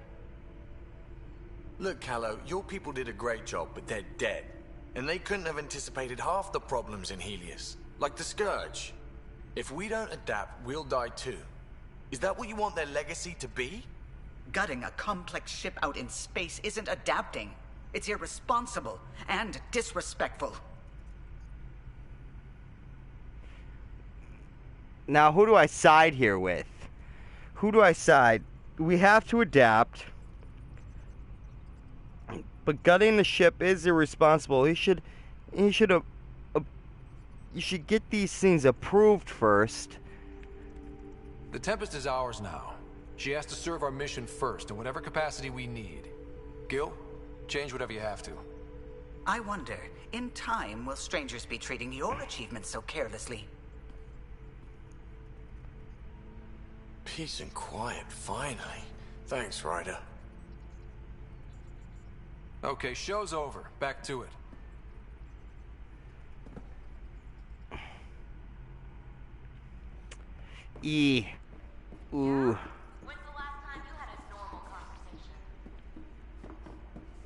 Look, Callow, your people did a great job, but they're dead. And they couldn't have anticipated half the problems in Helios. Like the Scourge. If we don't adapt, we'll die too. Is that what you want their legacy to be? Gutting a complex ship out in space isn't adapting. It's irresponsible and disrespectful. Now, who do I side here with? Who do I side? We have to adapt. But gutting the ship is irresponsible. You should get these things approved first. The Tempest is ours now. She has to serve our mission first, in whatever capacity we need. Gil, change whatever you have to. I wonder, in time, will strangers be treating your achievements so carelessly? Peace and quiet, finally. Thanks, Ryder. Okay, show's over. Back to it. Ooh. When's the last time you had a normal conversation?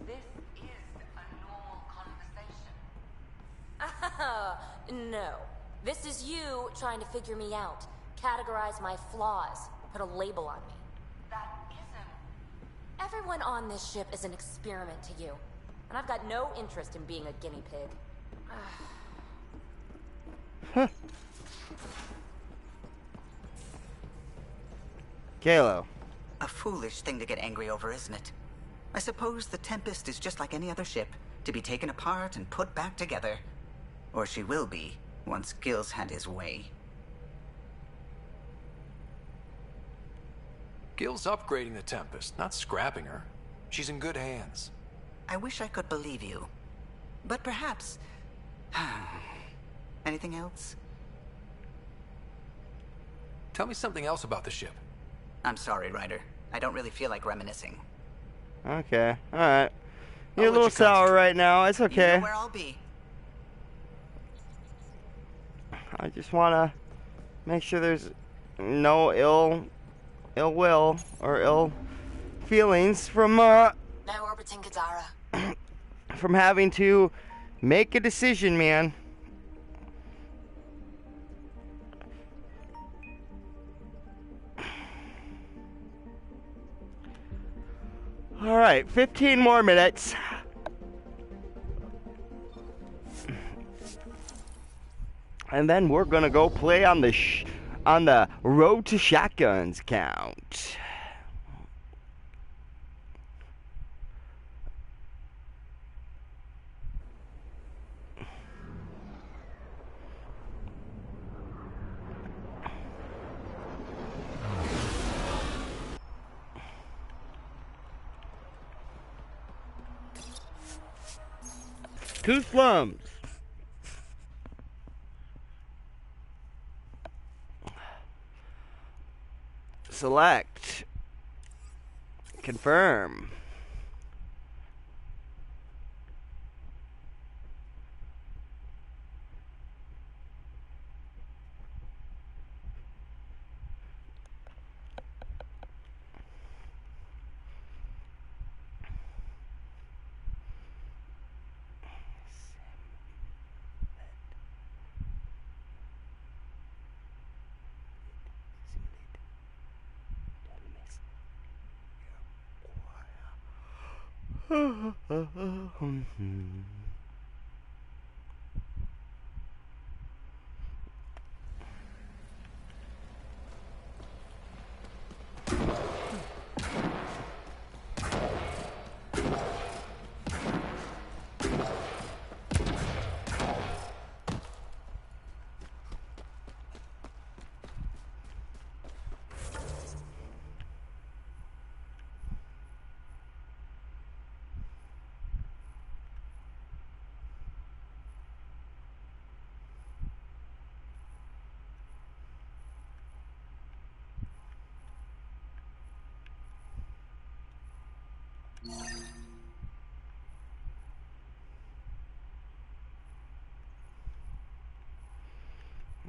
This is a normal conversation. No. This is you trying to figure me out. Categorize my flaws. Put a label on me. That isn't. Everyone on this ship is an experiment to you. And I've got no interest in being a guinea pig. Kalo. A foolish thing to get angry over, isn't it? I suppose the Tempest is just like any other ship, to be taken apart and put back together. Or she will be, once Gil's had his way. Gil's upgrading the Tempest, not scrapping her. She's in good hands. I wish I could believe you. But perhaps Anything else? Tell me something else about the ship. I'm sorry, Ryder. I don't really feel like reminiscing. Okay, alright. You're I'll a little let you sour concentrate. right now. It's You okay. know where I'll be. I just want to make sure there's no ill will or ill feelings from Now orbiting Kadara. from having to make a decision, man. All right, 15 more minutes. And then we're gonna go play on the Road to Shotguns count. Two slums. Select. Confirm.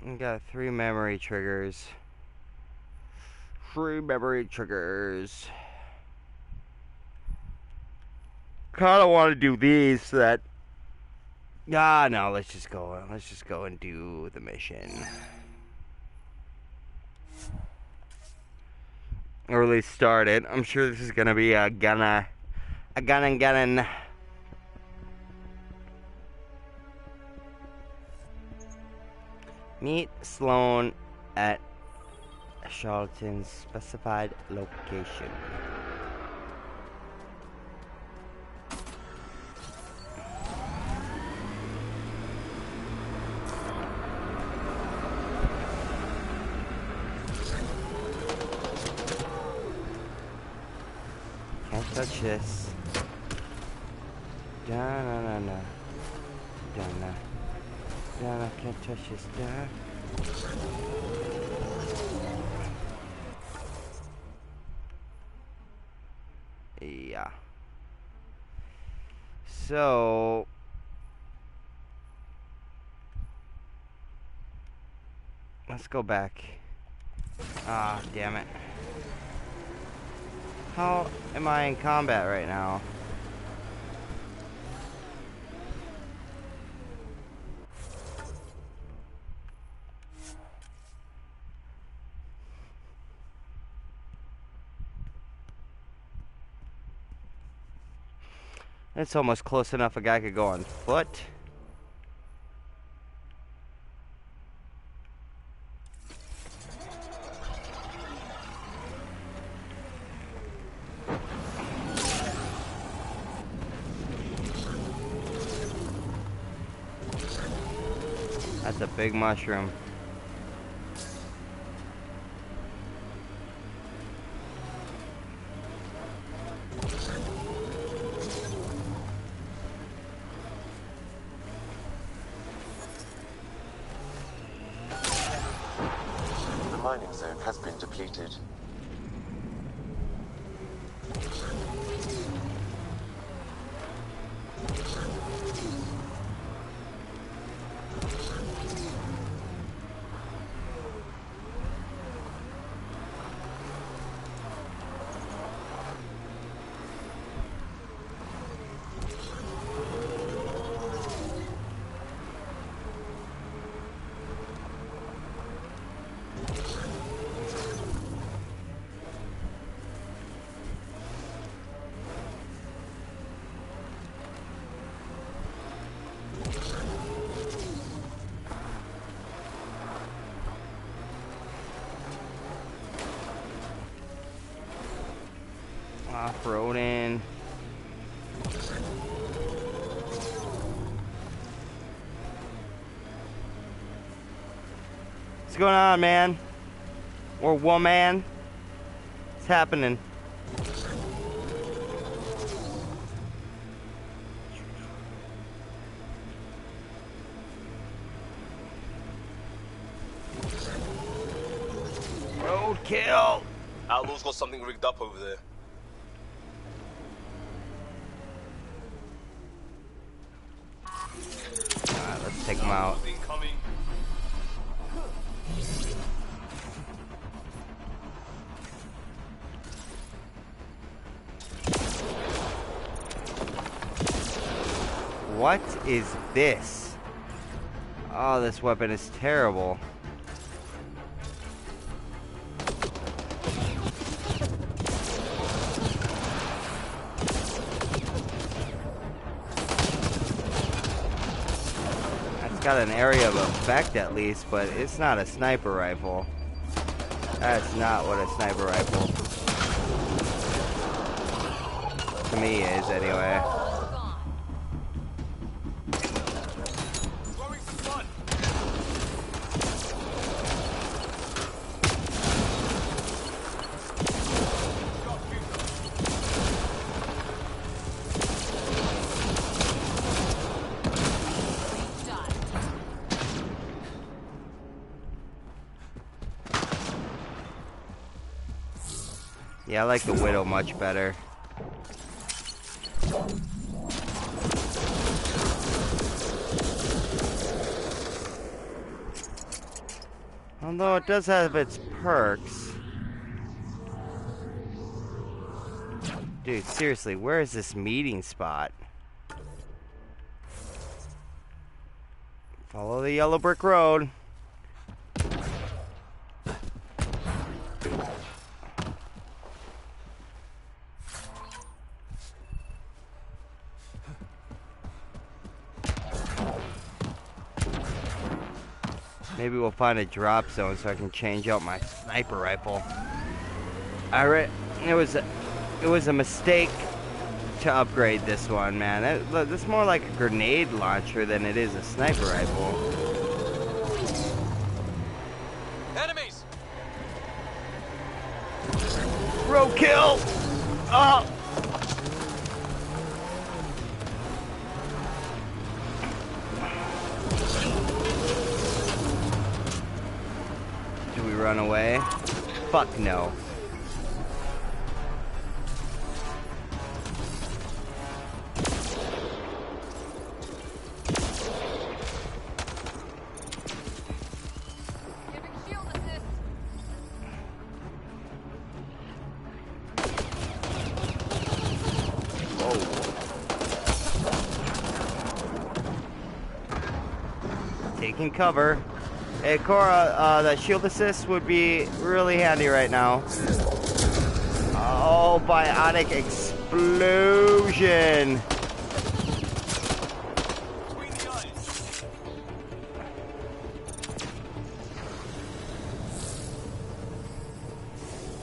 We got 3 memory triggers. 3 memory triggers. Kinda want to do these so that. No, let's just go. Let's just go and do the mission. Or at least start it. I'm sure this is gonna be a gun. Meet Sloan at Charlton's specified location. Can't touch this. Da-na-na-na. Da-na. Da-na, can't touch this. Da. Yeah. So... let's go back. Ah, damn it. How am I in combat right now? It's almost close enough a guy could go on foot. That's a big mushroom. mining zone has been depleted. Off-roading. What's going on, man? Or woman? What's happening? Roadkill! Outlaw's got something rigged up over there. Alright, let's take him out. What is this? Oh, this weapon is terrible. It's got an area of effect at least, but it's not a sniper rifle. That's not what a sniper rifle to me is, anyway. Yeah, I like the Widow much better. Although it does have its perks. Dude, seriously, where is this meeting spot? Follow the yellow brick road. Maybe we'll find a drop zone so I can change out my sniper rifle. It was a mistake to upgrade this one, man. It's more like a grenade launcher than it is a sniper rifle. Enemies! Roadkill! Oh! Do we run away? Fuck no. Taking cover. Hey, Cora, that shield assist would be really handy right now. Oh, biotic explosion.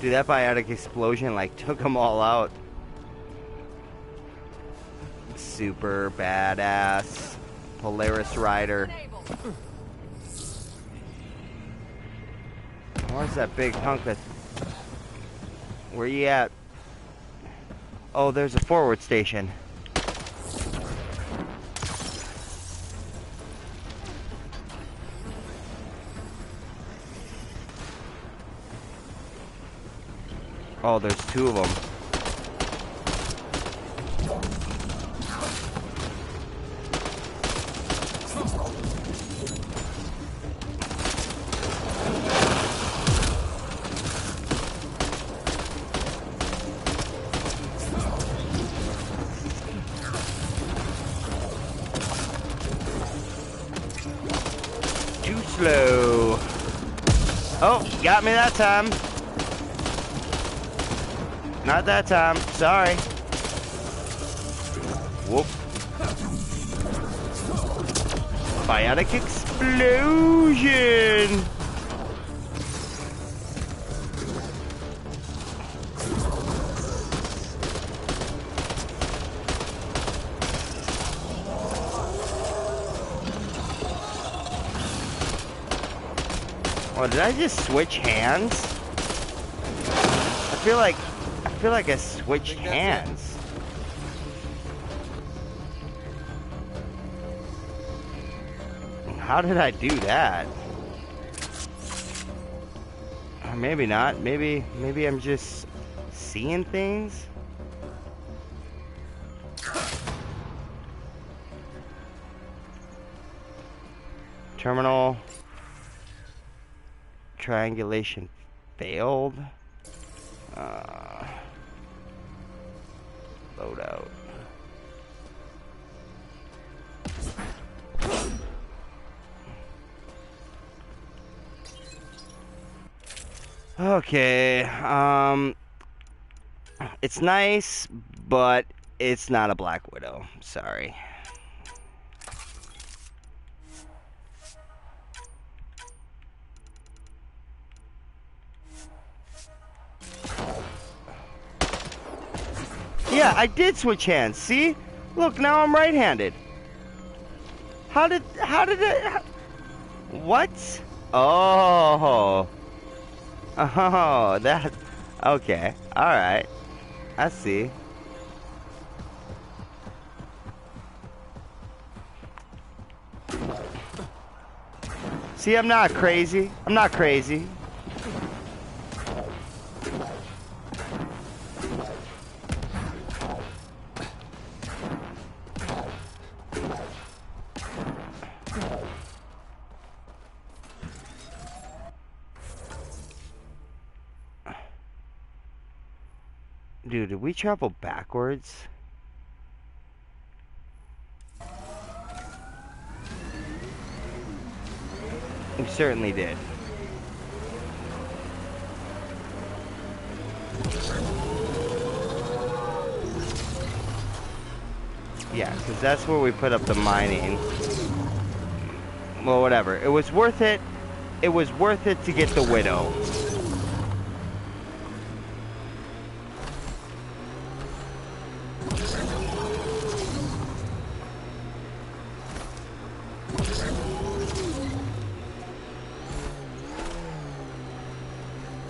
Dude, that biotic explosion, like, took them all out. Super badass. Polaris Rider. Where's that big hunk that... Where you at? Oh, there's a forward station. Oh, there's two of them. Too slow. Oh, got me that time. Not that time. Sorry. Whoop. Biotic explosion. Oh, did I just switch hands? I feel like I switched hands. How did I do that? Or maybe not. Maybe I'm just seeing things. Terminal triangulation failed. Load out. Okay, it's nice, but it's not a Black Widow. Sorry. Yeah, I did switch hands. See? Look, now I'm right-handed. How did it... What? Oh. Oh, that... Okay. Alright. I see. See, I'm not crazy. I'm not crazy. Dude, did we travel backwards? We certainly did. Yeah, because that's where we put up the mining. Well, whatever. It was worth it. It was worth it to get the Widow.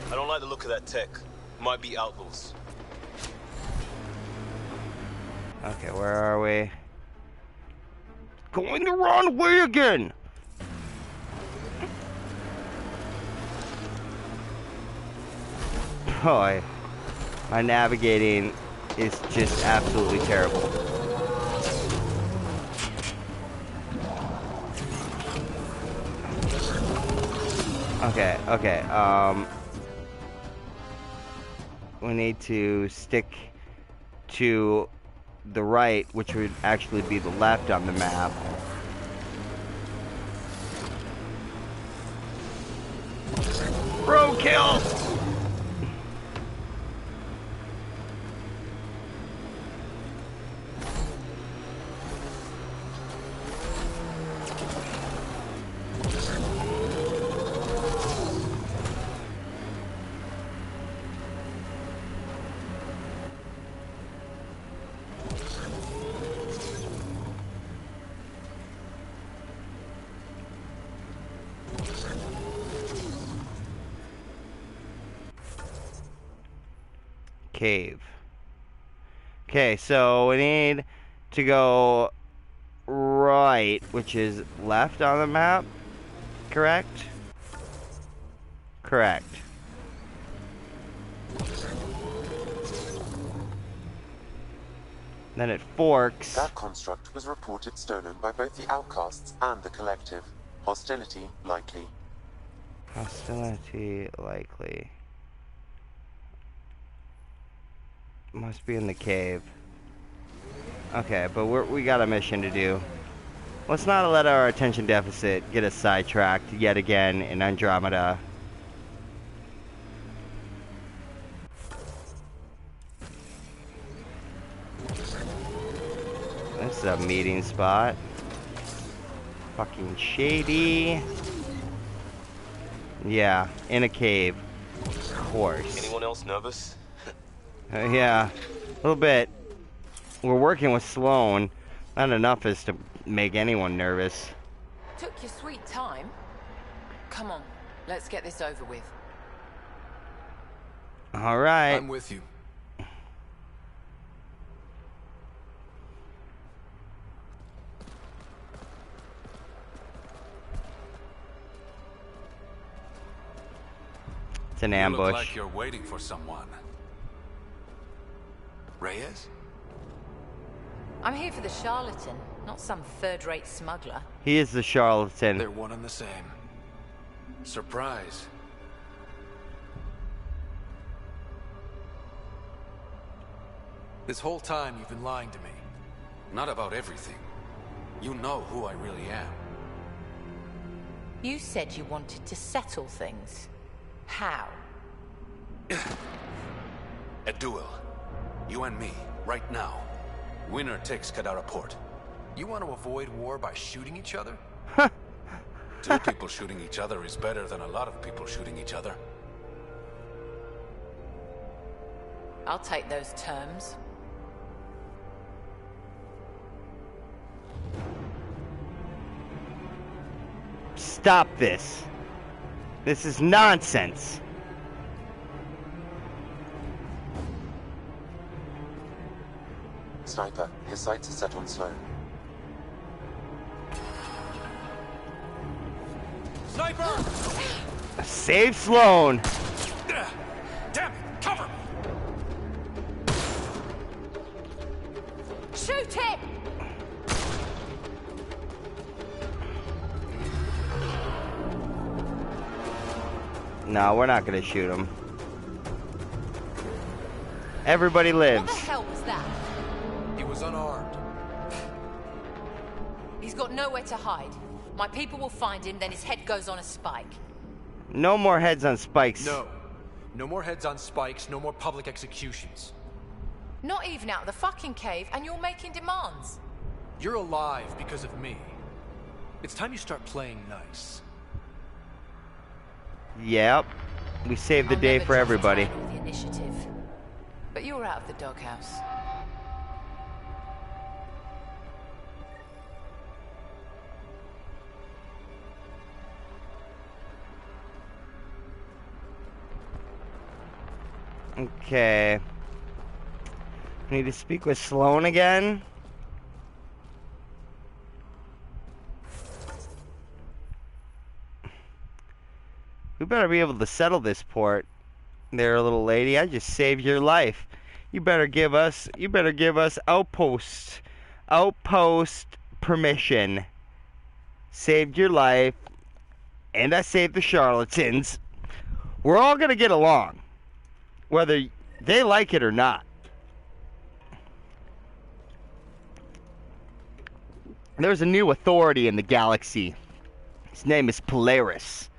I don't like the look of that tech. Might be outlaws. Okay, where are we? Going the wrong way again! Boy, my navigating is just absolutely terrible. Okay, we need to stick to the right, which would actually be the left on the map. Bro, kill! Cave. Okay, so we need to go right, which is left on the map, correct? Correct. Then it forks. That construct was reported stolen by both the outcasts and the collective. Hostility likely. Hostility likely. Must be in the cave. Okay, but we got a mission to do. Let's not let our attention deficit get us sidetracked yet again in Andromeda. This is a meeting spot. Fucking shady. Yeah, in a cave. Of course. Anyone else nervous? Yeah, a little bit. We're working with Sloan. Not enough is to make anyone nervous. Took your sweet time. Come on, let's get this over with. All right. I'm with you. It's an You ambush. look like you're waiting for someone. Reyes? I'm here for the charlatan, not some third-rate smuggler. He is the charlatan. They're one and the same. Surprise. This whole time you've been lying to me. Not about everything. You know who I really am. You said you wanted to settle things. How? A duel. You and me, right now. Winner takes Kadara Port. You want to avoid war by shooting each other? Two people shooting each other is better than a lot of people shooting each other. I'll take those terms. Stop this. This is nonsense. Sniper, his sights are set on Sloan. Sniper! Save Sloan. Damn it! Cover me! Shoot him! No, we're not gonna shoot him. Everybody lives. What the hell was that? He was unarmed. He's got nowhere to hide. My people will find him, then his head goes on a spike. No more heads on spikes. No. No more heads on spikes, no more public executions. Not even out of the fucking cave, and you're making demands. You're alive because of me. It's time you start playing nice. Yep. We saved the I'll day never for trust everybody. anyone with the initiative. But you're out of the doghouse. Okay. Need to speak with Sloan again. We better be able to settle this port. There, little lady, I just saved your life. You better give us outpost permission. Saved your life, and I saved the charlatans. We're all gonna get along, whether they like it or not. There's a new authority in the galaxy. His name is Polaris.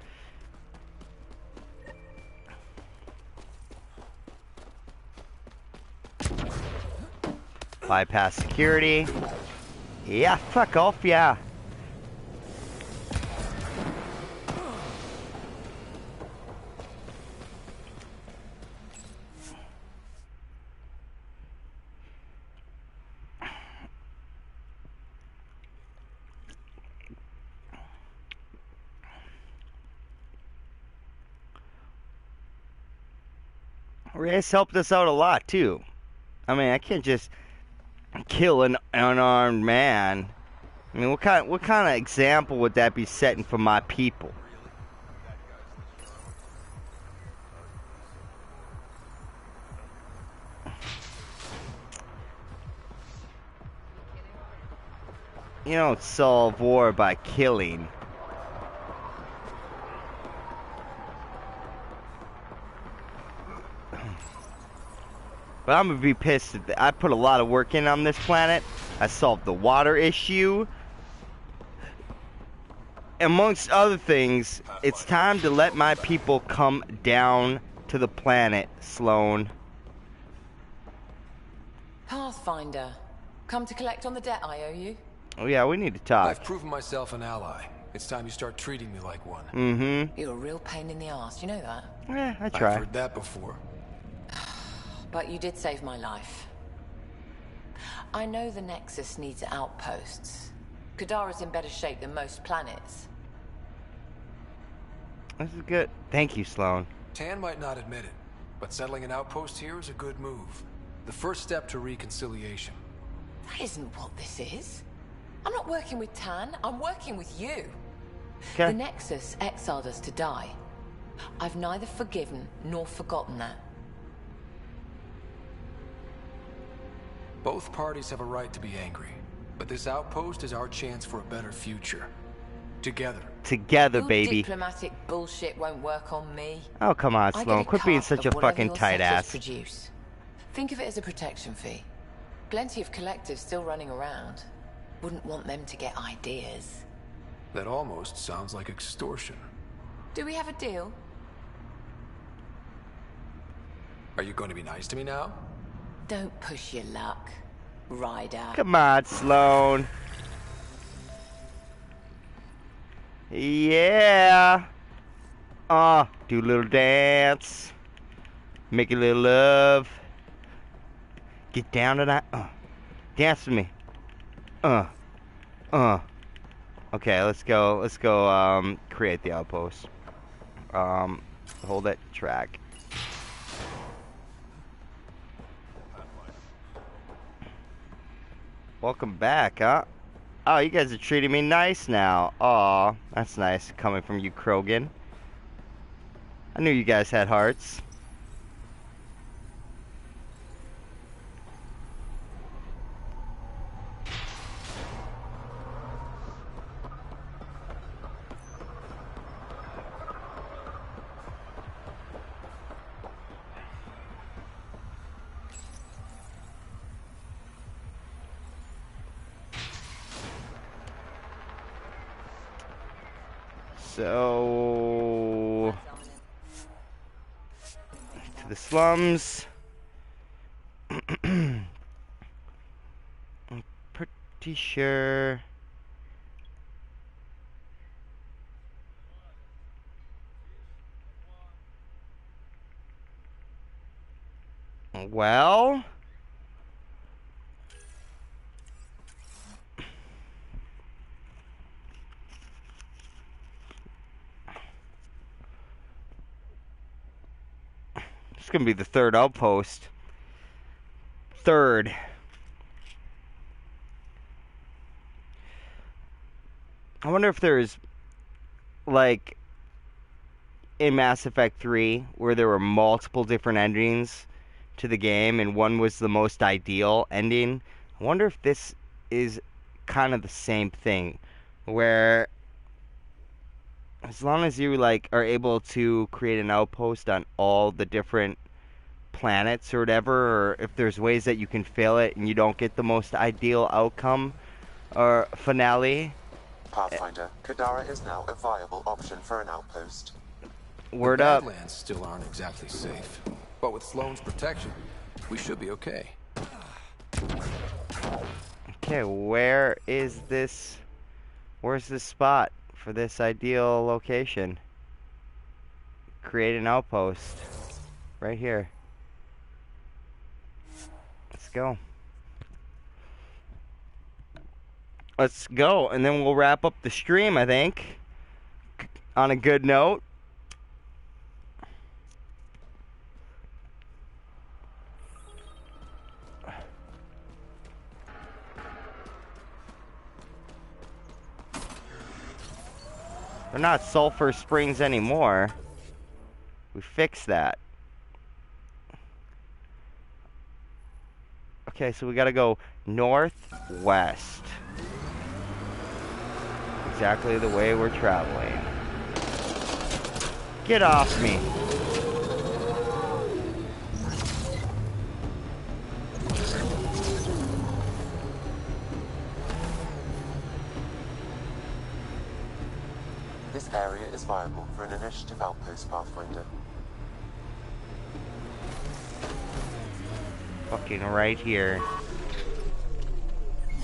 Bypass security. Yeah, fuck off, yeah. Reyes helped us out a lot too. I mean, I can't just kill an unarmed man. I mean, what kind of example would that be setting for my people? You don't solve war by killing. But I'm gonna be pissed. I put a lot of work in on this planet. I solved the water issue. Amongst other things, it's time to let my people come down to the planet, Sloan. Pathfinder, come to collect on the debt I owe you. Oh yeah, we need to talk. I've proven myself an ally. It's time you start treating me like one. Mm-hmm. You're a real pain in the ass, you know that? Yeah, I try. I've heard that before. But you did save my life. I know the Nexus needs outposts. Kadara's in better shape than most planets. This is good. Thank you, Sloan. Tan might not admit it, but settling an outpost here is a good move. The first step to reconciliation. That isn't what this is. I'm not working with Tan, I'm working with you. Okay. The Nexus exiled us to die. I've neither forgiven nor forgotten that. Both parties have a right to be angry, but this outpost is our chance for a better future. Together. Together, Your baby. diplomatic bullshit won't work on me. Oh, come on, I Sloan. get a Quit being cut such a of whatever fucking your tight sectors ass. Produce. Think of it as a protection fee. Plenty of collectives still running around. Wouldn't want them to get ideas. That almost sounds like extortion. Do we have a deal? Are you going to be nice to me now? Don't push your luck, Ryder. Come on, Sloan. Yeah. Do a little dance. Make a little love. Get down tonight. Dance with me. Okay, let's go, create the outpost. Hold that track. Welcome back, huh? Oh, you guys are treating me nice now. Aw, that's nice coming from you, Krogan. I knew you guys had hearts. So, to the slums. I'm pretty sure. Well. It's gonna be the third outpost. Third. I wonder if there's, like, in Mass Effect 3, where there were multiple different endings to the game, and one was the most ideal ending. I wonder if this is kind of the same thing, where as long as you, like, are able to create an outpost on all the different planets or whatever, or if there's ways that you can fail it and you don't get the most ideal outcome or finale. Pathfinder, Kadara is now a viable option for an outpost. Word the up. Badlands still aren't exactly safe, but with Sloane's protection, we should be okay. Okay, where's this spot for this ideal location? Create an outpost. Right here. Let's go. Let's go, and then we'll wrap up the stream, I think, on a good note. They're not sulfur springs anymore. We fixed that. Okay, so we gotta go northwest. exactly the way we're traveling. Get off me. This area is viable for an initiative outpost, Pathfinder. Fucking right here.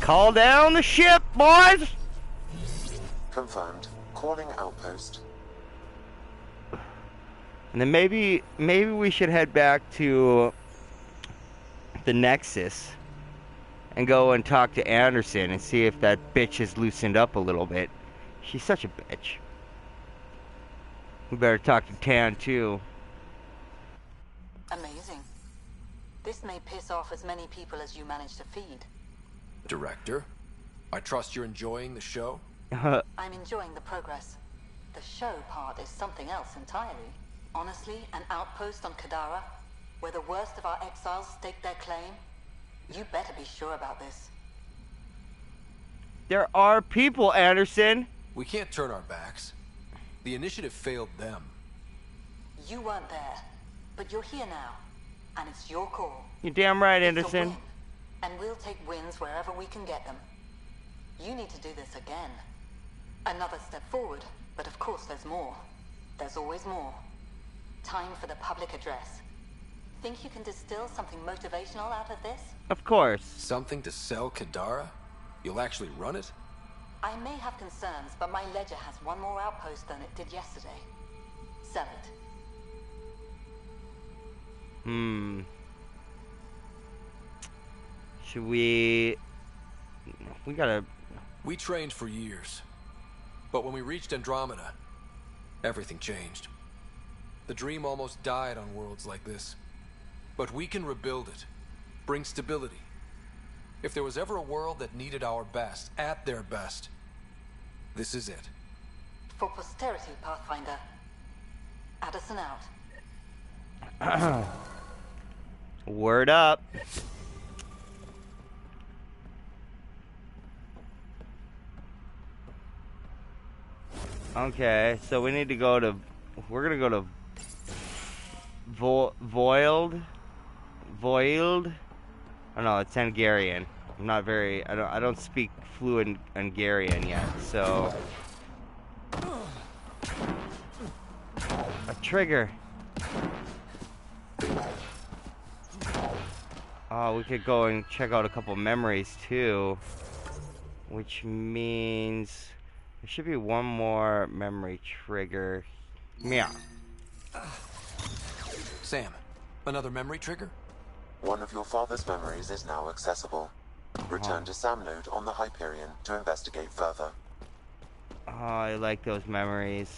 Call down the ship, boys! Confirmed. Calling outpost. And then maybe we should head back to the Nexus and go and talk to Anderson and see if that bitch has loosened up a little bit. She's such a bitch. We better talk to Tan too. Amazing. This may piss off as many people as you manage to feed. Director, I trust you're enjoying the show? I'm enjoying the progress. The show part is something else entirely. Honestly, an outpost on Kadara, where the worst of our exiles stake their claim? You better be sure about this. There are people, Anderson. We can't turn our backs. The initiative failed them. You weren't there, but you're here now, and it's your call. You're damn right, It's a Anderson. win, and we'll take wins wherever we can get them. You need to do this again. Another step forward, but of course there's more. There's always more. Time for the public address. Think you can distill something motivational out of this? Of course. Something to sell Kadara? You'll actually run it? I may have concerns, but my ledger has one more outpost than it did yesterday. Sell it. Should we gotta... We trained for years. But when we reached Andromeda, everything changed. The dream almost died on worlds like this. But we can rebuild it. Bring stability. If there was ever a world that needed our best, at their best, this is it. For posterity, Pathfinder. Addison out. Word up. Okay, so we need to go to... We're gonna go to... Voiled? Oh no, it's Hungarian. I'm not very... I don't speak fluent Hungarian yet, so... A trigger. Oh, we could go and check out a couple memories too. Which means... There should be one more memory trigger. Meow. Sam, another memory trigger? One of your father's memories is now accessible. Return to Sam Node on the Hyperion to investigate further. Oh, I like those memories.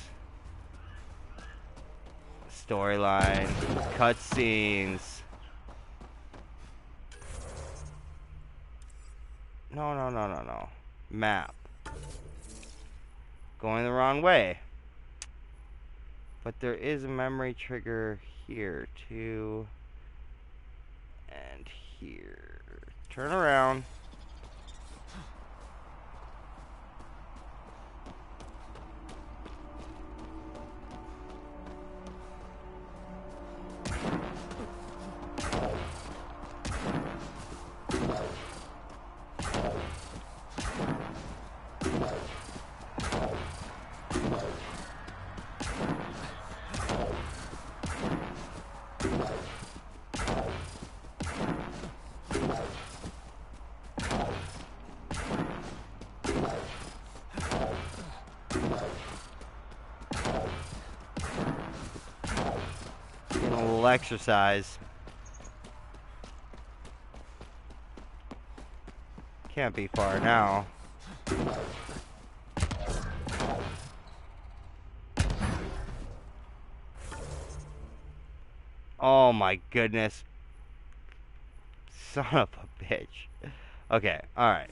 Storyline, cutscenes. No. Map. Going the wrong way. But there is a memory trigger here too. And here. Turn around. Exercise. Can't be far now. Oh my goodness. Son of a bitch. Okay, alright.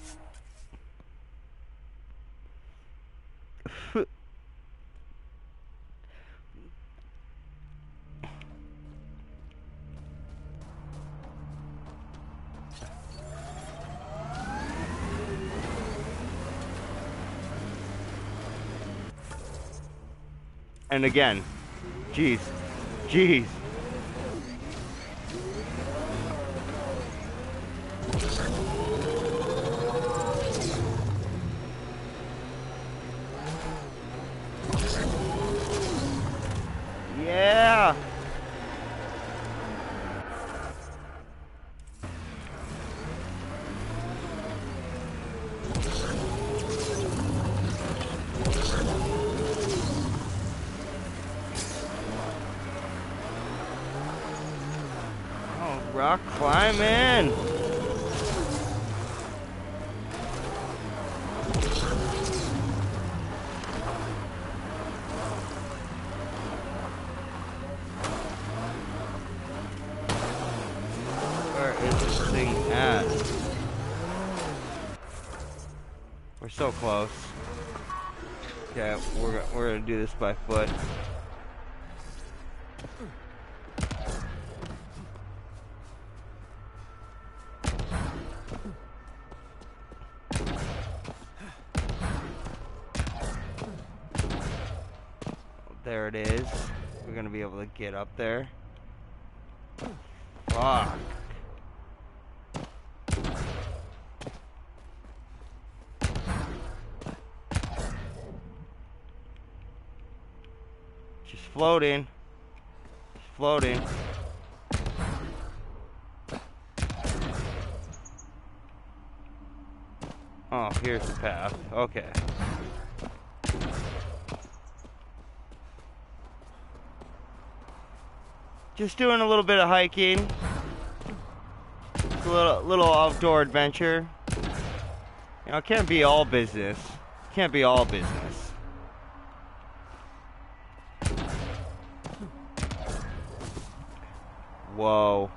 And again. Jeez. Jeez. Yeah. Oh, rock climbing. Where is this thing at? We're so close. Okay, we're gonna do this by foot. There it is. We're gonna be able to get up there. Fuck. Just floating. Just floating. Oh, here's the path. Okay. Just doing a little bit of hiking. Just a little outdoor adventure. You know, it can't be all business. Can't be all business. Whoa.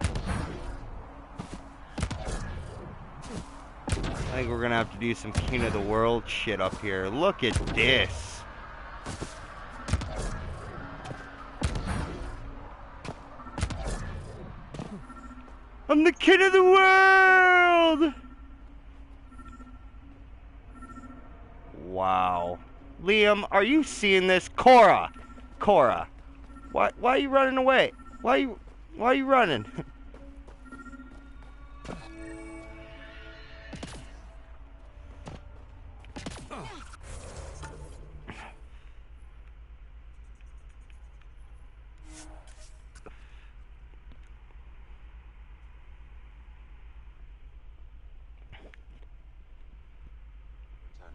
I think we're gonna have to do some King of the World shit up here. Look at this. I'm the king of the world! Wow. Liam, are you seeing this? Cora! Cora. Why are you running away? Why are you running?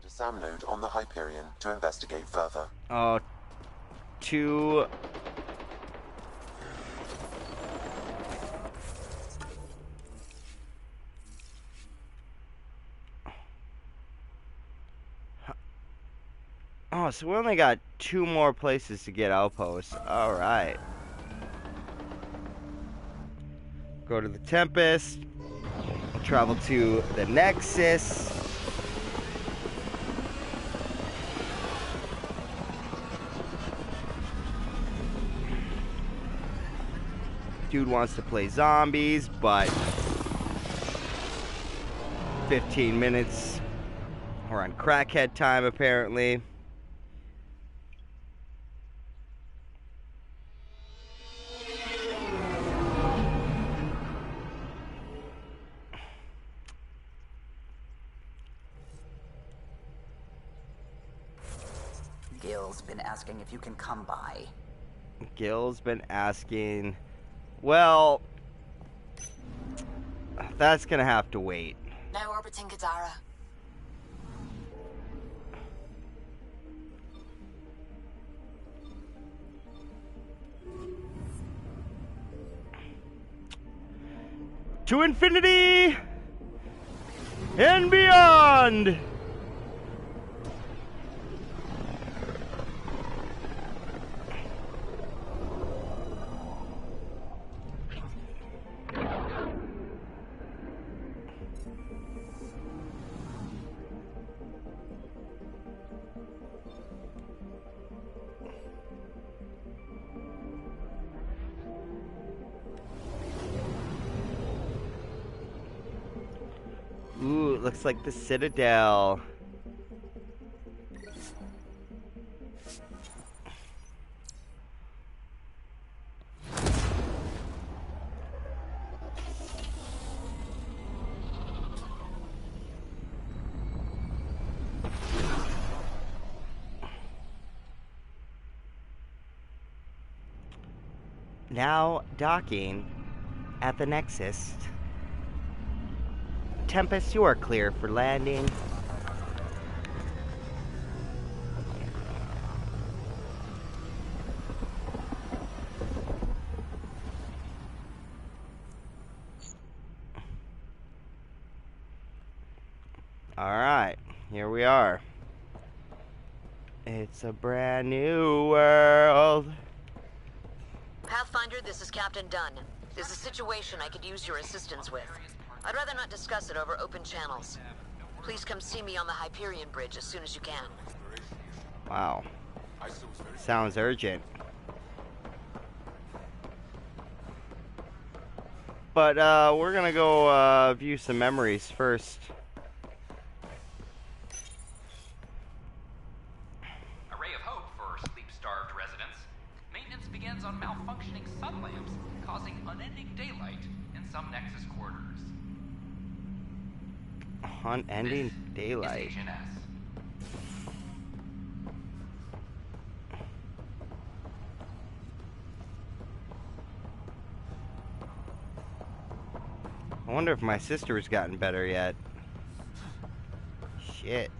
To SAM node on the Hyperion to investigate further. To... Oh, so we only got 2 more places to get outposts. Alright. Go to the Tempest. We'll travel to the Nexus. Dude wants to play zombies, but 15 minutes. We're on crackhead time, apparently. Gil's been asking if you can come by. Gil's been asking... Well... That's gonna have to wait. Now orbiting Kadara. To infinity and beyond! Ooh, it looks like the Citadel. Now docking at the Nexus. Tempest, you are clear for landing. Alright, here we are. It's a brand new world. Pathfinder, this is Captain Dunn. There's a situation I could use your assistance with. I'd rather not discuss it over open channels. Please come see me on the Hyperion Bridge as soon as you can. Wow. Sounds urgent. But we're gonna go view some memories first. A ray of hope for sleep-starved residents. Maintenance begins on malfunctioning sun lamps, causing unending daylight in some Nexus quarters. Unending daylight. Agent S. I wonder if my sister's gotten better yet. Shit.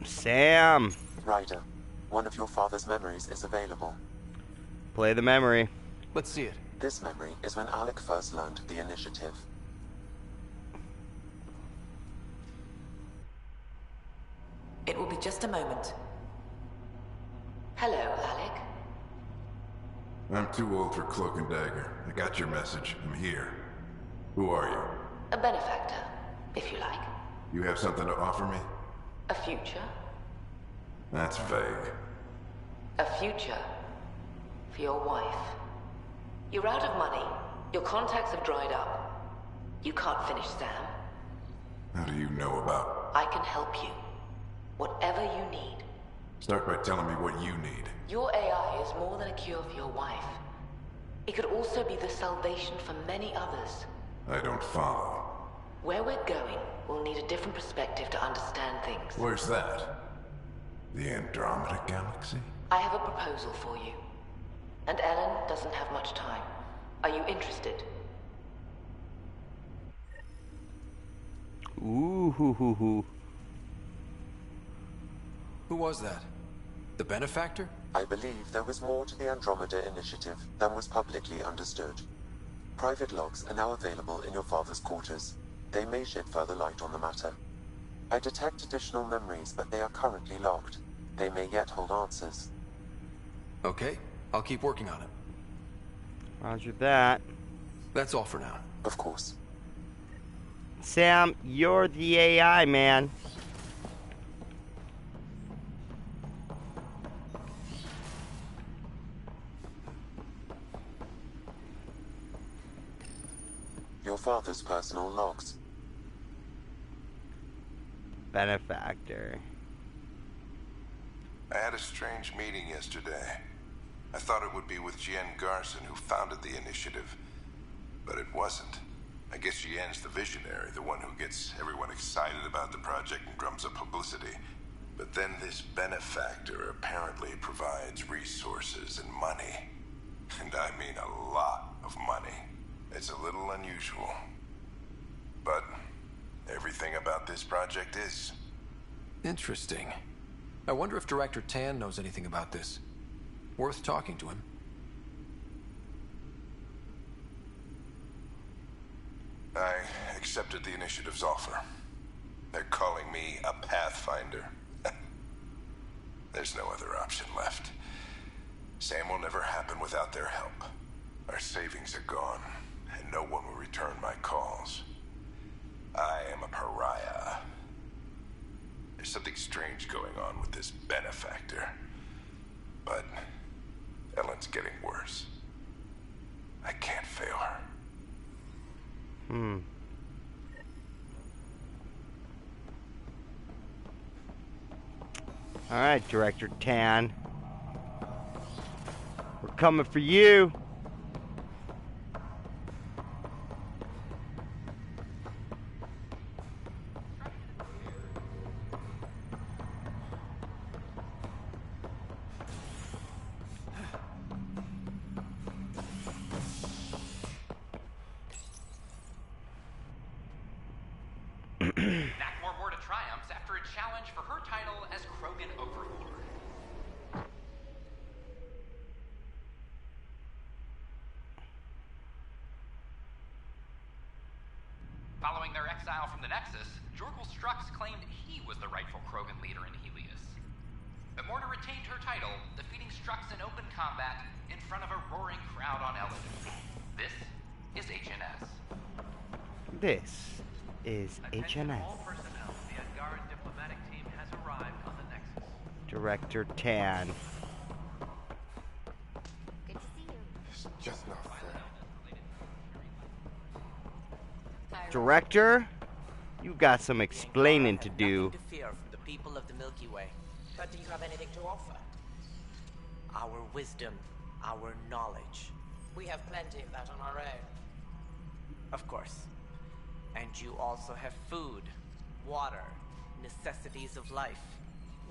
Sam! Ryder, one of your father's memories is available. Play the memory. Let's see it. This memory is when Alec first learned the initiative. It will be just a moment. Hello, Alec. I'm too old for Cloak and Dagger. I got your message. I'm here. Who are you? A benefactor, if you like. You have something to offer me? A future. That's vague. A future. For your wife. You're out of money. Your contacts have dried up. You can't finish Sam. How do you know about? I can help you. Whatever you need. Start by telling me what you need. Your AI is more than a cure for your wife. It could also be the salvation for many others. I don't follow. Where we're going, we'll need a different perspective to understand things. Where's that? The Andromeda Galaxy? I have a proposal for you. And Ellen doesn't have much time. Are you interested? Ooh, hoo, hoo, hoo. Who was that? The benefactor? I believe there was more to the Andromeda initiative than was publicly understood. Private logs are now available in your father's quarters. They may shed further light on the matter. I detect additional memories, but they are currently locked. They may yet hold answers. Okay, I'll keep working on it. Roger that. That's all for now. Of course. Sam, you're the AI, man. Your father's personal logs. Benefactor. I had a strange meeting yesterday. I thought it would be with Jien Garson, who founded the initiative. But it wasn't. I guess Jien's the visionary, the one who gets everyone excited about the project and drums up publicity. But then this benefactor apparently provides resources and money. And I mean a lot of money. It's a little unusual. But everything about this project is. Interesting. I wonder if Director Tan knows anything about this. Worth talking to him. I accepted the initiative's offer. They're calling me a Pathfinder. There's no other option left. Sam will never happen without their help. Our savings are gone, and no one will return my calls. I am a pariah. There's something strange going on with this benefactor. But Ellen's getting worse. I can't fail her. Alright, Director Tan. We're coming for you. triumphs after a challenge for her title as Krogan Overlord. Following their exile from the Nexus, Jorgal Strux claimed he was the rightful Krogan leader in Helios. But Morta retained her title, defeating Strux in open combat in front of a roaring crowd on Eladon. This is HNS. This is HNS. All personnel, the Edgaran diplomatic team has arrived on the Nexus. Director Tan. Good to see you. It's just not fair. Director, you got some explaining to do. To fear from the people of the Milky Way. But do you have anything to offer? Our wisdom, our knowledge. We have plenty of that on our own. Of course. And you also have food, water, necessities of life.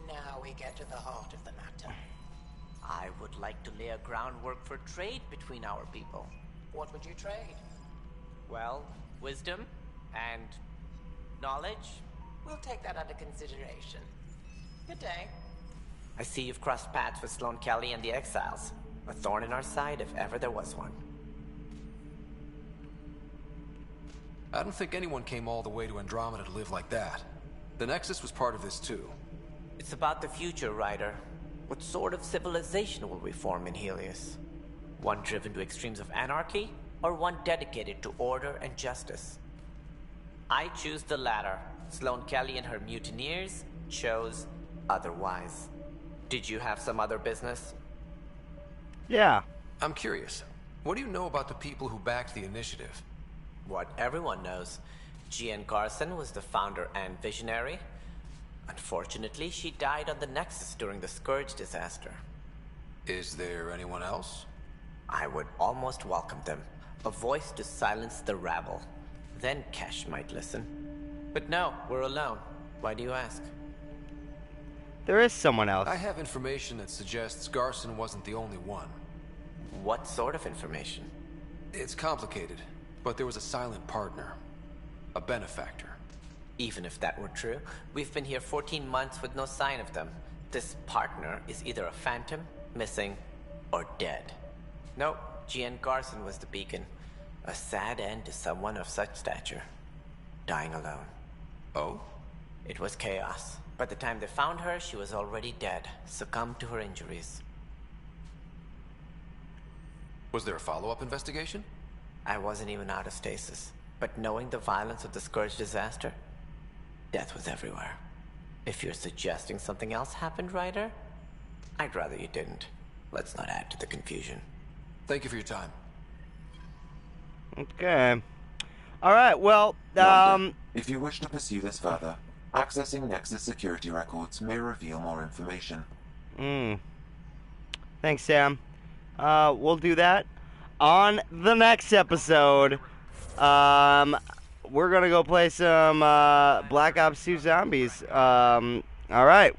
Now we get to the heart of the matter. I would like to lay a groundwork for trade between our people. What would you trade? Well, wisdom and knowledge. We'll take that under consideration. Good day. I see you've crossed paths with Sloane Kelly and the Exiles. A thorn in our side if ever there was one. I don't think anyone came all the way to Andromeda to live like that. The Nexus was part of this too. It's about the future, Ryder. What sort of civilization will we form in Helios? One driven to extremes of anarchy, or one dedicated to order and justice? I choose the latter. Sloane Kelly and her mutineers chose otherwise. Did you have some other business? Yeah. I'm curious. What do you know about the people who backed the initiative? What everyone knows. Jean Garson was the founder and visionary. Unfortunately, she died on the Nexus during the Scourge disaster. Is there anyone else? I would almost welcome them. A voice to silence the rabble. Then Kesh might listen. But no, we're alone. Why do you ask? There is someone else. I have information that suggests Garson wasn't the only one. What sort of information? It's complicated, but there was a silent partner. A benefactor. Even if that were true, we've been here 14 months with no sign of them. This partner is either a phantom, missing, or dead. Nope, Jean Garson was the beacon. A sad end to someone of such stature. Dying alone. Oh? It was chaos. By the time they found her, she was already dead, succumbed to her injuries. Was there a follow-up investigation? I wasn't even out of stasis. But knowing the violence of the Scourge disaster, death was everywhere. If you're suggesting something else happened, Ryder, I'd rather you didn't. Let's not add to the confusion. Thank you for your time. Okay. Alright, well, If you wish to pursue this further, accessing Nexus security records may reveal more information. Thanks, Sam. We'll do that on the next episode. We're gonna go play some Black Ops 2 Zombies. Alright,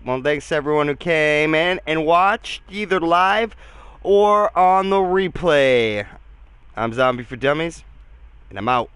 well, thanks to everyone who came in and watched, either live or on the replay. I'm Zombie for Dummies, and I'm out.